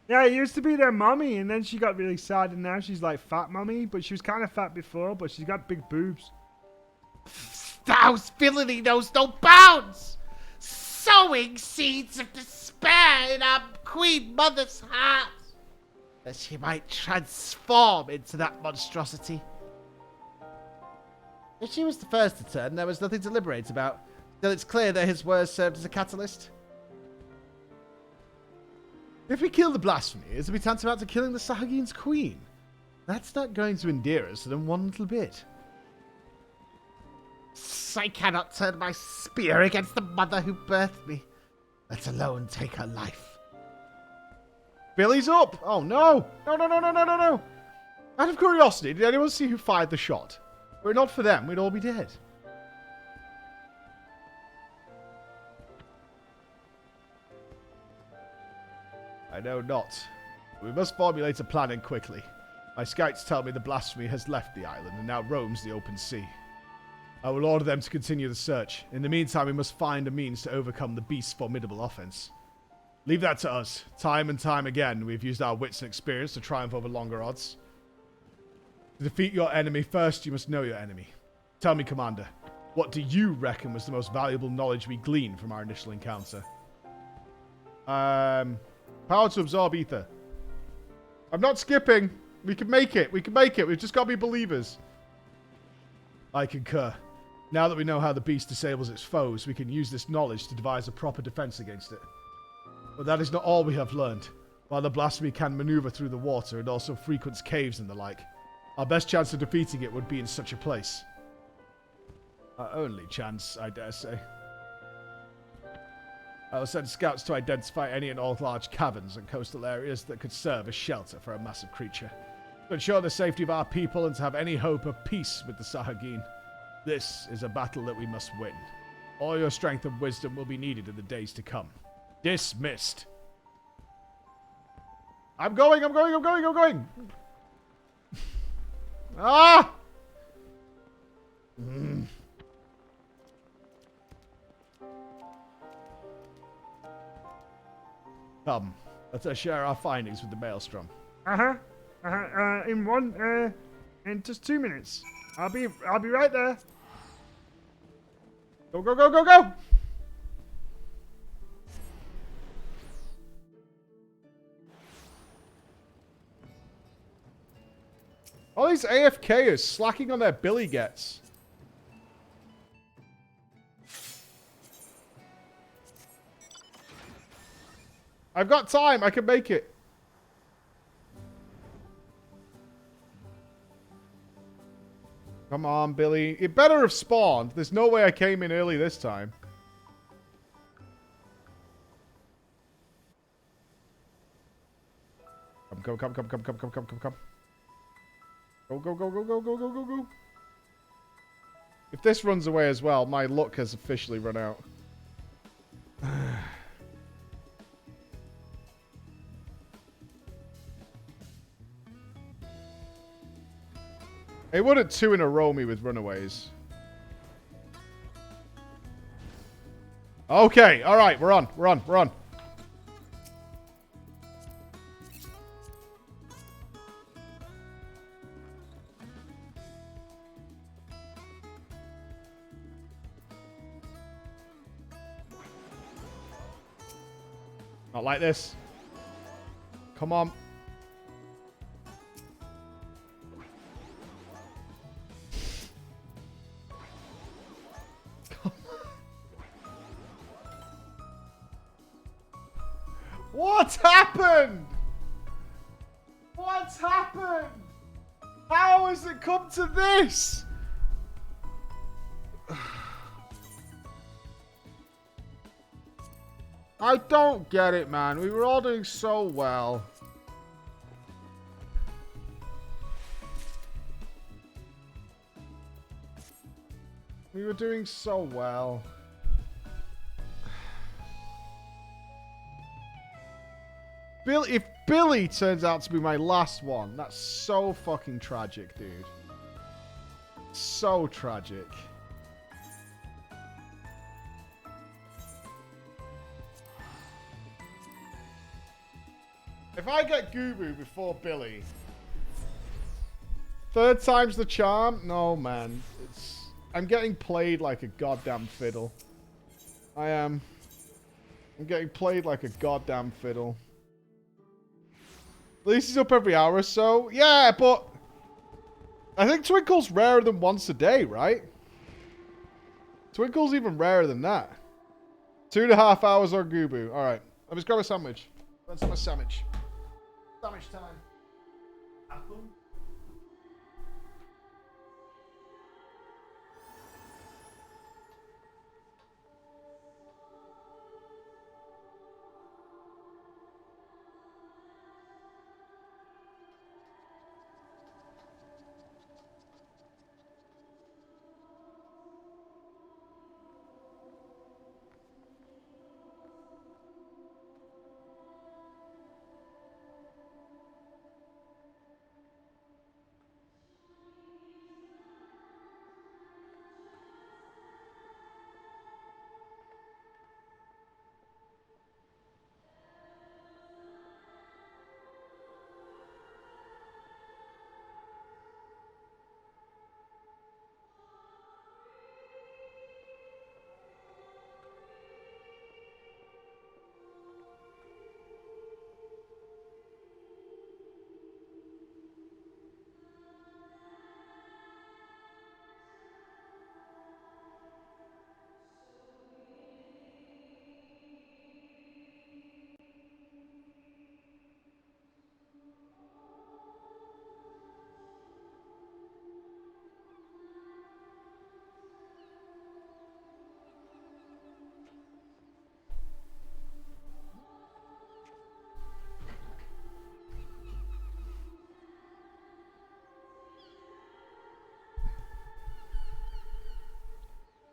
Yeah, it used to be their mummy, and then she got really sad, and now she's like fat mummy, but she was kind of fat before, but she's got big boobs. Thou's villainy knows no bounds! Sowing seeds of despair in our queen mother's heart, that she might transform into that monstrosity. If she was the first to turn, there was nothing to deliberate about. Still, it's clear that his words served as a catalyst. If we kill the blasphemy, it'll be tantamount to killing the Sahagin's queen. That's not going to endear us to them one little bit. I cannot turn my spear against the mother who birthed me, let alone take her life. Billy's up. Oh, no. No, no, no, no, no, no, no. Out of curiosity, did anyone see who fired the shot? Were it not for them, we'd all be dead. I know not. We must formulate a plan and quickly. My scouts tell me the blasphemy has left the island and now roams the open sea. I will order them to continue the search. In the meantime, we must find a means to overcome the beast's formidable offense. Leave that to us. Time and time again, we've used our wits and experience to triumph over longer odds. To defeat your enemy, first you must know your enemy. Tell me, Commander, what do you reckon was the most valuable knowledge we gleaned from our initial encounter? Power to absorb ether. I'm not skipping. We can make it. We can make it. We've just got to be believers. I concur. Now that we know how the beast disables its foes, we can use this knowledge to devise a proper defense against it. But that is not all we have learned. While the blasphemy can maneuver through the water, it also frequents caves and the like. Our best chance of defeating it would be in such a place. Our only chance, I dare say. I will send scouts to identify any and all large caverns and coastal areas that could serve as shelter for a massive creature. To ensure the safety of our people and to have any hope of peace with the Sahagin. This is a battle that we must win. All your strength and wisdom will be needed in the days to come. Dismissed. I'm going. Ah! Come, let us share our findings with the Maelstrom. In just 2 minutes. I'll be right there. Go, go, go, go, go! All these AFKers slacking on their billy gets. I've got time. I can make it. Come on, Billy. It better have spawned. There's no way I came in early this time. Come. Go. Go. If this runs away as well, my luck has officially run out. It wouldn't 2 in a row me with runaways. Okay, alright, we're on. Not like this. Come on. What's happened? What's happened? How has it come to this? I don't get it, man. We were all doing so well. We were doing so well. If Billy turns out to be my last one, that's so fucking tragic, dude. So tragic. If I get Gubu before Billy, 3rd time's the charm? No, man. I'm getting played like a goddamn fiddle. I am. I'm getting played like a goddamn fiddle. At least he's up every hour or so. Yeah, but I think Twinkle's rarer than once a day, right? Twinkle's even rarer than that. 2.5 hours on Gubu. Alright. Let me grab a sandwich. That's my sandwich. Sandwich time. Apple.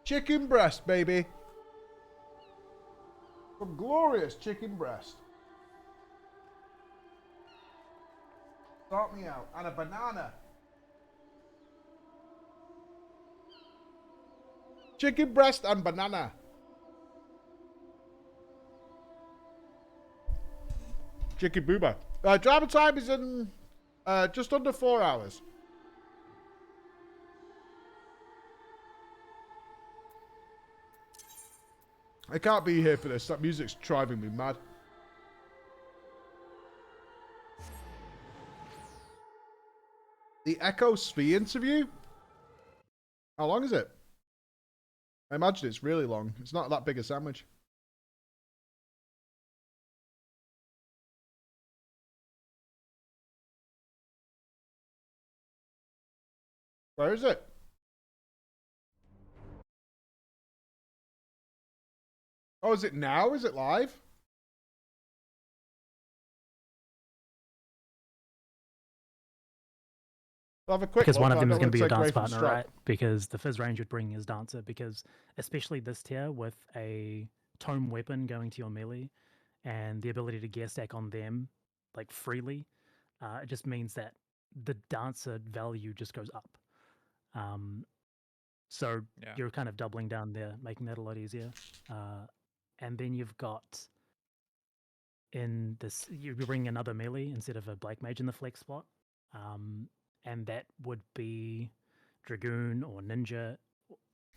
Chicken breast, baby. Some glorious chicken breast. Start me out. And a banana. Chicken breast and banana. Chicken booba. Driver time is in just under 4 hours. I can't be here for this. That music's driving me mad. The Echo Sphere interview? How long is it? I imagine it's really long. It's not that big a sandwich. Where is it? Oh, is it now? Is it live? I'll have a quick because look, one of but I them is don't going to wanna be a take away dance from partner, Stripe. right? Because the Fizz range would bring his dancer, because especially this tier with a tome weapon going to your melee and the ability to gear stack on them like freely, it just means that the dancer value just goes up. So Yeah. you're kind of doubling down there, making that a lot easier. And then you've got in this, you bring another melee instead of a Black Mage in the flex spot. And that would be Dragoon or Ninja.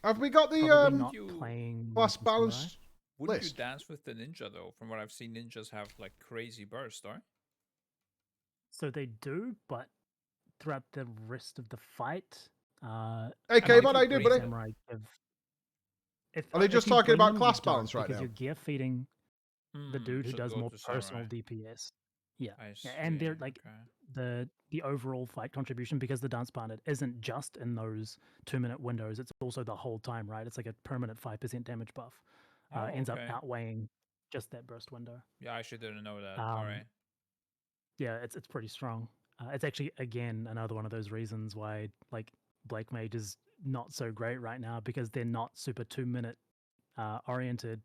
Have we got the Probably not playing class Samurai. balanced Wouldn't list? you dance with the ninja though? From what I've seen, ninjas have like crazy burst, right? So they do, but throughout the rest of the fight, Hey, K-Mod, if how you doing, buddy? Samurai give- Are they if just you talking bring about them, class you don't, balance right because now? you're gear feeding the dude who so does go more to personal Samurai. DPS. Yeah, I yeah, and they're see, like okay. the overall fight contribution, because the dance partner isn't just in those 2-minute windows; it's also the whole time, right? It's like a permanent 5% damage buff. Oh, Ends up okay. outweighing just that burst window. Yeah, I actually didn't know that. All right. Yeah, it's pretty strong. It's actually again another one of those reasons why like Black Mage is not so great right now, because they're not super 2-minute oriented,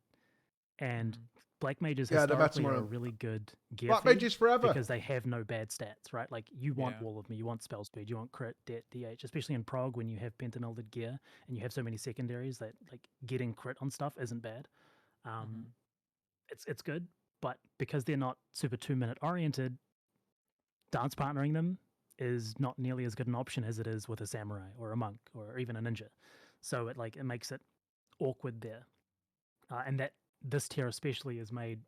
and Black Mages Yeah, the historically Veteran are a one. really good gear Black feed Mages forever. because they have no bad stats, right? Like you want Yeah. all of me, you want spell speed, you want crit, det, DH, especially in prog when you have pentamelded gear and you have so many secondaries that like getting crit on stuff isn't bad. It's good, but because they're not super 2-minute oriented, dance partnering them is not nearly as good an option as it is with a samurai or a monk or even a ninja. So it makes it awkward there, and that this tier especially is made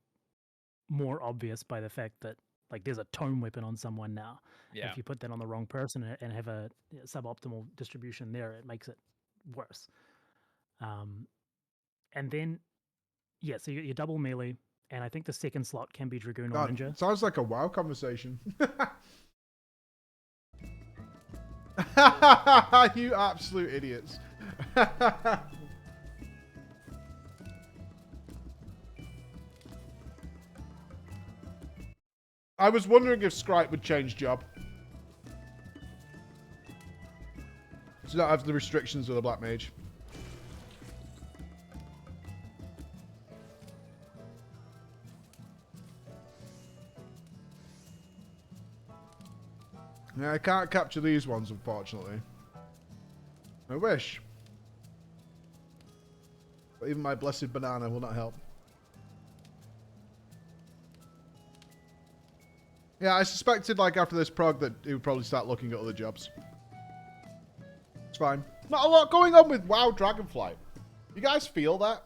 more obvious by the fact that like there's a tome weapon on someone now. Yeah. If you put that on the wrong person and have a suboptimal distribution there, it makes it worse. And then so you double melee, and I think the second slot can be Dragoon or God, Ninja. it sounds like a WoW conversation. You absolute idiots. I was wondering if Scripe would change job. To not have the restrictions with a Black Mage. Yeah, I can't capture these ones, unfortunately. I wish. But even my blessed banana will not help. Yeah, I suspected, like, after this prog that he would probably start looking at other jobs. It's fine. Not a lot going on with WoW Dragonflight. You guys feel that?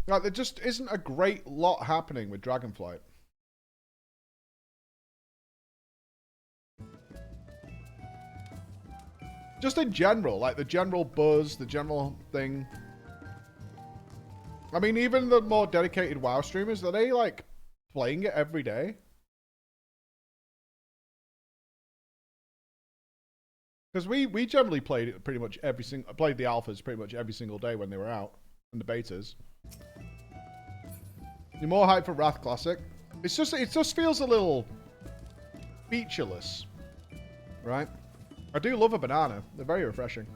Like, there just isn't a great lot happening with Dragonflight. Just in general, like the general buzz, the general thing. I mean, even the more dedicated WoW streamers, are they like playing it every day? Because we generally played it pretty much played the alphas pretty much every single day when they were out, and the betas. You're more hyped for Wrath Classic. It just feels a little featureless, right? I do love a banana. They're very refreshing.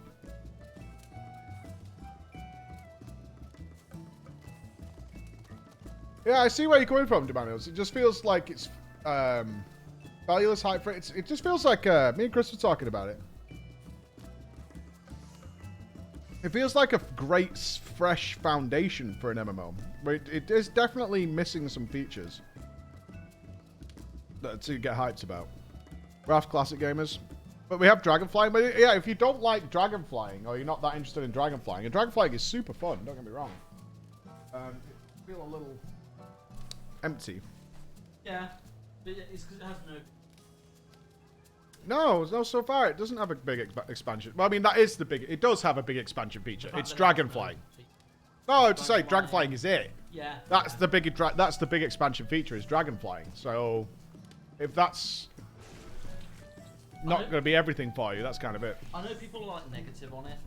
Yeah, I see where you're coming from, Demanios. It just feels like it's valueless hype for it. It just feels like me and Chris were talking about it. It feels like a great, fresh foundation for an MMO. But it is definitely missing some features to get hyped about. Raft Classic Gamers. But we have Dragonflying. But yeah, if you don't like Dragonflying, or you're not that interested in Dragonflying, and Dragonflying is super fun, don't get me wrong. It feel a little empty. Yeah, but it's because it has no... No, so far it doesn't have a big expansion. Well, I mean, that is the big... It does have a big expansion feature. It's Dragonflying. No, to say Dragonflying is it. Yeah. That's the big expansion feature is Dragonflying. So, if that's not going to be everything for you, that's kind of it. I know people are like negative on it,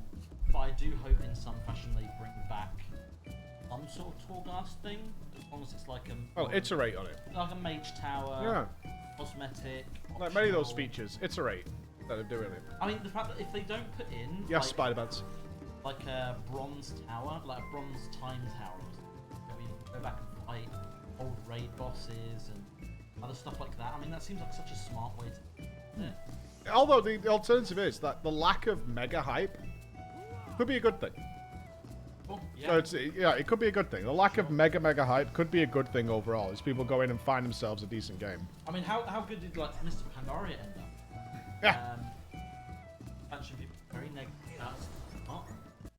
but I do hope in some fashion they bring back some sort of Torghast thing. As long as it's like a... Well, iterate on it. Like a mage tower. Yeah. Cosmetic. Like many of those features, iterate that are doing it. I mean, the fact that if they don't put in... Yes, like, Spider-Bats. Like a bronze tower, like a bronze time tower, where you go back and fight old raid bosses and other stuff like that. I mean, that seems like such a smart way to do it. Although the alternative is that the lack of mega hype could be a good thing. Well, yeah. So yeah, it could be a good thing. The lack of mega hype could be a good thing overall, as people go in and find themselves a decent game. I mean, how good did like Mr. Pandaria end up? Yeah. Expansion people very negative about it,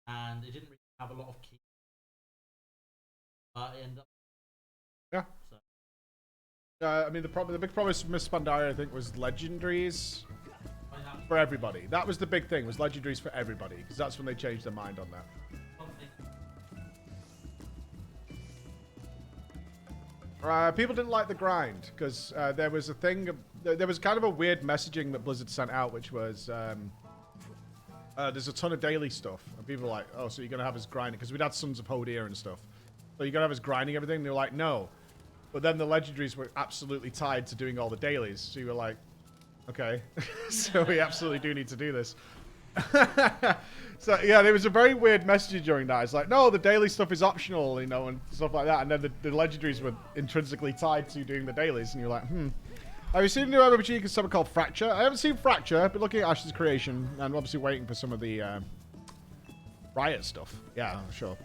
and it didn't really have a lot of key. But it ended up. Yeah. So. I mean, the big promise of Mr. Pandaria, I think, was legendaries for everybody. That was the big thing, was legendaries for everybody, because that's when they changed their mind on that. People didn't like the grind because there was a thing. There was kind of a weird messaging that Blizzard sent out, which was there's a ton of daily stuff, and people were like, "Oh, so you're gonna have us grinding?" Because we'd had Sons of Hodir and stuff. So you're gonna have us grinding everything? And they were like, "No," but then the legendaries were absolutely tied to doing all the dailies. So you were like, "Okay, so we absolutely do need to do this." So yeah, there was a very weird message during that. It's like, no, the daily stuff is optional, you know, and stuff like that. And then the legendaries were intrinsically tied to doing the dailies, and you're like, Have you seen a new MMORPG something called Fracture? I haven't seen Fracture, but looking at Ash's creation, and obviously waiting for some of the Riot stuff. Yeah, sure.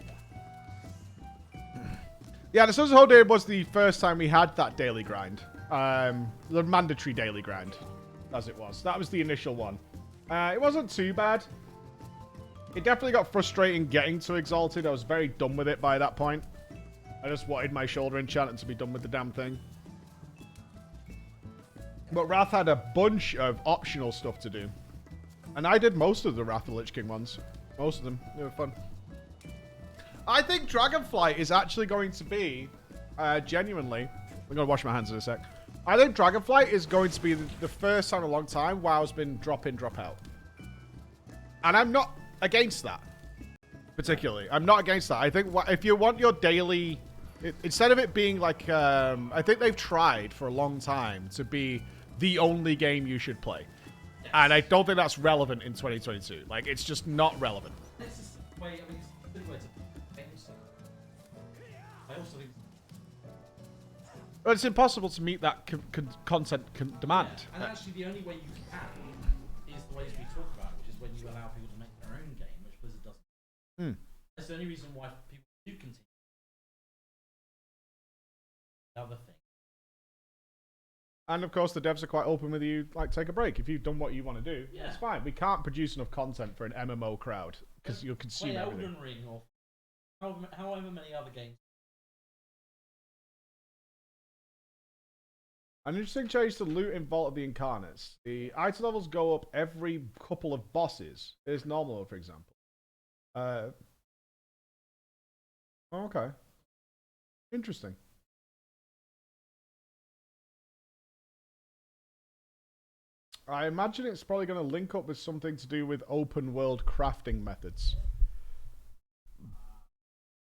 Yeah, the Sons of Hodir was the first time we had that daily grind. The mandatory daily grind, as it was. That was the initial one. It wasn't too bad. It definitely got frustrating getting to Exalted. I was very done with it by that point. I just wanted my shoulder enchanted to be done with the damn thing. But Wrath had a bunch of optional stuff to do. And I did most of the Wrath of the Lich King ones. Most of them. They were fun. I think Dragonflight is actually going to be, genuinely... I'm going to wash my hands in a sec. I think Dragonflight is going to be the first time in a long time WoW's been drop in, drop out. And I'm not against that, particularly. I'm not against that. I think if you want your daily... Instead of it being like... I think they've tried for a long time to be the only game you should play. Yes. And I don't think that's relevant in 2022. Like, it's just not relevant. This is the way, I mean, it's a good way to I also think... But it's impossible to meet that content demand. Yeah. And actually, the only way you can is the ways we talk about, which is when you allow people to make their own game, which Blizzard doesn't. That's the only reason why people do continue. The other thing. And of course, the devs are quite open with you. Like, take a break if you've done what you want to do. Yeah. It's fine. We can't produce enough content for an MMO crowd because you'll consume everything. Elden Ring or however many other games. An interesting change to loot in Vault of the Incarnates. The item levels go up every couple of bosses. There's normal, for example. Okay. Interesting. I imagine it's probably going to link up with something to do with open world crafting methods.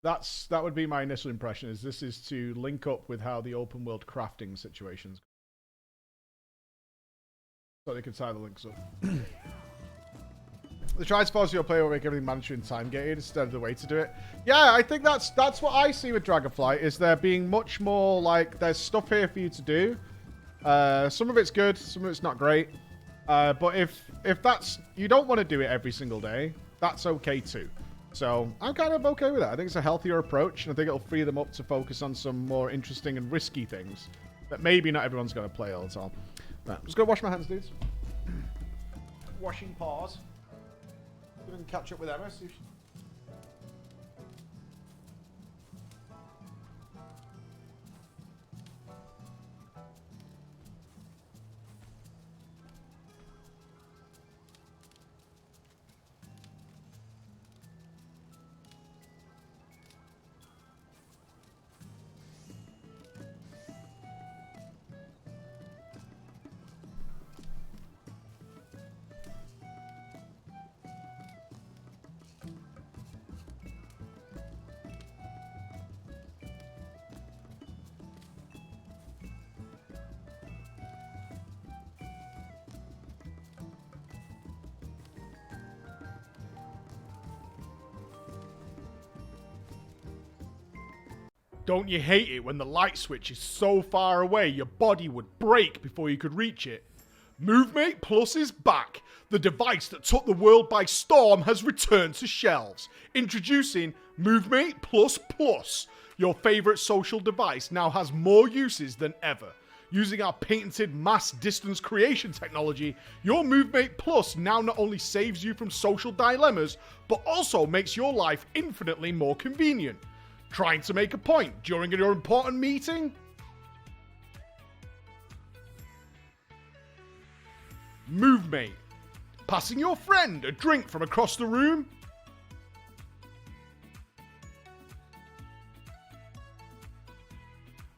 That would be my initial impression, is this is to link up with how the open world crafting situations So they can tie the links up. They try to force your player to make everything mandatory and time gated instead of the way to do it. Yeah, I think that's what I see with Dragonflight, is there being much more like there's stuff here for you to do. Some of it's good, some of it's not great. But if that's you don't want to do it every single day, that's okay too. So I'm kind of okay with that. I think it's a healthier approach, and I think it'll free them up to focus on some more interesting and risky things that maybe not everyone's going to play all the time. Right, I'm just going to wash my hands, dudes. Washing paws. Gonna catch up with Emma. See if she... Don't you hate it when the light switch is so far away your body would break before you could reach it? MoveMate Plus is back. The device that took the world by storm has returned to shelves. Introducing MoveMate Plus Plus. Your favorite social device now has more uses than ever. Using our patented mass distance creation technology, your MoveMate Plus now not only saves you from social dilemmas, but also makes your life infinitely more convenient. Trying to make a point during your important meeting? MoveMate. Passing your friend a drink from across the room?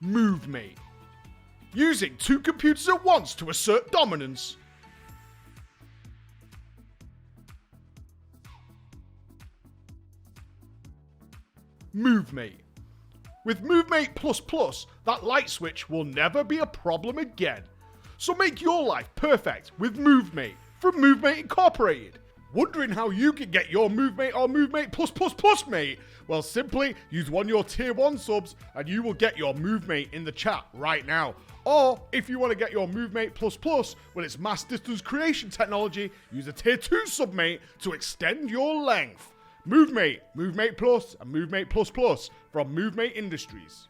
MoveMate. Using 2 computers at once to assert dominance? MoveMate. With MoveMate Plus Plus, that light switch will never be a problem again. So make your life perfect with MoveMate from MoveMate Incorporated. Wondering how you can get your MoveMate or MoveMate Plus Plus Plus mate? Well, simply use one of your Tier 1 subs and you will get your MoveMate in the chat right now. Or, if you want to get your MoveMate Plus Plus with its mass distance creation technology, use a Tier 2 submate to extend your length. MoveMate, MoveMate Plus, and MoveMate Plus Plus from MoveMate Industries.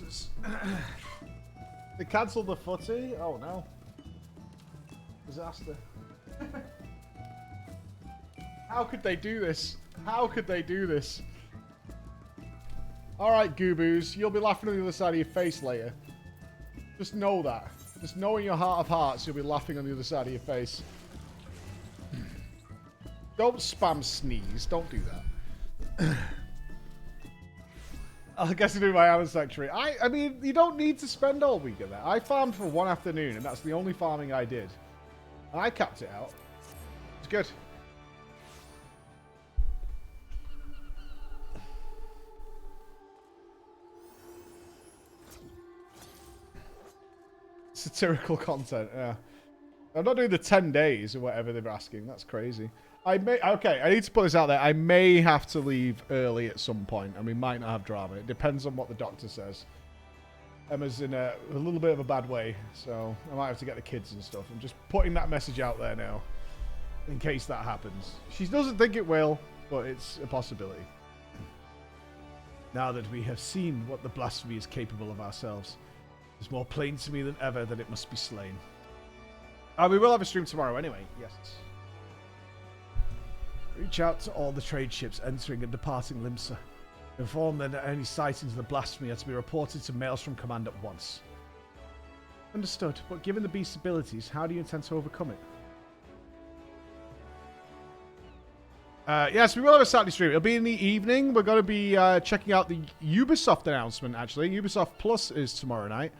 Jesus. They cancelled the footy? Oh no. Disaster. How could they do this? How could they do this? Alright, Gooboos, you'll be laughing on the other side of your face later. Just know that. Just know in your heart of hearts you'll be laughing on the other side of your face. Don't spam sneeze. Don't do that. I guess I do my hour secretary. I mean, you don't need to spend all week at that. I farmed for one afternoon, and that's the only farming I did. And I capped it out. It's good. Satirical content, yeah. I'm not doing the 10 days or whatever they're asking. That's crazy. Okay, I need to put this out there. I may have to leave early at some point, and we might not have drama. It depends on what the doctor says. Emma's in a little bit of a bad way, so I might have to get the kids and stuff. I'm just putting that message out there now, in case that happens. She doesn't think it will, but it's a possibility. Now that we have seen what the blasphemy is capable of ourselves, it's more plain to me than ever that it must be slain. We will have a stream tomorrow anyway, yes. Reach out to all the trade ships entering and departing Limsa. Inform them that any sightings of the blasphemy are to be reported to Mails from Command at once. Understood, but given the beast's abilities, how do you intend to overcome it? Yes, we will have a Saturday stream. It'll be in the evening. We're going to be checking out the Ubisoft announcement, actually. Ubisoft Plus is tomorrow night.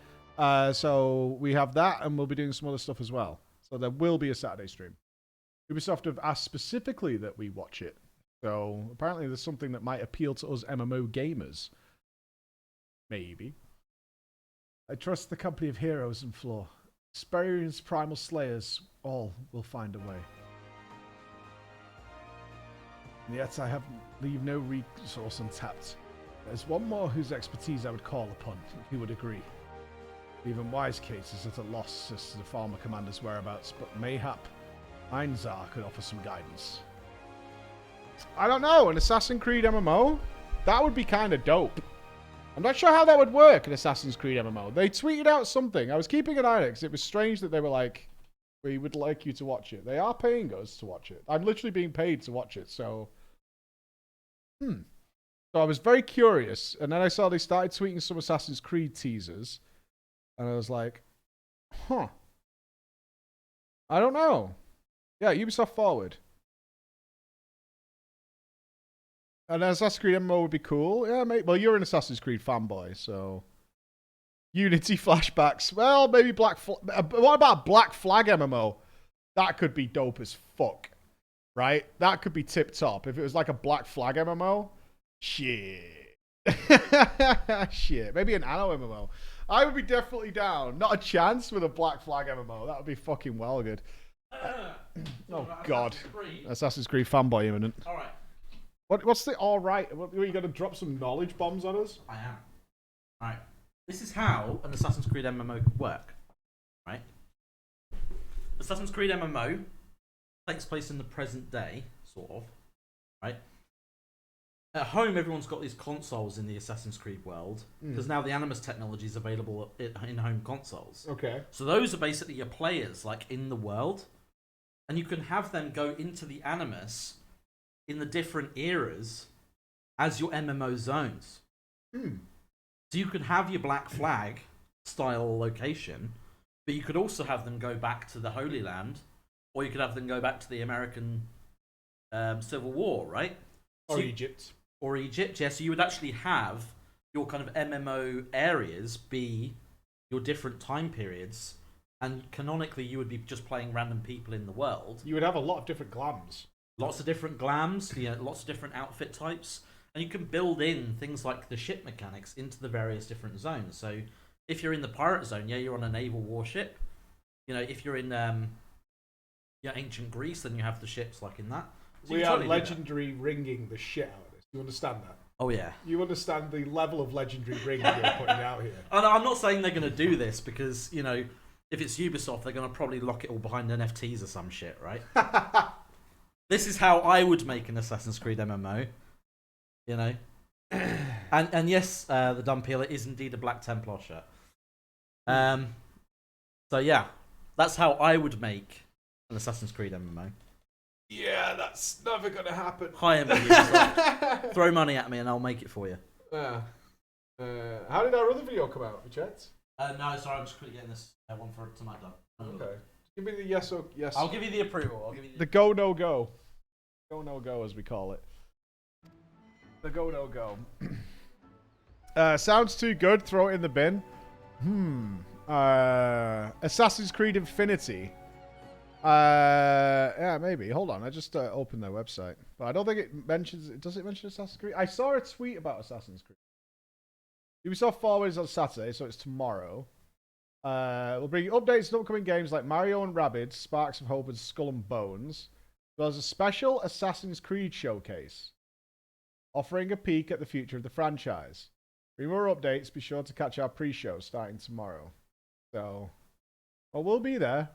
So we have that, and we'll be doing some other stuff as well. So there will be a Saturday stream. Ubisoft have asked specifically that we watch it. So apparently there's something that might appeal to us MMO gamers. Maybe. I trust the company of heroes and Floor. Experienced primal slayers, all will find a way. And yet I leave no resource untapped. There's one more whose expertise I would call upon, if he would agree. Even Wise Case is at a loss as to the former commander's whereabouts, but mayhap Einzar could offer some guidance. I don't know, an Assassin's Creed MMO? That would be kind of dope. I'm not sure how that would work, an Assassin's Creed MMO. They tweeted out something. I was keeping an eye on it because it was strange that they were like, we would like you to watch it. They are paying us to watch it. I'm literally being paid to watch it, so... So I was very curious, and then I saw they started tweeting some Assassin's Creed teasers, and I was like, huh. I don't know. Yeah, Ubisoft Forward. And Assassin's Creed MMO would be cool. Yeah, mate. Well, you're an Assassin's Creed fanboy, so... Unity flashbacks. Well, maybe Black Flag... What about Black Flag MMO? That could be dope as fuck. Right? That could be tip-top. If it was like a Black Flag MMO. Shit. Shit. Maybe an Anno MMO. I would be definitely down. Not a chance with a Black Flag MMO. That would be fucking well good. Oh, God. Assassin's Creed fanboy imminent. Alright. What's the alright? What, are you going to drop some knowledge bombs on us? I am. Alright. This is how an Assassin's Creed MMO could work. Right? Assassin's Creed MMO takes place in the present day, sort of. Right? At home, everyone's got these consoles in the Assassin's Creed world, because now the Animus technology is available in home consoles. Okay. So those are basically your players, like, in the world. And you can have them go into the Animus in the different eras as your MMO zones. So you could have your Black Flag style location, but you could also have them go back to the Holy Land, or you could have them go back to the American Civil War, right? Or Egypt. Or Egypt, yeah. So you would actually have your kind of MMO areas be your different time periods, and canonically you would be just playing random people in the world. You would have a lot of different glams. Lots of different glams, yeah, lots of different outfit types. And you can build in things like the ship mechanics into the various different zones. So if you're in the pirate zone, yeah, you're on a naval warship. You know, if you're in ancient Greece, then you have the ships like in that. So we are legendary ringing the shit out of this. You understand that? Oh, yeah. You understand the level of legendary ring you're putting out here. And I'm not saying they're going to do this because, you know, if it's Ubisoft, they're going to probably lock it all behind NFTs or some shit, right? This is how I would make an Assassin's Creed MMO. You know? And yes, the Dumb Peeler is indeed a Black Templar shirt. So yeah, that's how I would make an Assassin's Creed MMO. Yeah, that's never gonna happen. Hire me. Throw money at me and I'll make it for you. Yeah. How did our other video come out? You checked? No, sorry, I'm just quickly getting this one for tonight done. Okay. Give me the yes or yes. I'll give you the approval. I'll give you the go no go. Go no go as we call it. The go no go. Sounds too good. Throw it in the bin. Assassin's Creed Infinity. Yeah, maybe. Hold on. I just opened their website, but I don't think it mentions. Does it mention Assassin's Creed? I saw a tweet about Assassin's Creed. Ubisoft Forward is on Saturday, so it's tomorrow. We'll bring you updates and upcoming games like Mario and Rabbids, Sparks of Hope, and Skull and Bones, as well as a special Assassin's Creed showcase, offering a peek at the future of the franchise. For more updates, be sure to catch our pre-show starting tomorrow. So, well, we'll be there.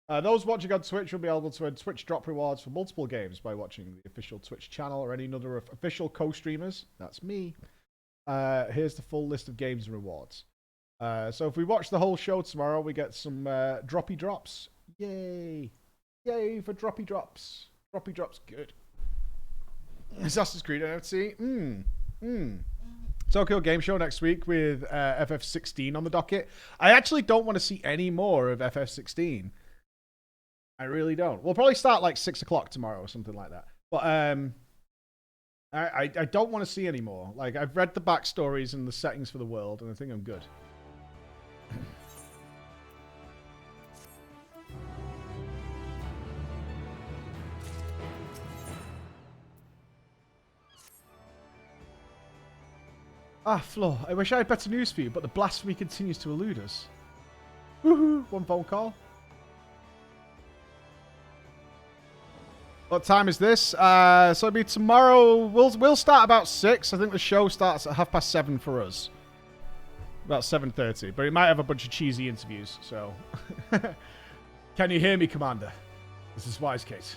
Those watching on Twitch will be able to earn Twitch drop rewards for multiple games by watching the official Twitch channel or any other official co-streamers. That's me. Here's the full list of games and rewards. So if we watch the whole show tomorrow, we get some droppy drops. Yay! Yay for droppy drops. Droppy drops, good. Assassin's Creed NFT. Tokyo Game Show next week with FF16 on the docket. I actually don't want to see any more of FF16. I really don't. We'll probably start like 6 o'clock tomorrow or something like that. But I don't want to see any more. Like, I've read the backstories and the settings for the world, and I think I'm good. Flo, I wish I had better news for you, but the blasphemy continues to elude us. Woohoo! One phone call. What time is this? So it'll be tomorrow. We'll start about 6. I think the show starts at 7:30 for us. About 7:30. But it might have a bunch of cheesy interviews, so... Can you hear me, Commander? This is Wisecate.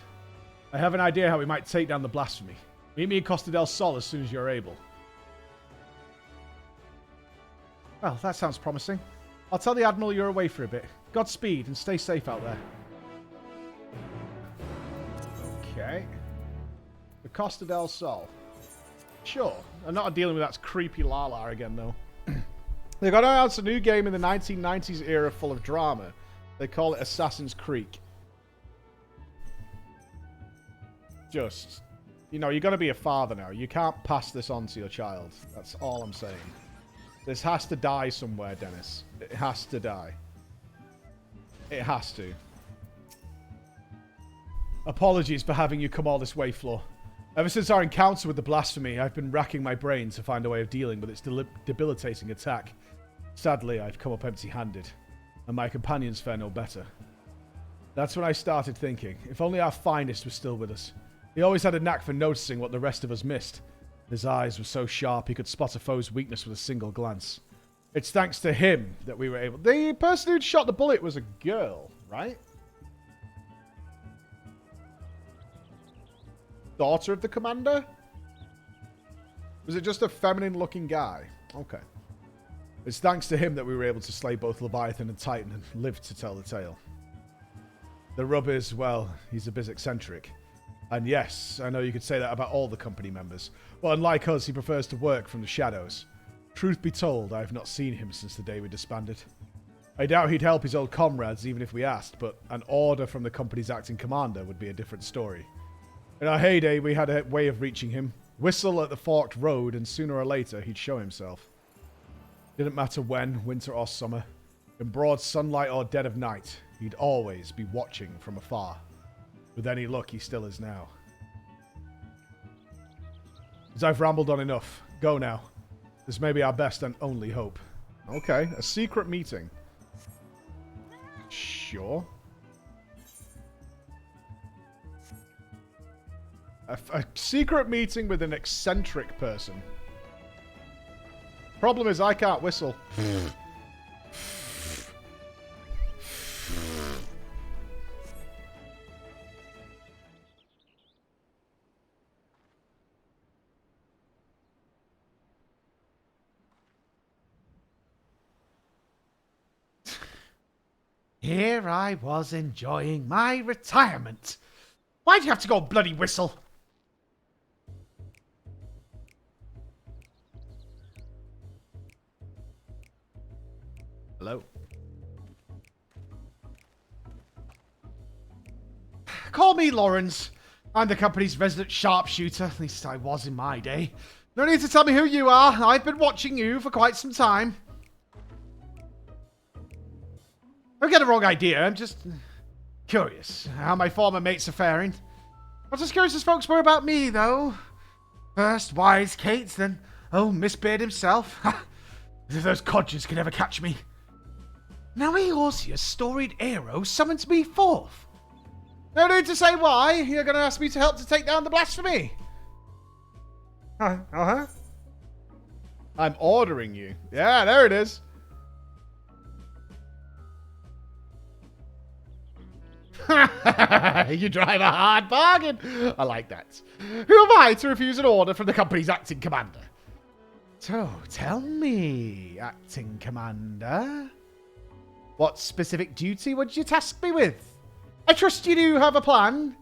I have an idea how we might take down the blasphemy. Meet me in Costa del Sol as soon as you're able. Well, that sounds promising. I'll tell the Admiral you're away for a bit. Godspeed and stay safe out there. Okay. The Costa del Sol. Sure. I'm not dealing with that creepy Lala again, though. They're going to announce a new game in the 1990s era full of drama. They call it Assassin's Creed. Just, you know, you're going to be a father now. You can't pass this on to your child. That's all I'm saying. This has to die somewhere, Dennis. It has to die. It has to. Apologies for having you come all this way, Flo. Ever since our encounter with the blasphemy, I've been racking my brain to find a way of dealing with its debilitating attack. Sadly, I've come up empty-handed, and my companions fare no better. That's when I started thinking, if only our finest was still with us. He always had a knack for noticing what the rest of us missed. His eyes were so sharp he could spot a foe's weakness with a single glance. It's thanks to him that we were able... The person who shot the bullet was a girl, right? Daughter of the commander? Was it just a feminine-looking guy? Okay. It's thanks to him that we were able to slay both Leviathan and Titan and live to tell the tale. The rub is, well, he's a bit eccentric. And yes, I know you could say that about all the company members. But unlike us, he prefers to work from the shadows. Truth be told, I have not seen him since the day we disbanded. I doubt he'd help his old comrades even if we asked, but an order from the company's acting commander would be a different story. In our heyday, we had a way of reaching him. Whistle at the forked road, and sooner or later, he'd show himself. Didn't matter when, winter or summer. In broad sunlight or dead of night, he'd always be watching from afar. With any luck, he still is now. As I've rambled on enough, go now. This may be our best and only hope. Okay, a secret meeting. Sure. A secret meeting with an eccentric person. Problem is, I can't whistle. Here I was enjoying my retirement. Why'd you have to go bloody whistle? Hello? Call me Lawrence. I'm the company's resident sharpshooter. At least I was in my day. No need to tell me who you are. I've been watching you for quite some time. Don't get the wrong idea. I'm just curious how my former mates are faring. Not as curious as folks were about me, though. First Wise Kate, then Miss Beard himself. As if those codgers could ever catch me. Now Eorzea's storied arrow summons me forth. No need to say why. You're going to ask me to help to take down the blasphemy. Uh-huh. I'm ordering you. Yeah, there it is. You drive a hard bargain. I like that. Who am I to refuse an order from the company's acting commander? So, tell me, acting commander. What specific duty would you task me with? I trust you do have a plan.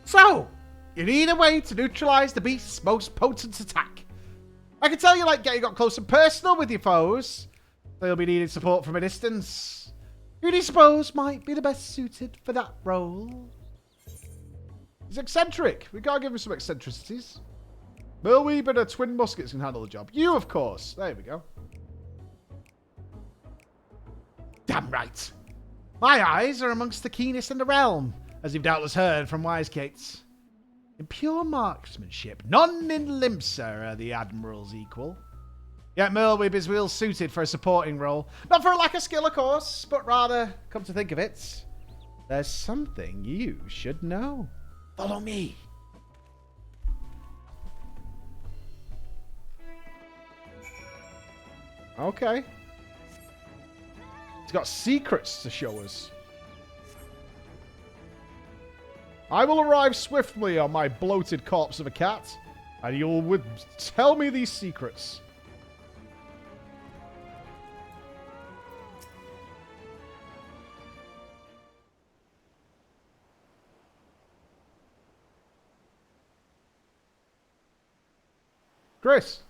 So, you need a way to neutralize the beast's most potent attack. I can tell you like getting up close and personal with your foes. They'll be needing support from a distance. Who do you suppose might be the best suited for that role? He's eccentric. We gotta give him some eccentricities. Merweeb and her twin muskets can handle the job. You, of course. There we go. Damn right. My eyes are amongst the keenest in the realm, as you've doubtless heard from Wise Kates. In pure marksmanship, none in Limsa are the Admiral's equal. Yet Merweeb is well suited for a supporting role. Not for a lack of skill, of course, but rather, come to think of it, there's something you should know. Follow me. Okay. He's got secrets to show us. I will arrive swiftly on my bloated corpse of a cat, and you'll tell me these secrets. Chris.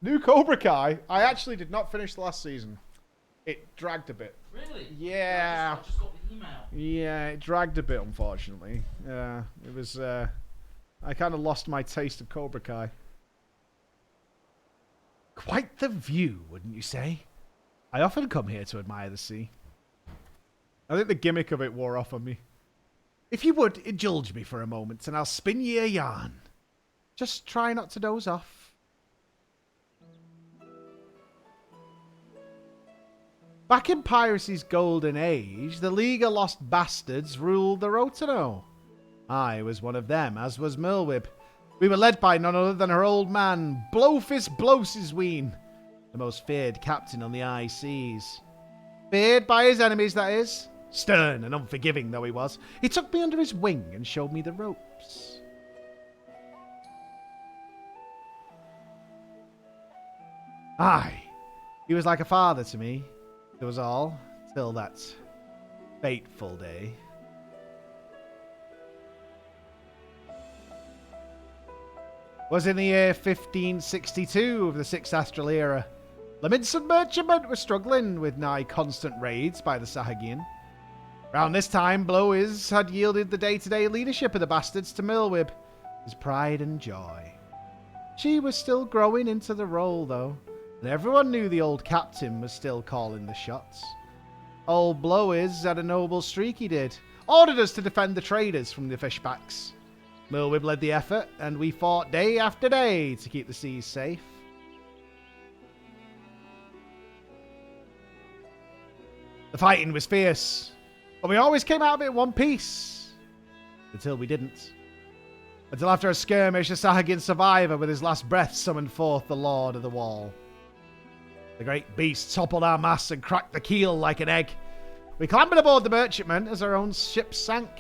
New Cobra Kai. I actually did not finish the last season. It dragged a bit. Really? Yeah. I just got the email. Yeah, it dragged a bit, unfortunately. Yeah, it was, I kind of lost my taste of Cobra Kai. Quite the view, wouldn't you say? I often come here to admire the sea. I think the gimmick of it wore off on me. If you would, indulge me for a moment, and I'll spin ye a yarn. Just try not to doze off. Back in piracy's golden age, the League of Lost Bastards ruled the Rotano. I was one of them, as was Merweeb. We were led by none other than her old man, Blowfist Blowsisween, the most feared captain on the high seas. Feared by his enemies, that is. Stern and unforgiving though he was, he took me under his wing and showed me the ropes. Aye, he was like a father to me. It was all, till that fateful day. Was in the year 1562 of the Sixth Astral Era. The Minson merchantmen were struggling with nigh constant raids by the Sahagin. Around this time, Blowiz had yielded the day-to-day leadership of the bastards to Merweeb, his pride and joy. She was still growing into the role, though. And everyone knew the old captain was still calling the shots. Old Blowiz had a noble streak he did. Ordered us to defend the traders from the fishbacks. Merweeb led the effort, and we fought day after day to keep the seas safe. The fighting was fierce, but we always came out of it in one piece. Until we didn't. Until after a skirmish, a Sahagin survivor with his last breath summoned forth the Lord of the Wall. The great beast toppled our masts and cracked the keel like an egg. We clambered aboard the merchantman as our own ship sank.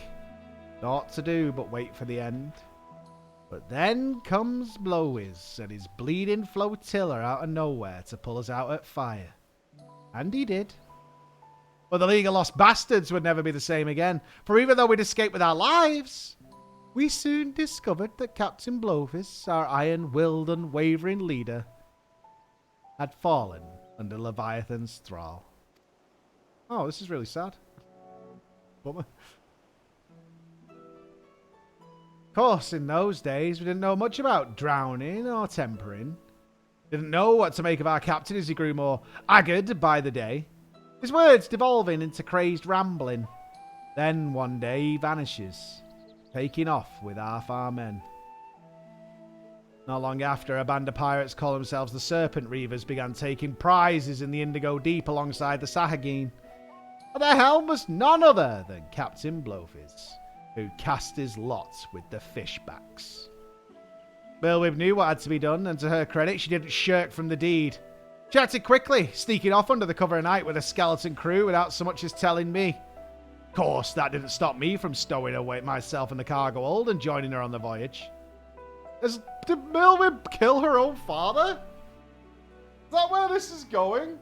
Naught to do but wait for the end. But then comes Blowiz and his bleeding flotilla out of nowhere to pull us out at fire. And he did. But the League of Lost Bastards would never be the same again, for even though we'd escaped with our lives, we soon discovered that Captain Blowiz, our iron-willed, unwavering leader, had fallen under Leviathan's thrall. Oh, this is really sad. Bummer. Of course, in those days, we didn't know much about drowning or tempering. Didn't know what to make of our captain as he grew more haggard by the day. His words devolving into crazed rambling. Then one day he vanishes, taking off with half our men. Not long after, a band of pirates call themselves the Serpent Reavers began taking prizes in the Indigo Deep alongside the Sahagin. At their helm was none other than Captain Blowiz, who cast his lot with the fishbacks. Milwib knew what had to be done, and to her credit, she didn't shirk from the deed. She acted quickly, sneaking off under the cover of night with a skeleton crew without so much as telling me. Of course, that didn't stop me from stowing away myself in the cargo hold and joining her on the voyage. Did Milwib kill her own father? Is that where this is going?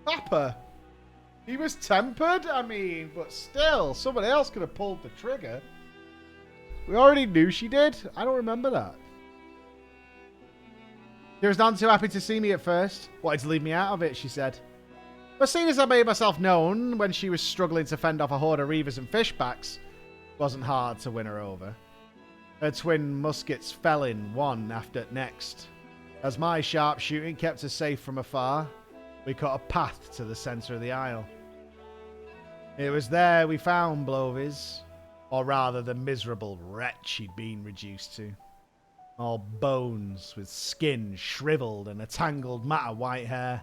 Papa. He was tempered, I mean, but still, someone else could have pulled the trigger. We already knew she did. I don't remember that. She was none too happy to see me at first. Wanted to leave me out of it, she said. But seeing as I made myself known when she was struggling to fend off a horde of reavers and fishbacks, it wasn't hard to win her over. Her twin muskets fell in one after next. As my sharp shooting kept us safe from afar, we cut a path to the centre of the isle. It was there we found Blowiz, or rather the miserable wretch he'd been reduced to. All bones, with skin shriveled and a tangled mat of white hair.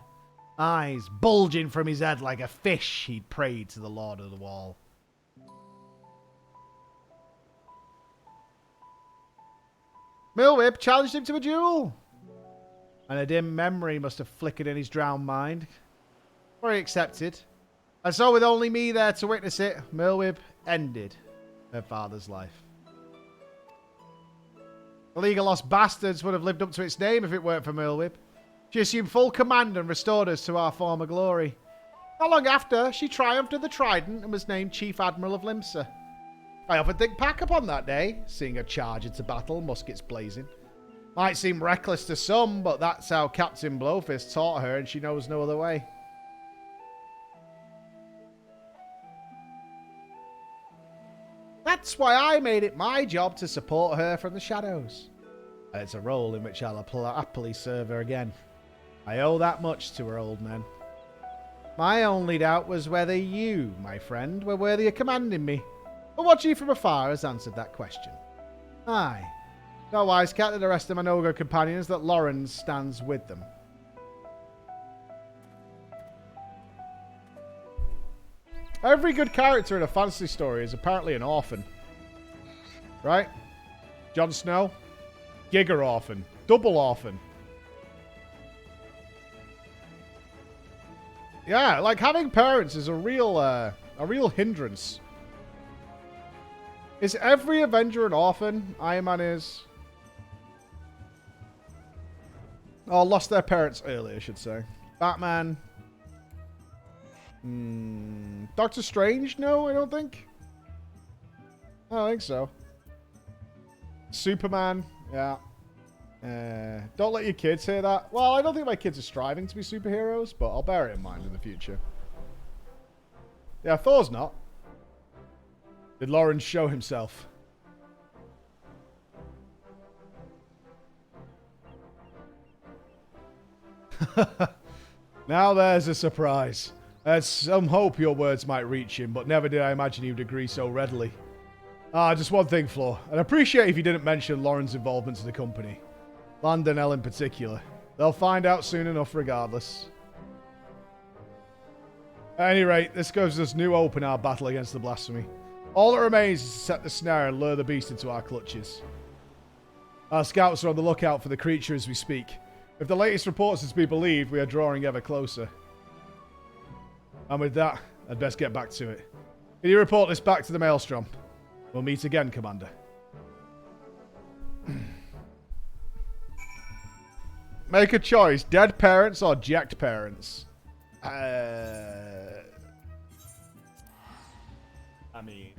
Eyes bulging from his head like a fish he'd prayed to the Lord of the Wall. Milwib challenged him to a duel, and a dim memory must have flickered in his drowned mind. For he accepted. And so with only me there to witness it, Milwib ended her father's life. The League of Lost Bastards would have lived up to its name if it weren't for Milwib. She assumed full command and restored us to our former glory. Not long after, she triumphed at the Trident and was named Chief Admiral of Limsa. I often think back upon that day, seeing her charge into battle, muskets blazing. Might seem reckless to some, but that's how Captain Blowfist taught her, and she knows no other way. That's why I made it my job to support her from the shadows. And it's a role in which I'll happily serve her again. I owe that much to her, old man. My only doubt was whether you, my friend, were worthy of commanding me. But watching you from afar has answered that question. Aye. No wise cat to the rest of my Nogo companions that Lauren stands with them. Every good character in a fantasy story is apparently an orphan. Right? Jon Snow? Giga orphan. Double orphan. Yeah, like having parents is a real hindrance. Is every Avenger an orphan? Iron Man is. Oh, lost their parents early, I should say. Batman. Doctor Strange? No, I don't think. I don't think so. Superman? Yeah. Don't let your kids hear that. Well, I don't think my kids are striving to be superheroes, but I'll bear it in mind in the future. Yeah, Thor's not. Did Lawrence show himself? Now there's a surprise. There's some hope your words might reach him, but never did I imagine he would agree so readily. Just one thing, Flo. I'd appreciate if you didn't mention Lauren's involvement in the company. Land and Elle in particular. They'll find out soon enough regardless. At any rate, this gives us new hope in our battle against the blasphemy. All that remains is to set the snare and lure the beast into our clutches. Our scouts are on the lookout for the creature as we speak. If the latest reports is to be believed, we are drawing ever closer. And with that, I'd best get back to it. Can you report this back to the Maelstrom? We'll meet again, Commander. Make a choice. Dead parents or jacked parents? I mean...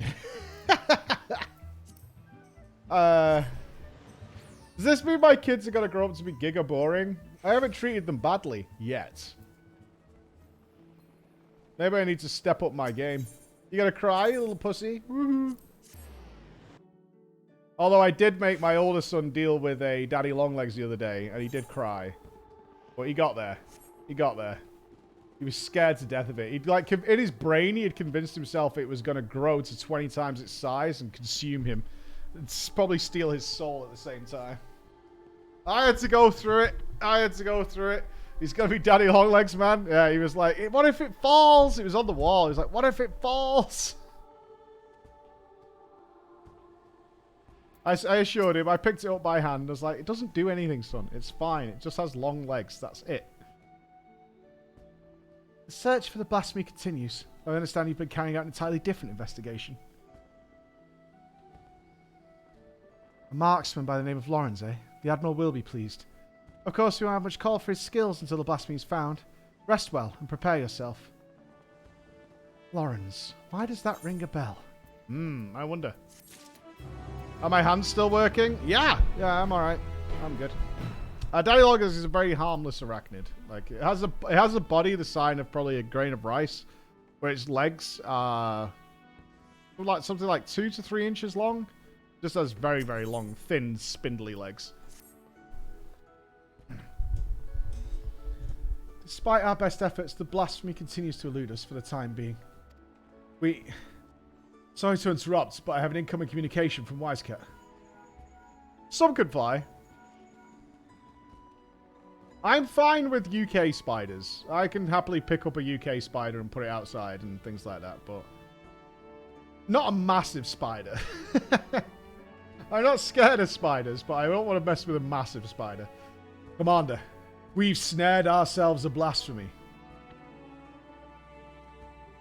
Does this mean my kids are going to grow up to be giga boring? I haven't treated them badly yet. Maybe I need to step up my game. You gonna cry, you little pussy? Woohoo. Although I did make my older son deal with a daddy longlegs the other day, and he did cry. But he got there. He got there. He was scared to death of it. He'd like, in his brain, he had convinced himself it was going to grow to 20 times its size and consume him. And probably steal his soul at the same time. I had to go through it. I had to go through it. He's going to be daddy longlegs, man. Yeah, he was like, what if it falls? It was on the wall. He was like, what if it falls? I assured him. I picked it up by hand. I was like, it doesn't do anything, son. It's fine. It just has long legs. That's it. The search for the blasphemy continues. I understand you've been carrying out an entirely different investigation. A marksman by the name of Lawrence, eh? The Admiral will be pleased. Of course, we won't have much call for his skills until the blasphemy is found. Rest well and prepare yourself. Lawrence, why does that ring a bell? I wonder. Are my hands still working? Yeah! Yeah, I'm alright. I'm good. Dialog is a very harmless arachnid. Like, it has a body the size of probably a grain of rice, where its legs are like something like 2 to 3 inches long. Just has very, very long, thin, spindly legs. Despite our best efforts, the blasphemy continues to elude us for the time being. Sorry to interrupt, but I have an incoming communication from Wisecat. Some could fly. I'm fine with UK spiders. I can happily pick up a UK spider and put it outside and things like that, but... not a massive spider. I'm not scared of spiders, but I don't want to mess with a massive spider. Commander, we've snared ourselves a blasphemy.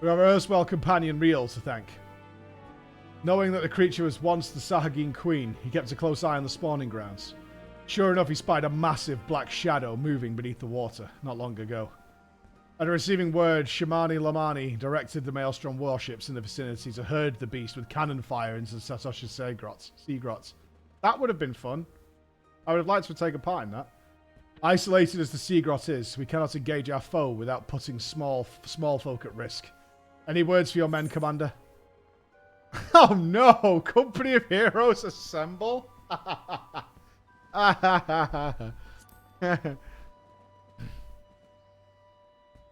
We have our erstwhile companion Riel to thank. Knowing that the creature was once the Sahagin queen, he kept a close eye on the spawning grounds. Sure enough, he spied a massive black shadow moving beneath the water not long ago. After receiving word, Shamani Lamani directed the Maelstrom warships in the vicinity to herd the beast with cannon fire into Sastasha's sea grots. That would have been fun. I would have liked to take a part in that. Isolated as the sea grot is, we cannot engage our foe without putting small folk at risk. Any words for your men, Commander? Oh no! Company of heroes assemble?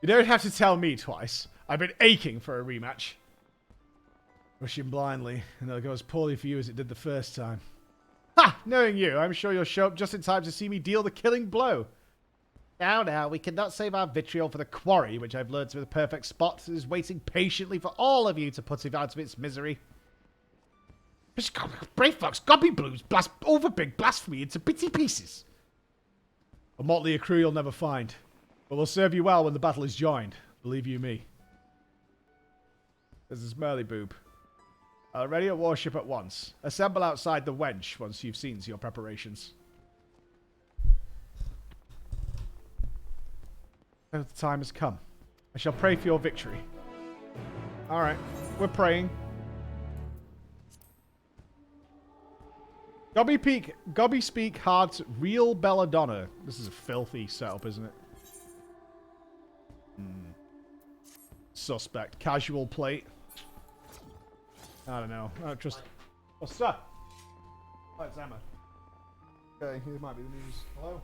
You don't have to tell me twice. I've been aching for a rematch. Rushing blindly, and it'll go as poorly for you as it did the first time. Ha! Knowing you, I'm sure you'll show up just in time to see me deal the killing blow. Now, we cannot save our vitriol for the quarry, which I've learned to be the perfect spot, and is waiting patiently for all of you to put it out of its misery. Brave fox, gobby blues, blast over big blasphemy into bitty pieces. A motley crew you'll never find, but will serve you well when the battle is joined. Believe you me. This is Merly Boob. Ready a warship at once. Assemble outside the wench once you've seen to your preparations. The time has come. I shall pray for your victory. Alright, we're praying. Gobby Speak Heart's Real Belladonna. This is a filthy setup, isn't it? Suspect. Casual plate. I don't know. I don't trust... What's up? Oh, it's Emma. Okay, here might be the news. Hello?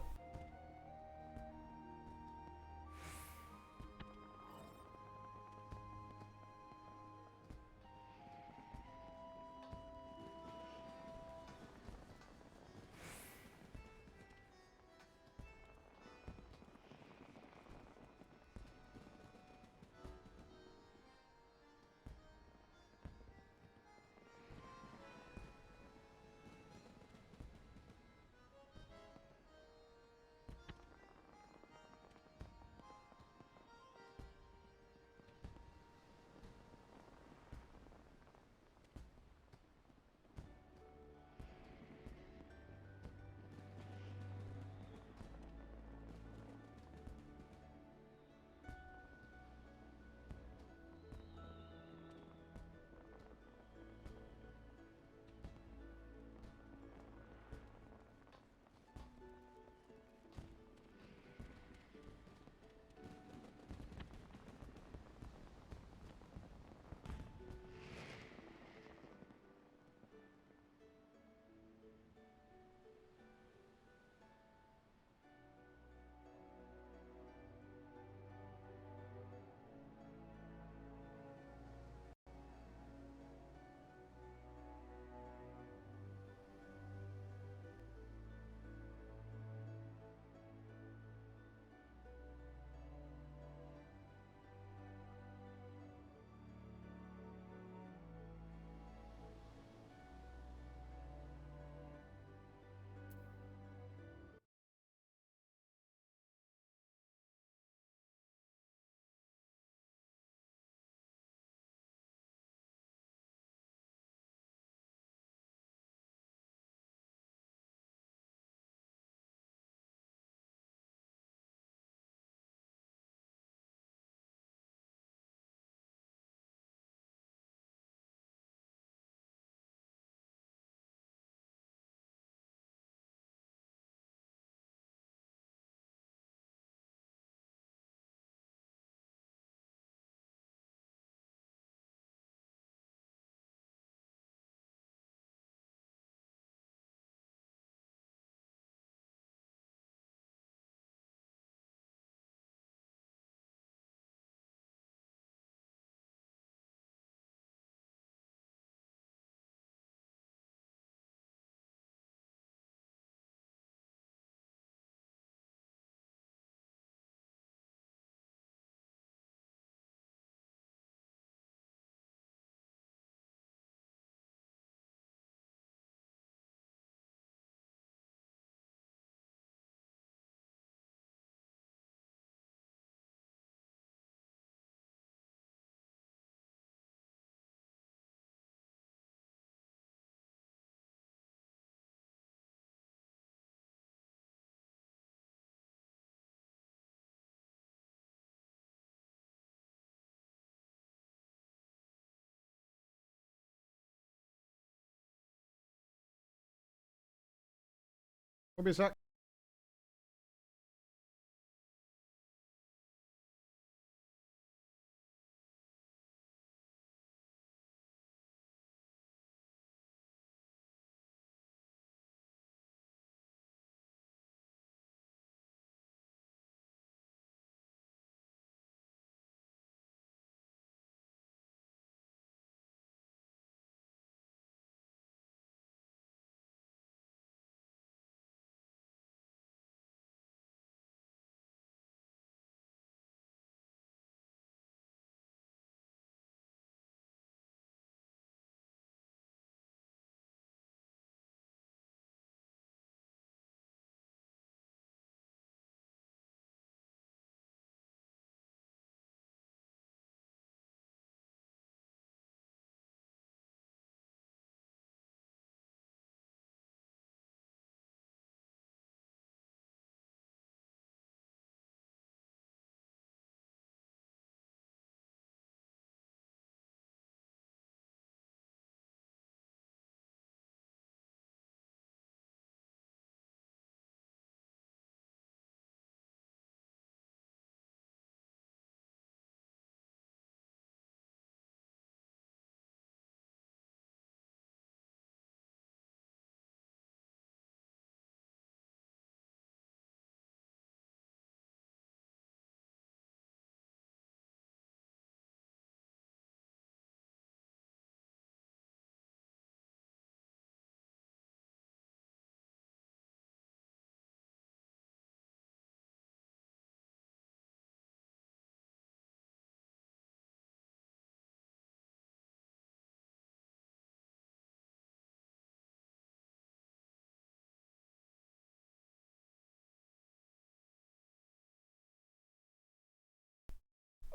Won't be a sec.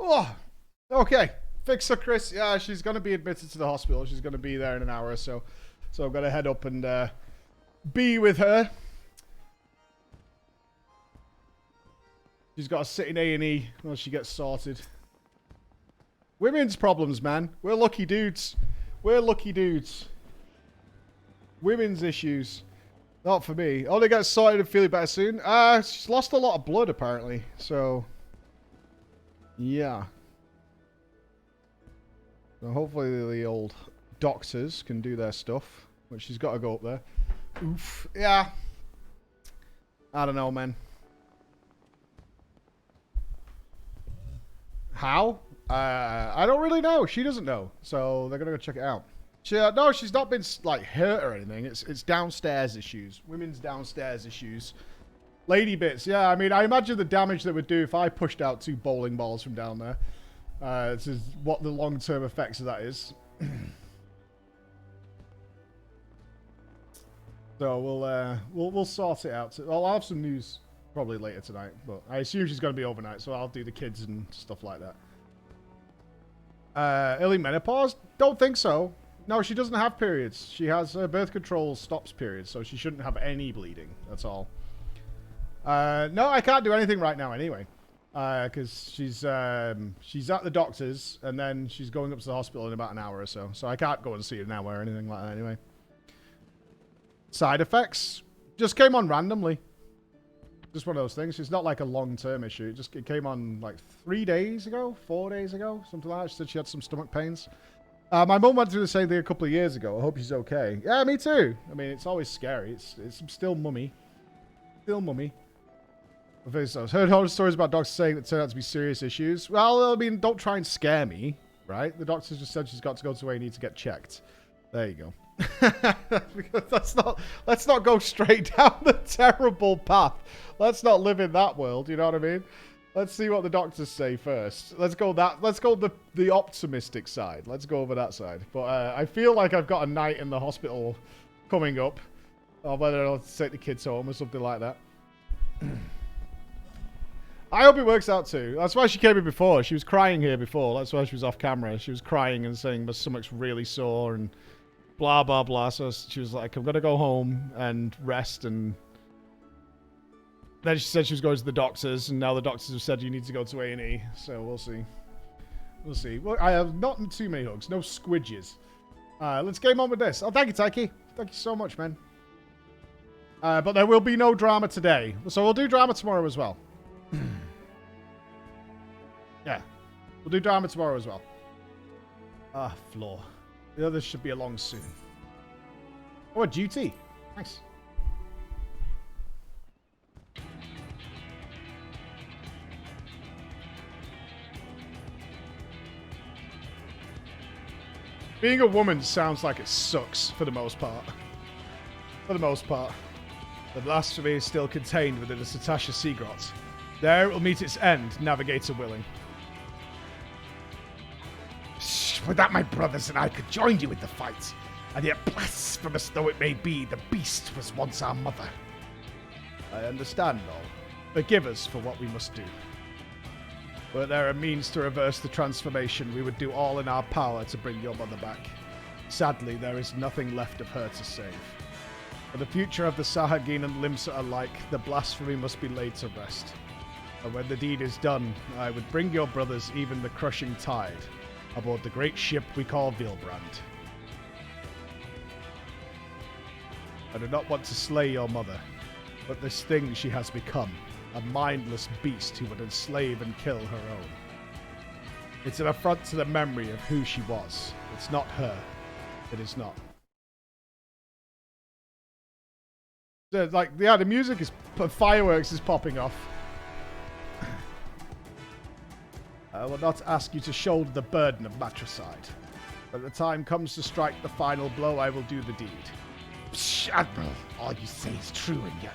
Oh, okay. Fixer Chris. Yeah, she's going to be admitted to the hospital. She's going to be there in an hour or so. So I'm going to head up and be with her. She's got to sit in A&E while she gets sorted. Women's problems, man. We're lucky dudes. We're lucky dudes. Women's issues. Not for me. Only get sorted and feeling better soon. She's lost a lot of blood, apparently. So, yeah. So hopefully the old doctors can do their stuff. But she's got to go up there. Oof. Yeah. I don't know, man. How? I don't really know. She doesn't know. So they're going to go check it out. No, she's not been, like, hurt or anything. It's downstairs issues. Women's downstairs issues. Lady bits. Yeah, I mean, I imagine the damage that would do if I pushed out 2 bowling balls from down there. This is what the long-term effects of that is. So we'll sort it out. I'll have some news probably later tonight, but I assume she's going to be overnight, so I'll do the kids and stuff like that. Early menopause? Don't think so. No, she doesn't have periods. She has birth control stops periods, so she shouldn't have any bleeding. That's all. No, I can't do anything right now anyway, because she's at the doctor's and then she's going up to the hospital in about an hour or so. So I can't go and see her now or anything like that anyway. Side effects just came on randomly. Just one of those things. It's not like a long-term issue. It came on like 3 days ago, 4 days ago, something like that. She said she had some stomach pains. My mum went through the same thing a couple of years ago. I hope she's okay. Yeah, me too. I mean, it's always scary. It's still mummy. Still mummy. I've heard horror stories about doctors saying that turn out to be serious issues. Well, I mean, don't try and scare me, right? The doctor just said she's got to go to A&E to get checked. There you go. Let's not go straight down the terrible path. Let's not live in that world, you know what I mean? Let's see what the doctors say first. Let's go the optimistic side. Let's go over that side. But I feel like I've got a night in the hospital coming up. Or whether I'll take the kids home or something like that. I hope it works out too. That's why she came in before. She was crying here before. That's why she was off camera. She was crying and saying my stomach's really sore and blah, blah, blah. So she was like, I'm going to go home and rest. And then she said she was going to the doctors. And now the doctors have said you need to go to A&E. So we'll see. We'll see. Well, I have not too many hugs. No squidges. Let's game on with this. Oh, thank you, Taiki. Thank you so much, man. But there will be no drama today. So we'll do drama tomorrow as well. Yeah. We'll do drama tomorrow as well. Ah, floor. The others should be along soon. Oh, a duty. Nice. Being a woman sounds like it sucks for the most part. For the most part. The blasphemy is still contained within the Sastasha Sea Grot. There it will meet its end, navigator willing. With that, my brothers and I could join you in the fight. And yet, blasphemous though it may be, the beast was once our mother. I understand all. Forgive us for what we must do. Were there a means to reverse the transformation, we would do all in our power to bring your mother back. Sadly, there is nothing left of her to save. For the future of the Sahagin and Nupss alike, the blasphemy must be laid to rest. And when the deed is done, I would bring your brothers even the crushing tide aboard the great ship we call Vilbrand. I do not want to slay your mother, but this thing she has become, a mindless beast who would enslave and kill her own. It's an affront to the memory of who she was. It's not her. It is not. Like, yeah, the music is... Fireworks is popping off. I will not ask you to shoulder the burden of matricide. When the time comes to strike the final blow, I will do the deed. Psh, Admiral, all you say is true, and yet...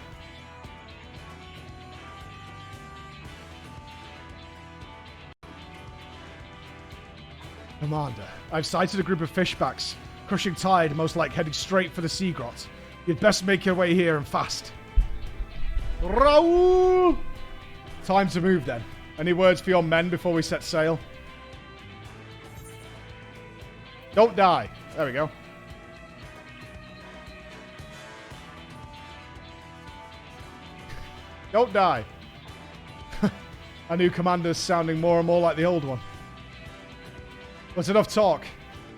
Commander, I've sighted a group of fishbacks. Crushing tide, most like heading straight for the sea grot. You'd best make your way here and fast. Raoul! Time to move then. Any words for your men before we set sail? Don't die. There we go. Don't die. Our new commander's sounding more and more like the old one. But enough talk.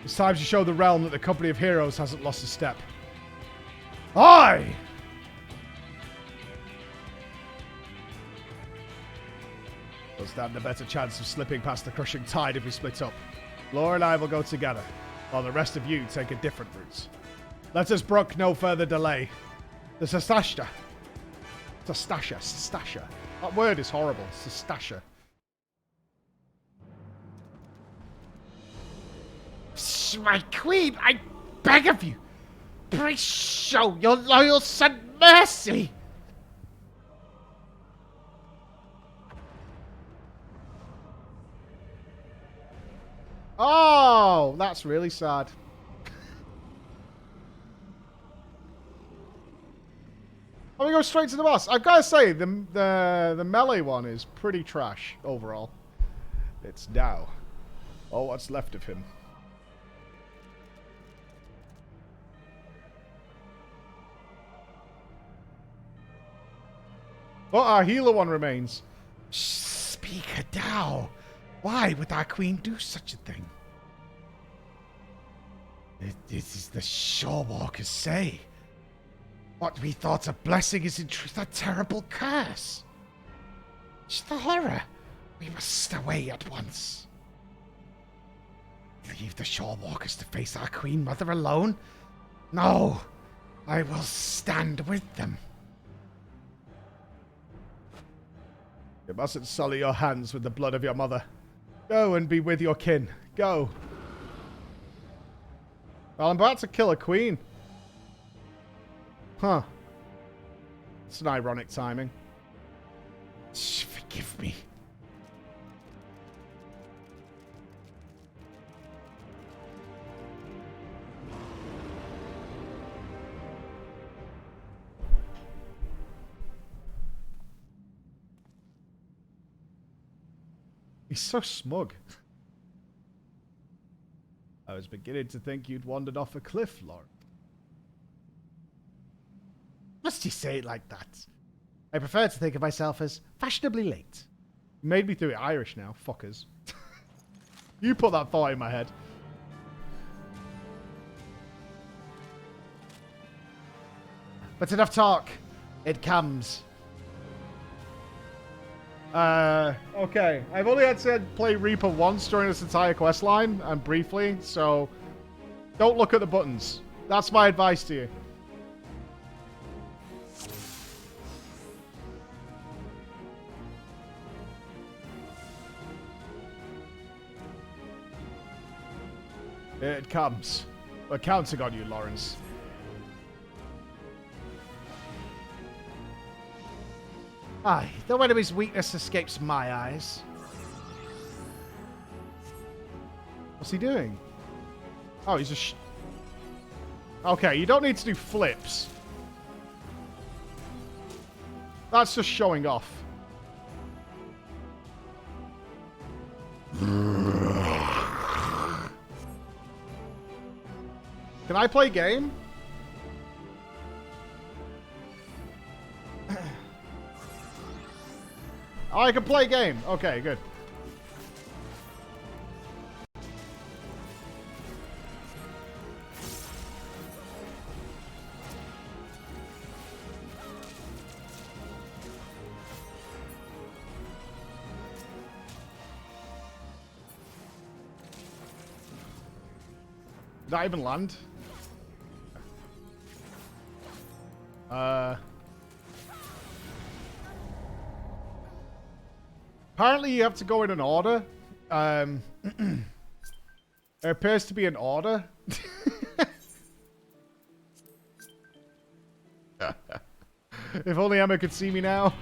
It's time to show the realm that the company of heroes hasn't lost a step. Aye! We'll stand a better chance of slipping past the crushing tide if we split up. Laura and I will go together, while the rest of you take a different route. Let us brook no further delay. The Sastasha. Sastasha. That word is horrible. Sastasha. My queen, I beg of you, please show your loyal son mercy. Oh, that's really sad. I'm gonna go straight to the boss. I've got to say, the melee one is pretty trash overall. It's Dao. Oh, what's left of him. Oh, our healer one remains. Speak a Dao. Why would our queen do such a thing? This is the shorewalkers say. What we thought a blessing is in truth a terrible curse. It's the horror. We must away at once. Leave the shorewalkers to face our queen mother alone? No, I will stand with them. You mustn't sully your hands with the blood of your mother. Go and be with your kin. Go. Well, I'm about to kill a queen. Huh. It's an ironic timing. Forgive me. He's so smug. I was beginning to think you'd wandered off a cliff, Lord. Must you say it like that? I prefer to think of myself as fashionably late. You made me do it Irish now, fuckers. You put that thought in my head. But enough talk. It comes. Okay. I've only had to play Reaper once during this entire quest line, and briefly, so don't look at the buttons. That's my advice to you. It comes. We're counting on you, Lawrence. Aye, no enemy's weakness escapes my eyes. What's he doing? Oh, he's just... Okay, you don't need to do flips. That's just showing off. Can I play game? Oh, I can play game. Okay, good. Did that even land? Apparently you have to go in an order. It appears to be an order. If only Emma could see me now.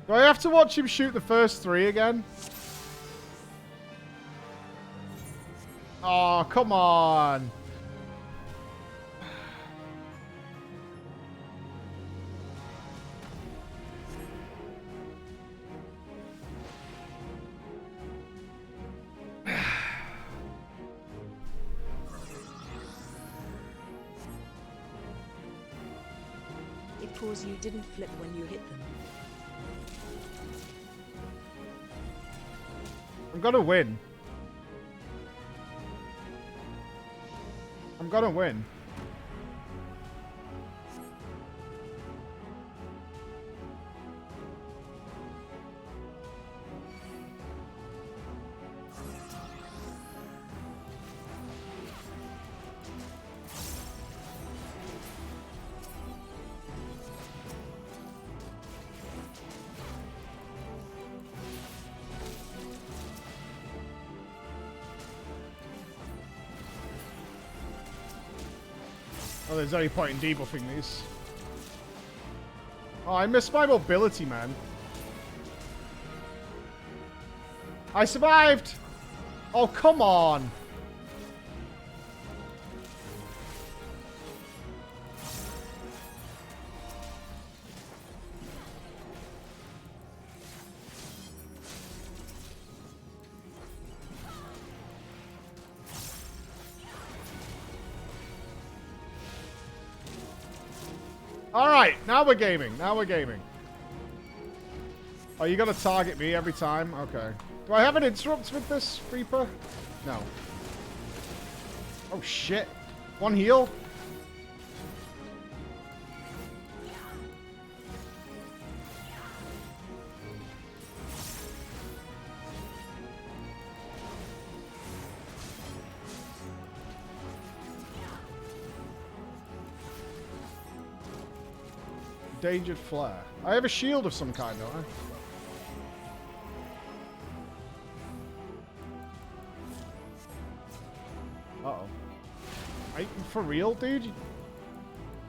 Do I have to watch him shoot the first 3 again? Oh, come on. Because you didn't flip when you hit them. I'm gonna win. I'm gonna win. Oh, there's any point in debuffing these. Oh, I missed my mobility, man. I survived! Oh, come on! Alright, now we're gaming. Now we're gaming. Oh, you gotta target me every time? Okay. Do I have an interrupt with this Reaper? No. Oh, shit. One heal? Endangered flare. I have a shield of some kind, don't I? Uh-oh. Are you for real, dude?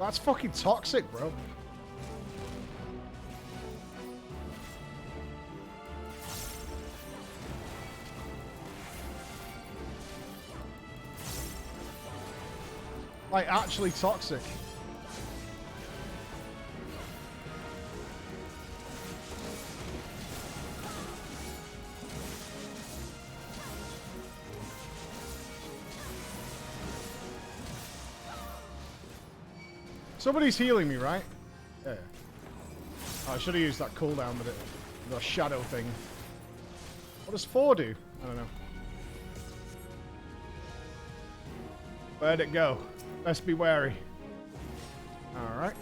That's fucking toxic, bro. Like, actually toxic. Somebody's healing me, right? Yeah. Oh, I should have used that cooldown with it. The shadow thing. What does 4 do? I don't know. Where'd it go? Best be wary. Alright.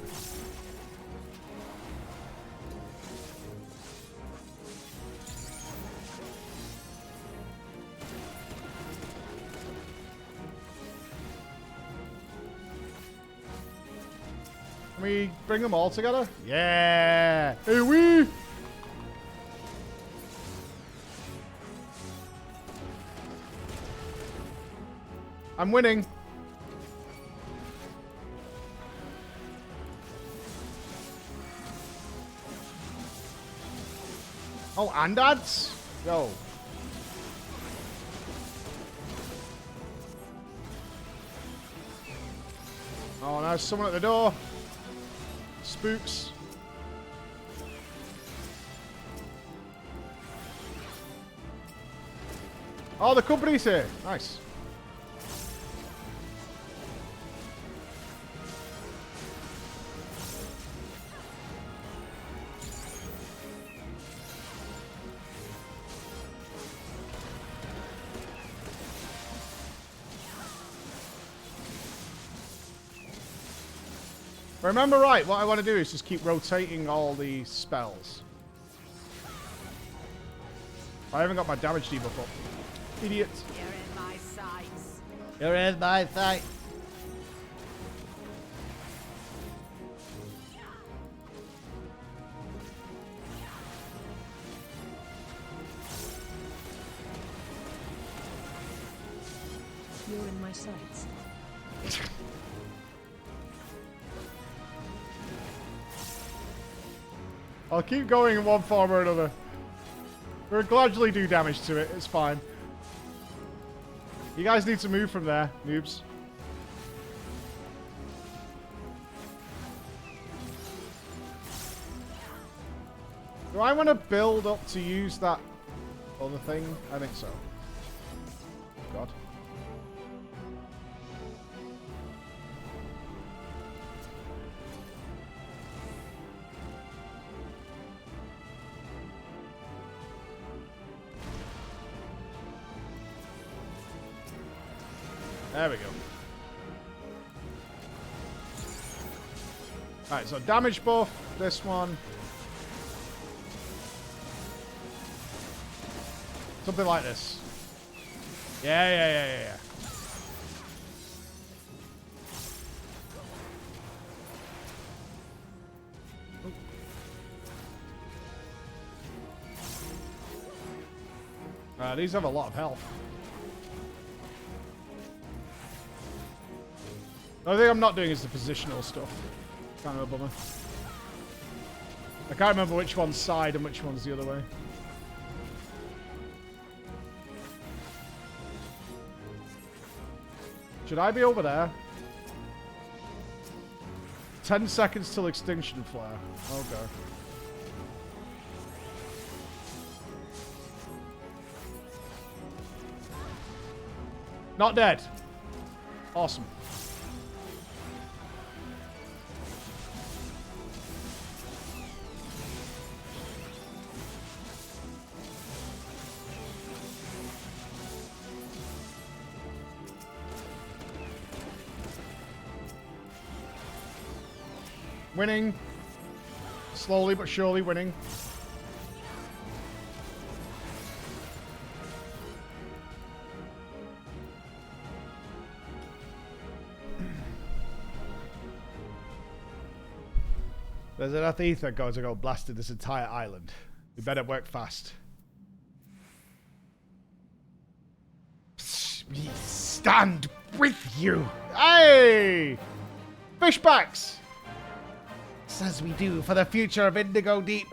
Can we bring them all together? Yeah! Hey, wee! I'm winning. Oh, and ads? Yo. Oh, now there's someone at the door. Spooks. Oh, the company's here. Nice. Remember right, what I want to do is just keep rotating all the spells. I haven't got my damage debuff up. Idiot. You're in my sights. You're in my sight. You're in my sights. I'll keep going in one form or another. We'll gradually do damage to it. It's fine. You guys need to move from there, noobs. Do I want to build up to use that other thing? I think so. God. There we go. Alright, so damage buff, this one. Something like this. Yeah. These have a lot of health. The only thing I'm not doing is the positional stuff. Kind of a bummer. I can't remember which one's side and which one's the other way. Should I be over there? 10 seconds till extinction flare. Okay. Not dead. Awesome. Winning. Slowly but surely winning. There's enough ether going to go blasted this entire island. We better work fast. We stand with you. Hey! Fishbacks! As we do for the future of Indigo Deep.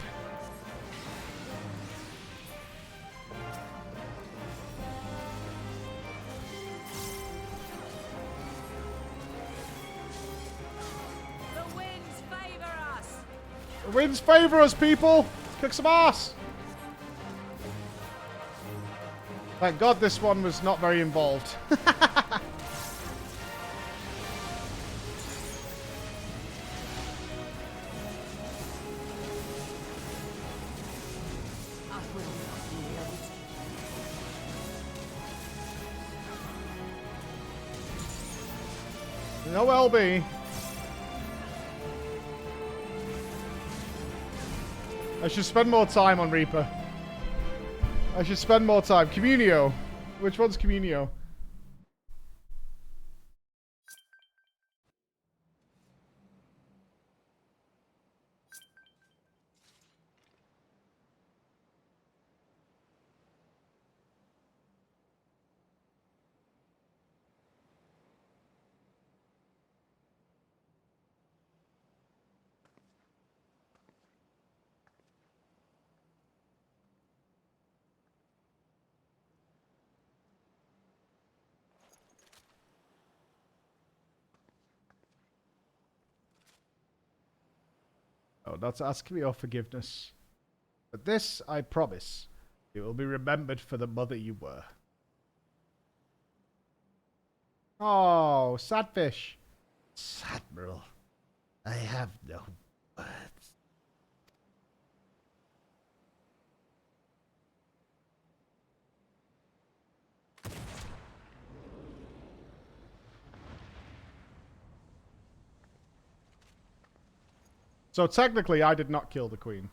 The winds favor us. The winds favor us, people! Kick some ass! Thank God this one was not very involved. No LB. I should spend more time on Reaper. I should spend more time. Communio. Which one's Communio? Oh, not asking me your forgiveness. But this, I promise, you will be remembered for the mother you were. Oh, Sadfish. Admiral, I have no words. So technically, I did not kill the queen.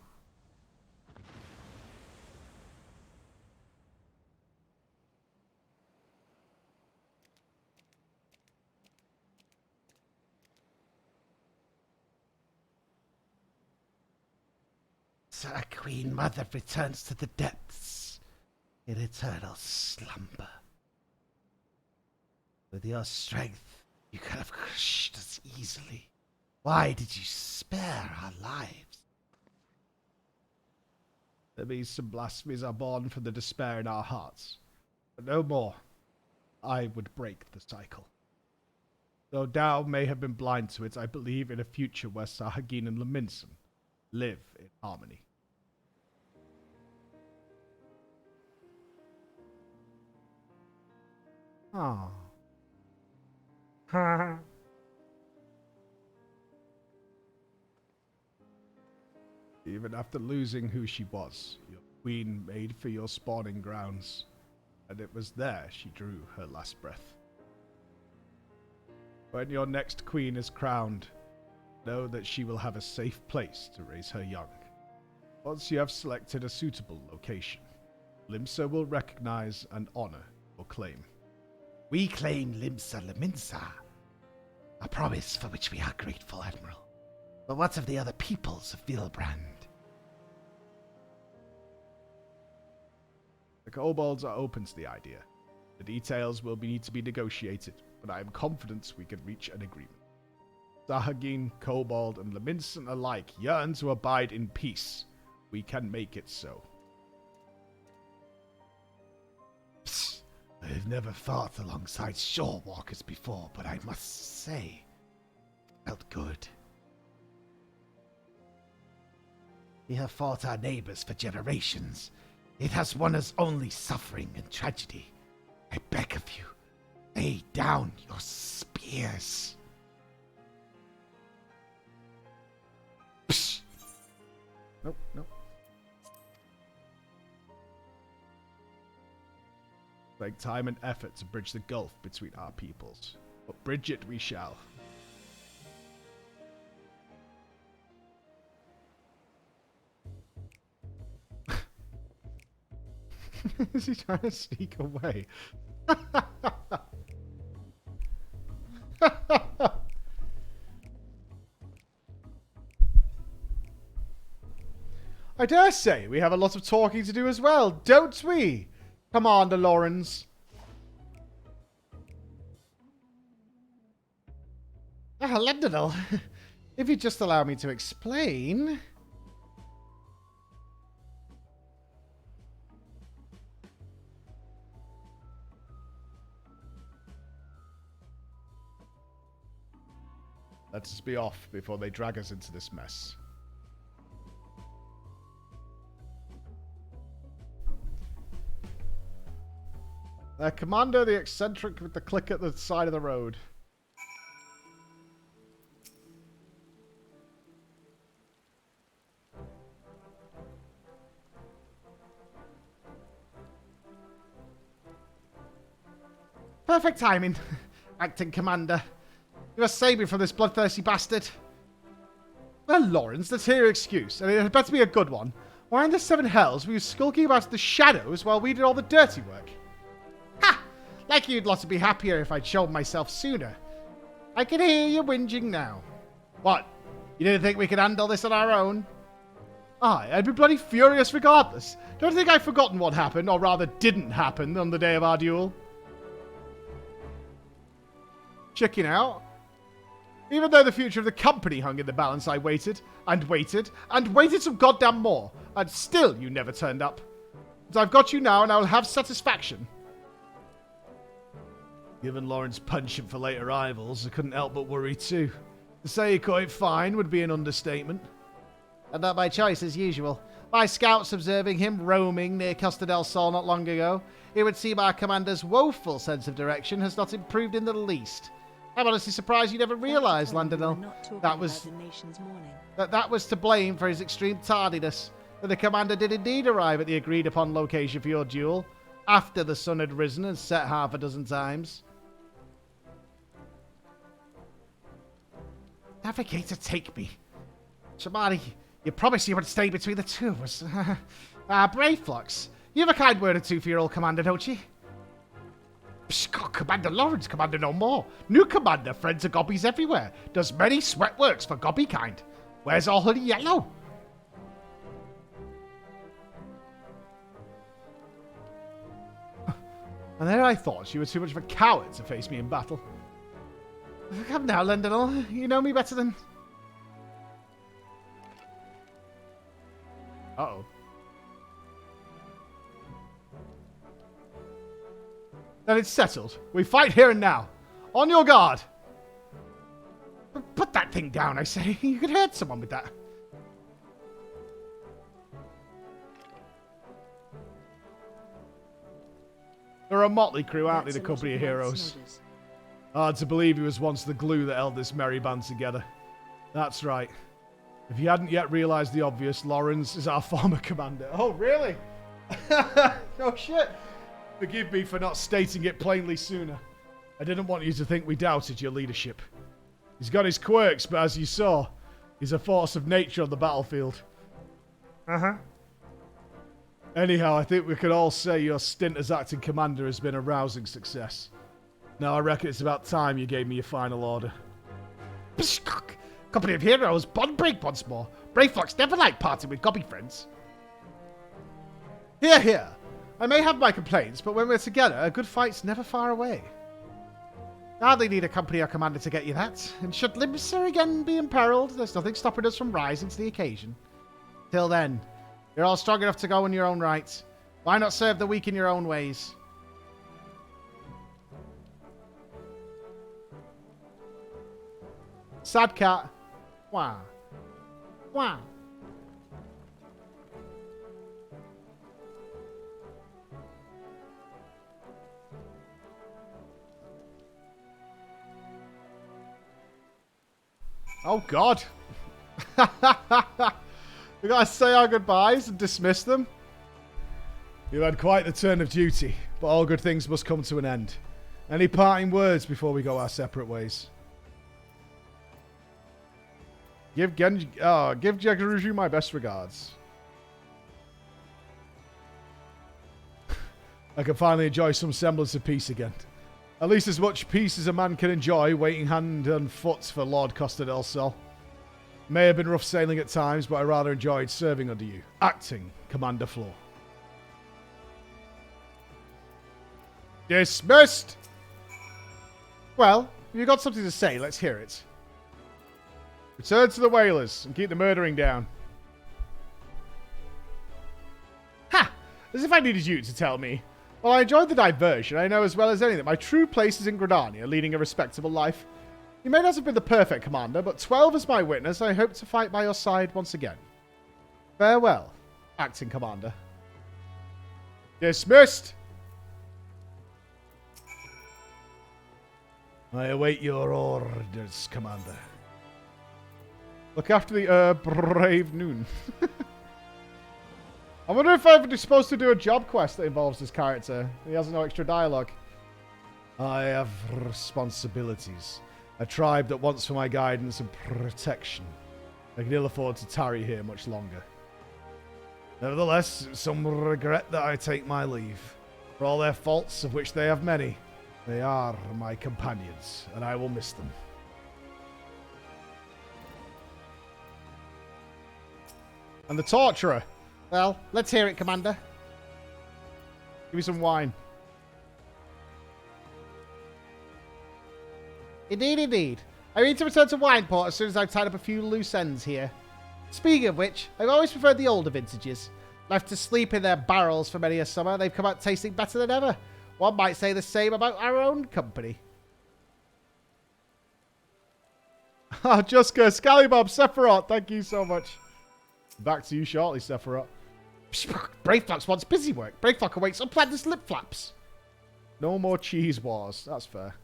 So our Queen Mother returns to the depths in eternal slumber. With your strength, you could have crushed us easily. Why did you spare our lives? The beasts and blasphemies are born from the despair in our hearts. But no more. I would break the cycle. Though Tao may have been blind to it, I believe in a future where Sahagin and Leminson live in harmony. Ah. Even after losing who she was, your queen made for your spawning grounds, and it was there she drew her last breath. When your next queen is crowned, know that she will have a safe place to raise her young. Once you have selected a suitable location, Limsa will recognize and honor your claim. We claim Limsa Leminsa, a promise for which we are grateful, Admiral. But what of the other peoples of Vilbrand? The kobolds are open to the idea. The details will need to be negotiated, but I am confident we can reach an agreement. Sahagin, Kobold, and Leminson alike yearn to abide in peace. We can make it so. Psst. I've never fought alongside shorewalkers before, but I must say, felt good. We have fought our neighbors for generations. It has won us only suffering and tragedy. I beg of you, lay down your spears. Psst. Nope, nope. Take time and effort to bridge the gulf between our peoples. But bridge it we shall. Is he trying to sneak away? I dare say we have a lot of talking to do as well, don't we, Commander Lawrence? Londonal, if you just allow me to explain. Let us be off before they drag us into this mess. Commander, the eccentric with the click at the side of the road. Perfect timing, acting commander. You must save me from this bloodthirsty bastard. Well, Lawrence, let's hear your excuse, and it had better be a good one. Why in the seven hells were you skulking about in the shadows while we did all the dirty work? Ha! Like you'd lot to be happier if I'd shown myself sooner. I can hear you whinging now. What? You didn't think we could handle this on our own? Aye, I'd be bloody furious regardless. Don't think I've forgotten what happened, or rather didn't happen, on the day of our duel. Checking out. Even though the future of the company hung in the balance, I waited, and waited, and waited some goddamn more, and still you never turned up. But I've got you now, and I'll have satisfaction. Given Lawrence's penchant for late arrivals, I couldn't help but worry too. To say he caught it fine would be an understatement. And not by choice, as usual. My scouts observing him roaming near Costa del Sol not long ago, it would seem our commander's woeful sense of direction has not improved in the least. I'm honestly surprised you never realised, Landonel, that was to blame for his extreme tardiness. That the commander did indeed arrive at the agreed-upon location for your duel, after the sun had risen and set half a dozen times. Navigator, take me. Shamari, you promised you would stay between the two of us. Brave Flux, you have a kind word or two for your old commander, don't you? Psh, God, Commander Lawrence, Commander no more. New commander, friends of gobbies everywhere. Does many sweat works for gobby kind. Wears all hoodie yellow. And there I thought you were too much of a coward to face me in battle. Come now, Lendonal. You know me better than... Uh-oh. Then it's settled. We fight here and now. On your guard. Put that thing down, I say. You could hurt someone with that. They're a motley crew, aren't they, the company of heroes? Hard to believe he was once the glue that held this merry band together. That's right. If you hadn't yet realised the obvious, Lawrence is our former commander. Oh, really? Oh, shit. Forgive me for not stating it plainly sooner. I didn't want you to think we doubted your leadership. He's got his quirks, but as you saw, he's a force of nature on the battlefield. Uh-huh. Anyhow, I think we could all say your stint as acting commander has been a rousing success. Now I reckon it's about time you gave me your final order. Company of heroes, bond break once more. Brave Fox never liked parting with gobby friends. Here, here. I may have my complaints, but when we're together, a good fight's never far away. Hardly need a company or commander to get you that. And should Limsa again be imperiled, there's nothing stopping us from rising to the occasion. Till then, you're all strong enough to go in your own right. Why not serve the weak in your own ways? Sad cat. Wow. Wow. Oh, God. We gotta say our goodbyes and dismiss them. You've had quite the turn of duty, but all good things must come to an end. Any parting words before we go our separate ways? Give Jaguruju my best regards. I can finally enjoy some semblance of peace again. At least as much peace as a man can enjoy, waiting hand and foot for Lord Costa del Sol. May have been rough sailing at times, but I rather enjoyed serving under you. Acting Commander Floor. Dismissed! Well, if you've got something to say, let's hear it. Return to the whalers and keep the murdering down. Ha! As if I needed you to tell me. Well, I enjoyed the diversion. I know as well as any that my true place is in Gridania, leading a respectable life. You may not have been the perfect commander, but 12 as my witness, I hope to fight by your side once again. Farewell, acting commander. Dismissed! I await your orders, commander. Look after the brave noon. I wonder if I'm supposed to do a job quest that involves this character. He has no extra dialogue. I have responsibilities. A tribe that wants for my guidance and protection. I can ill afford to tarry here much longer. Nevertheless, some regret that I take my leave. For all their faults, of which they have many, they are my companions, and I will miss them. And the torturer. Well, let's hear it, Commander. Give me some wine. Indeed, indeed. I need to return to Wineport as soon as I've tied up a few loose ends here. Speaking of which, I've always preferred the older vintages. Left to sleep in their barrels for many a summer, they've come out tasting better than ever. One might say the same about our own company. Ah, Juska, Scallybob, Sephiroth, thank you so much. Back to you shortly, Sephiroth. Braveflox wants busy work. Braveflock awaits unplanned lip flaps. No more cheese wars. That's fair.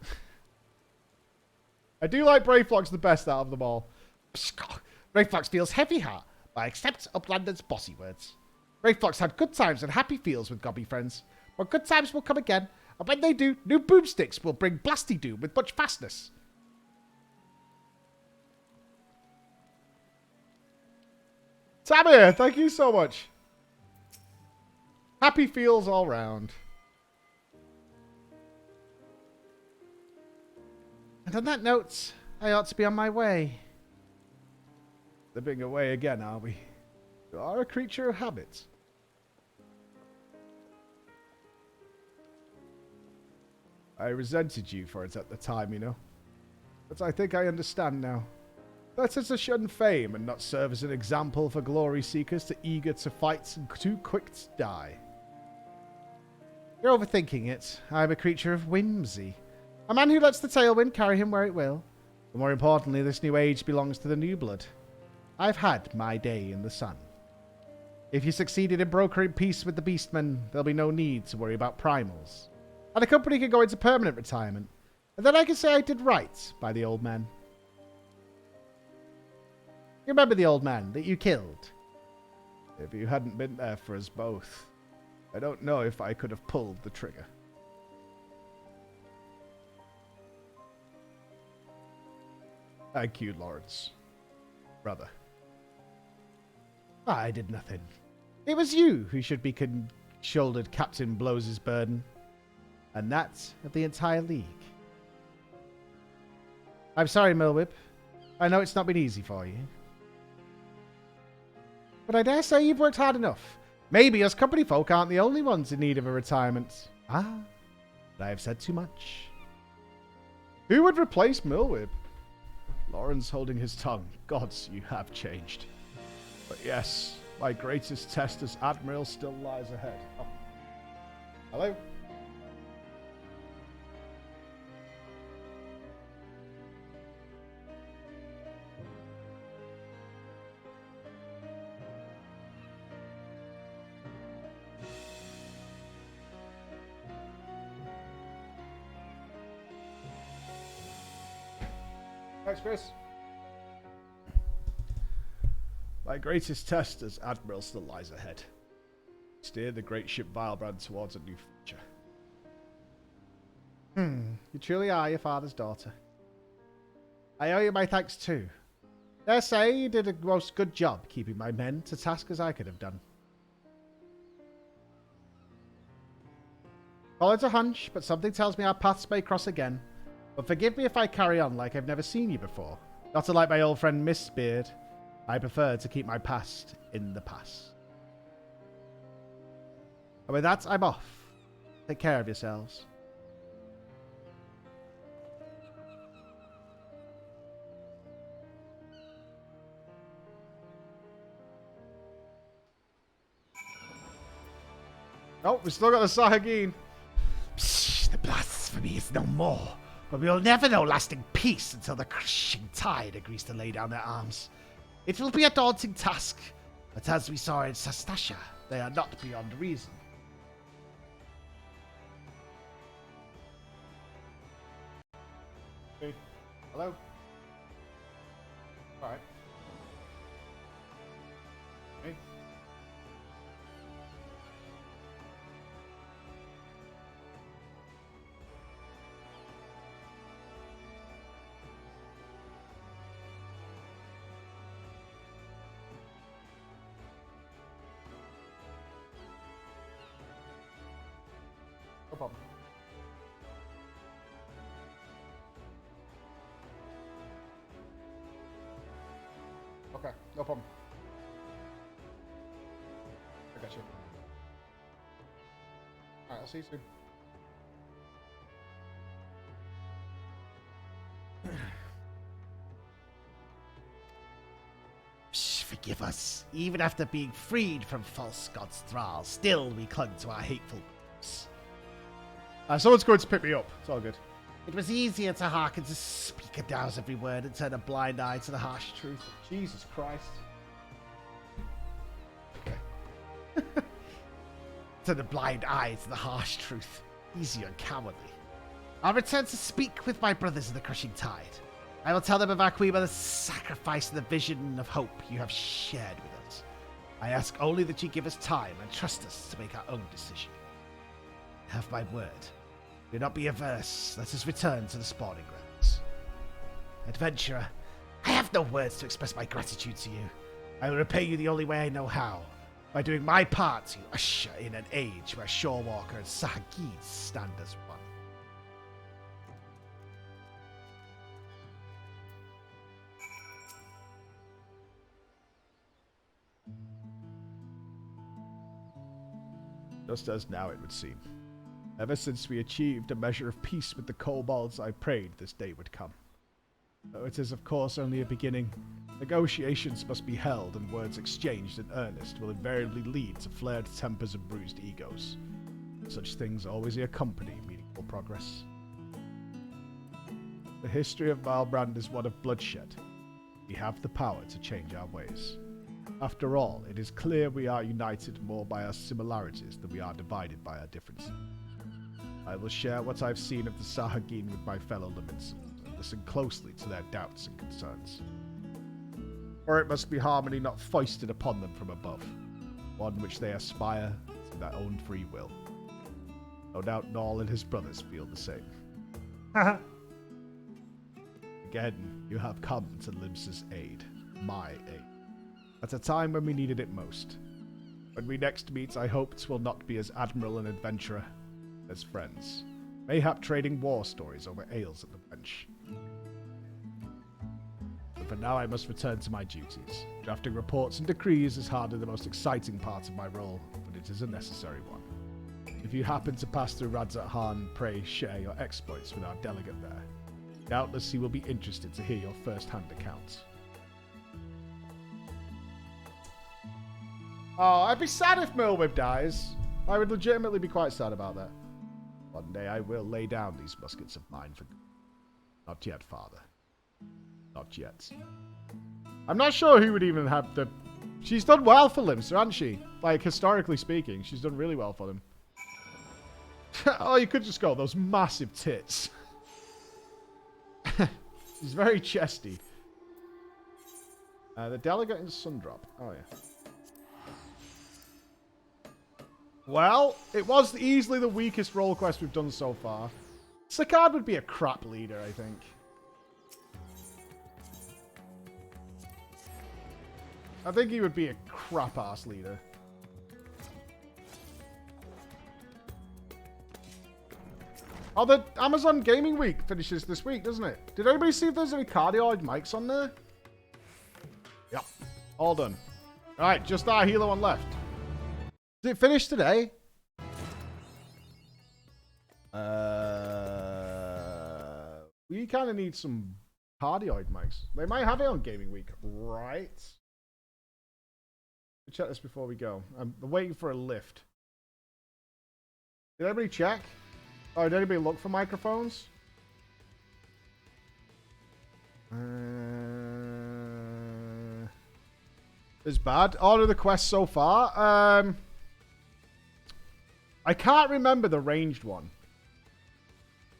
I do like Braveflox the best out of them all. Braveflox feels heavy heart, but accepts Uplander's bossy words. Braveflox had good times and happy feels with gobby friends. But good times will come again, and when they do, new boomsticks will bring blasty doom with much fastness. Tamir, thank you so much. Happy feels all round. And on that note, I ought to be on my way. Slipping away again, are we? You are a creature of habit. I resented you for it at the time, you know. But I think I understand now. Better to shun fame and not serve as an example for glory seekers too eager to fight and too quick to die. You're overthinking it. I'm a creature of whimsy. A man who lets the tailwind carry him where it will. But more importantly, this new age belongs to the new blood. I've had my day in the sun. If you succeeded in brokering peace with the beastmen, there'll be no need to worry about primals. And the company can go into permanent retirement. And then I can say I did right by the old man. You remember the old man that you killed? If you hadn't been there for us both, I don't know if I could have pulled the trigger. Thank you, Lawrence. Brother. I did nothing. It was you who should be shouldered Captain Blows' burden. And that of the entire league. I'm sorry, Millwhip. I know it's not been easy for you. But I dare say you've worked hard enough. Maybe us company folk aren't the only ones in need of a retirement. But I have said too much. Who would replace Millwhip? Lawrence holding his tongue. Gods, you have changed. But yes, my greatest test as Admiral still lies ahead. Oh. Hello? Thanks, Chris. My greatest test as Admiral still lies ahead. Steer the great ship Vilebrand towards a new future. You truly are your father's daughter. I owe you my thanks too. Dare say you did a most good job keeping my men to task as I could have done. Call it a hunch, but something tells me our paths may cross again. But forgive me if I carry on like I've never seen you before. Not unlike my old friend Miss Beard. I prefer to keep my past in the past. And with that, I'm off. Take care of yourselves. Oh, we still got the Sahagin. Psh, the blasphemy is no more. But we will never know lasting peace until the crushing tide agrees to lay down their arms. It will be a daunting task, but as we saw in Sastasha, they are not beyond reason. Hey. Hello? Alright. Hey. problem. Okay, no problem. I got you. Alright, I'll see you soon. Forgive us. Even after being freed from false god's thrall, still we clung to our hateful beliefs. Someone's going to pick me up. It's all good. It was easier to hearken to Speaker Dow's every word and turn a blind eye to the harsh truth. Jesus Christ. Turn a blind eye to the harsh truth. Easy and cowardly. I'll return to speak with my brothers in the crushing tide. I will tell them of our queen mother's sacrifice and the vision of hope you have shared with us. I ask only that you give us time and trust us to make our own decision. Have my word. Do not be averse. Let us return to the spawning grounds. Adventurer, I have no words to express my gratitude to you. I will repay you the only way I know how, by doing my part to usher in an age where Shorewalker and Sahagin stand as one. Just as now it would seem. Ever since we achieved a measure of peace with the kobolds, I prayed this day would come. Though it is of course only a beginning, negotiations must be held and words exchanged in earnest will invariably lead to flared tempers and bruised egos. Such things always accompany meaningful progress. The history of Valbrand is one of bloodshed. We have the power to change our ways. After all, it is clear we are united more by our similarities than we are divided by our differences. I will share what I've seen of the Sahagin with my fellow Limits and listen closely to their doubts and concerns. For it must be harmony not foisted upon them from above, one which they aspire to their own free will. No doubt Noel and his brothers feel the same. Again, you have come to Lims's aid, my aid, at a time when we needed it most. When we next meet, I hope 'twill not be as admiral and adventurer, as friends, mayhap trading war stories over ales at the bench. But for now I must return to my duties. Drafting reports and decrees is hardly the most exciting part of my role, but it is a necessary one. If you happen to pass through Radzat Han, pray share your exploits with our delegate there. Doubtless he will be interested to hear your first-hand accounts. Oh, I'd be sad if Merlwib dies. I would legitimately be quite sad about that. One day I will lay down these muskets of mine for good. Not yet, father. Not yet. I'm not sure who would even have the... She's done well for Limsa, hasn't she? Like, historically speaking, she's done really well for them. Oh, you could just go, those massive tits. She's very chesty. The delegate in Sundrop. Oh, yeah. Well, it was easily the weakest role quest we've done so far. Sakard would be a crap leader, I think. I think he would be a crap-ass leader. Oh, the Amazon Gaming Week finishes this week, doesn't it? Did anybody see if there's any cardioid mics on there? Yep. All done. Alright, just our healer one left. Did it finish today? We kind of need some cardioid mics. They might have it on Gaming Week, right? We'll check this before we go. I'm waiting for a lift. Did anybody check? Oh, did anybody look for microphones? It's bad. Order the quest so far. I can't remember the ranged one,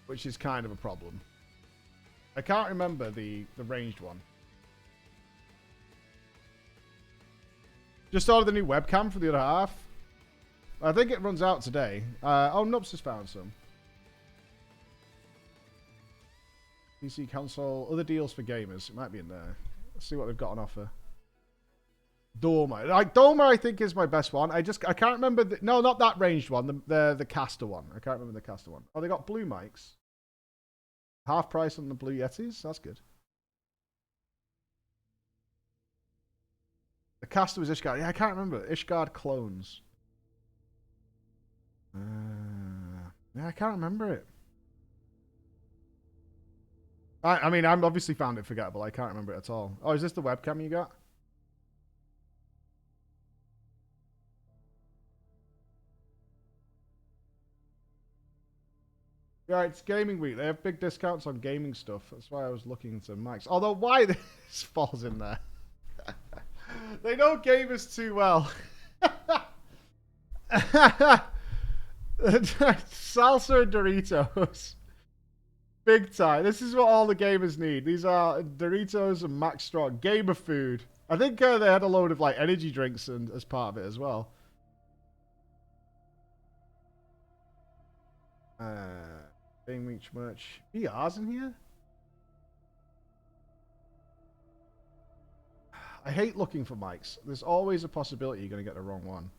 which is kind of a problem. I can't remember the ranged one. Just ordered the new webcam for the other half. I think it runs out today. Oh, Nupss has found some. PC console, other deals for gamers. It might be in there. Let's see what they've got on offer. Dormer. Like, Dormer, I think, is my best one. I can't remember. No, not that ranged one. The caster one. I can't remember the caster one. Oh, they got blue mics. Half price on the blue Yetis. That's good. The caster was Ishgard. Yeah, I can't remember. Ishgard clones. Yeah, I can't remember it. I mean, I'm obviously found it forgettable. I can't remember it at all. Oh, is this the webcam you got? Yeah, it's gaming week. They have big discounts on gaming stuff. That's why I was looking to Max. Although, why this falls in there? They know gamers too well. Salsa and Doritos. Big time. This is what all the gamers need. These are Doritos and Max Strong. Gamer food. I think they had a load of like energy drinks and as part of it as well. Game Reach merch. VR's in here? I hate looking for mics. There's always a possibility you're going to get the wrong one.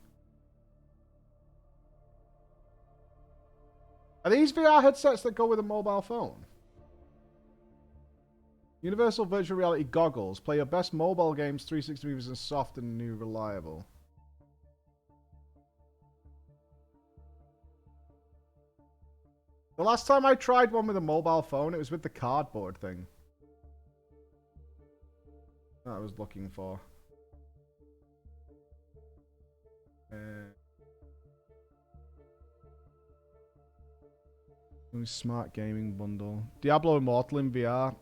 Are these VR headsets that go with a mobile phone? Universal Virtual Reality Goggles. Play your best mobile games, 360 movies, and soft and new reliable. The last time I tried one with a mobile phone, it was with the cardboard thing. That I was looking for. Smart gaming bundle. Diablo Immortal in VR.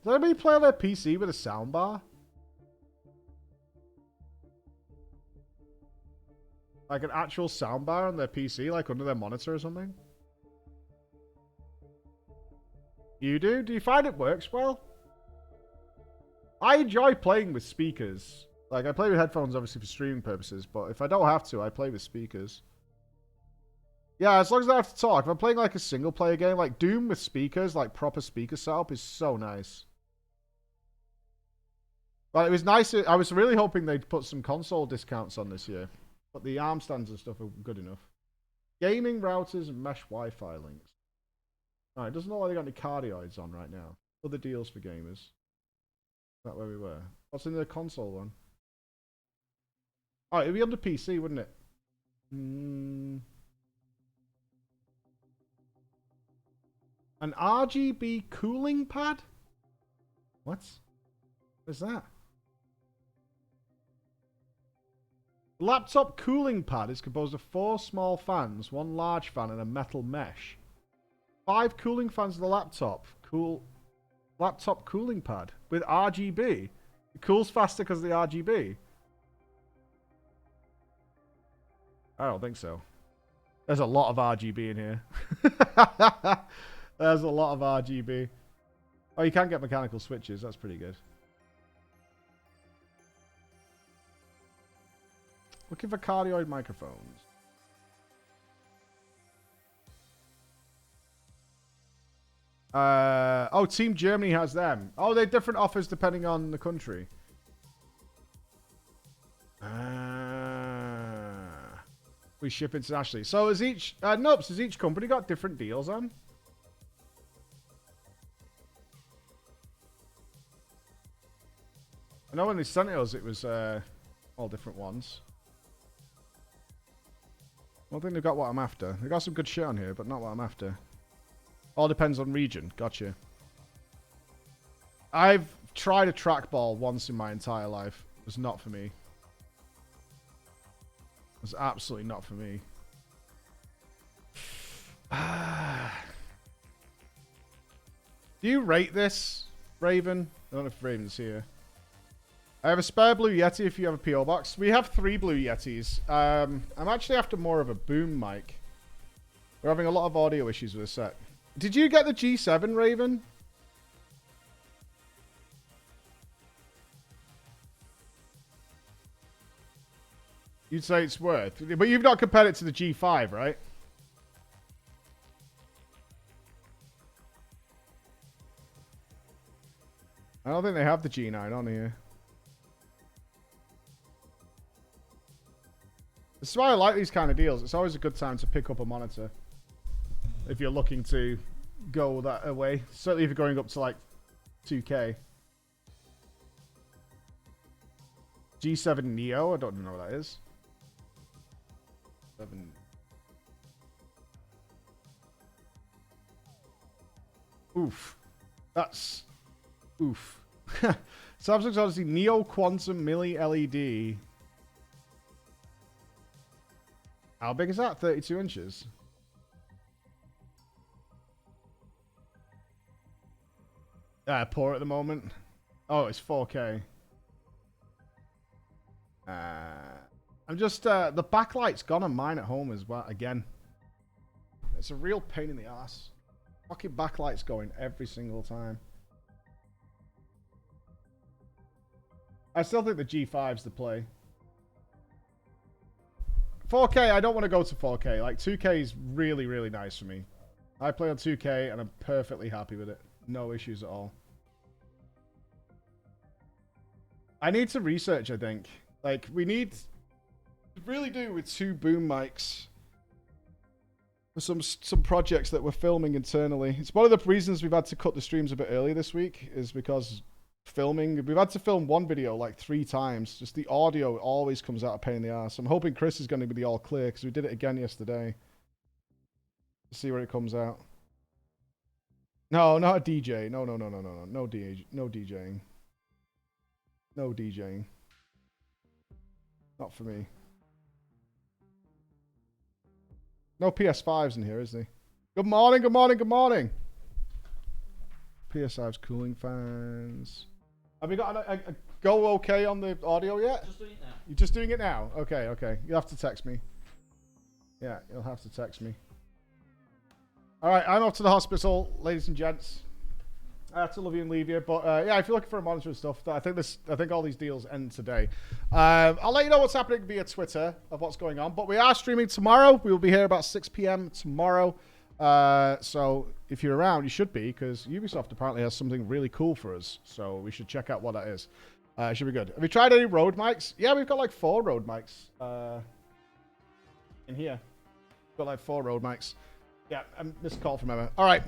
Does anybody play on their PC with a soundbar? Like an actual soundbar on their PC, like under their monitor or something? You do? Do you find it works well? I enjoy playing with speakers. Like, I play with headphones, obviously, for streaming purposes, but if I don't have to, I play with speakers. Yeah, as long as I have to talk. If I'm playing, like, a single-player game, like Doom with speakers, like, proper speaker setup is so nice. But it was nice. I was really hoping they'd put some console discounts on this year. But the arm stands and stuff are good enough. Gaming routers and mesh Wi-Fi links. Alright, it doesn't look like they got any cardioids on right now. Other deals for gamers. Is that where we were? What's in the console one? Oh, it'd be under PC, wouldn't it? An RGB cooling pad? What? What's that? Laptop cooling pad is composed of 4 small fans, 1 large fan, and a metal mesh. 5 cooling fans in the laptop. Laptop cooling pad with RGB. It cools faster because of the RGB. I don't think so. There's a lot of RGB in here. There's a lot of RGB. Oh, you can get mechanical switches. That's pretty good. Looking for cardioid microphones. Oh, Team Germany has them. Oh, they're different offers depending on the country. We ship internationally. So is each Nupss, has each company got different deals on? I know when they sent it us, it was all different ones. I don't think they've got what I'm after. They've got some good shit on here, but not what I'm after. All depends on region. Gotcha. I've tried a trackball once in my entire life. It was not for me. It was absolutely not for me. Do you rate this, Raven? I don't know if Raven's here. I have a spare blue Yeti if you have a PO box. We have 3 blue Yetis. I'm actually after more of a boom mic. We're having a lot of audio issues with this set. Did you get the G7, Raven? You'd say it's worth. But you've not compared it to the G5, right? think they have the G9 on here. This is why I like these kind of deals. It's always a good time to pick up a monitor. If you're looking to go that away. Certainly if you're going up to like 2K. G7 Neo, I don't know what that is. 7. Oof. That's... Oof. Samsung's Odyssey Neo Quantum Milli LED. How big is that? 32 inches. Poor at the moment. Oh, it's 4K. I'm just... the backlight's gone on mine at home as well, again. It's a real pain in the ass. Fucking backlight's going every single time. I still think the G5's the play. 4K, I don't want to go to 4K. Like, 2K is really, really nice for me. I play on 2K and I'm perfectly happy with it. No issues at all. I need to research, I think. Like, we need... really do with 2 boom mics. For some projects that we're filming internally. It's one of the reasons we've had to cut the streams a bit early this week. Is because filming... We've had to film one video like 3 times. Just the audio always comes out a pain in the ass. I'm hoping Chris is going to be the all clear. Because we did it again yesterday. Let's see where it comes out. No, not a DJ. No. No DJing. No DJing. Not for me. No PS5s in here, is there? Good morning, good morning, good morning. PS5's cooling fans. Have we got a go okay on the audio yet? Just doing it now. You're just doing it now? Okay, okay. You'll have to text me. Yeah, you'll have to text me. Alright, I'm off to the hospital, ladies and gents. I have to love you and leave you, but yeah, if you're looking for a monitor and stuff, I think all these deals end today. I'll let you know what's happening via Twitter of what's going on, but we are streaming tomorrow. We will be here about 6 p.m. tomorrow. So if you're around, you should be, because Ubisoft apparently has something really cool for us. So we should check out what that is. It should be good. Have you tried any Rode mics? Yeah, we've got like 4 Rode mics in here. We've got like 4 Rode mics. Yeah, this call from Emma. All right.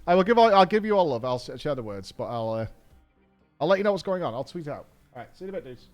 I'll give you all love. I'll share the words, but I'll let you know what's going on. I'll tweet out. All right, see you in a bit, dudes.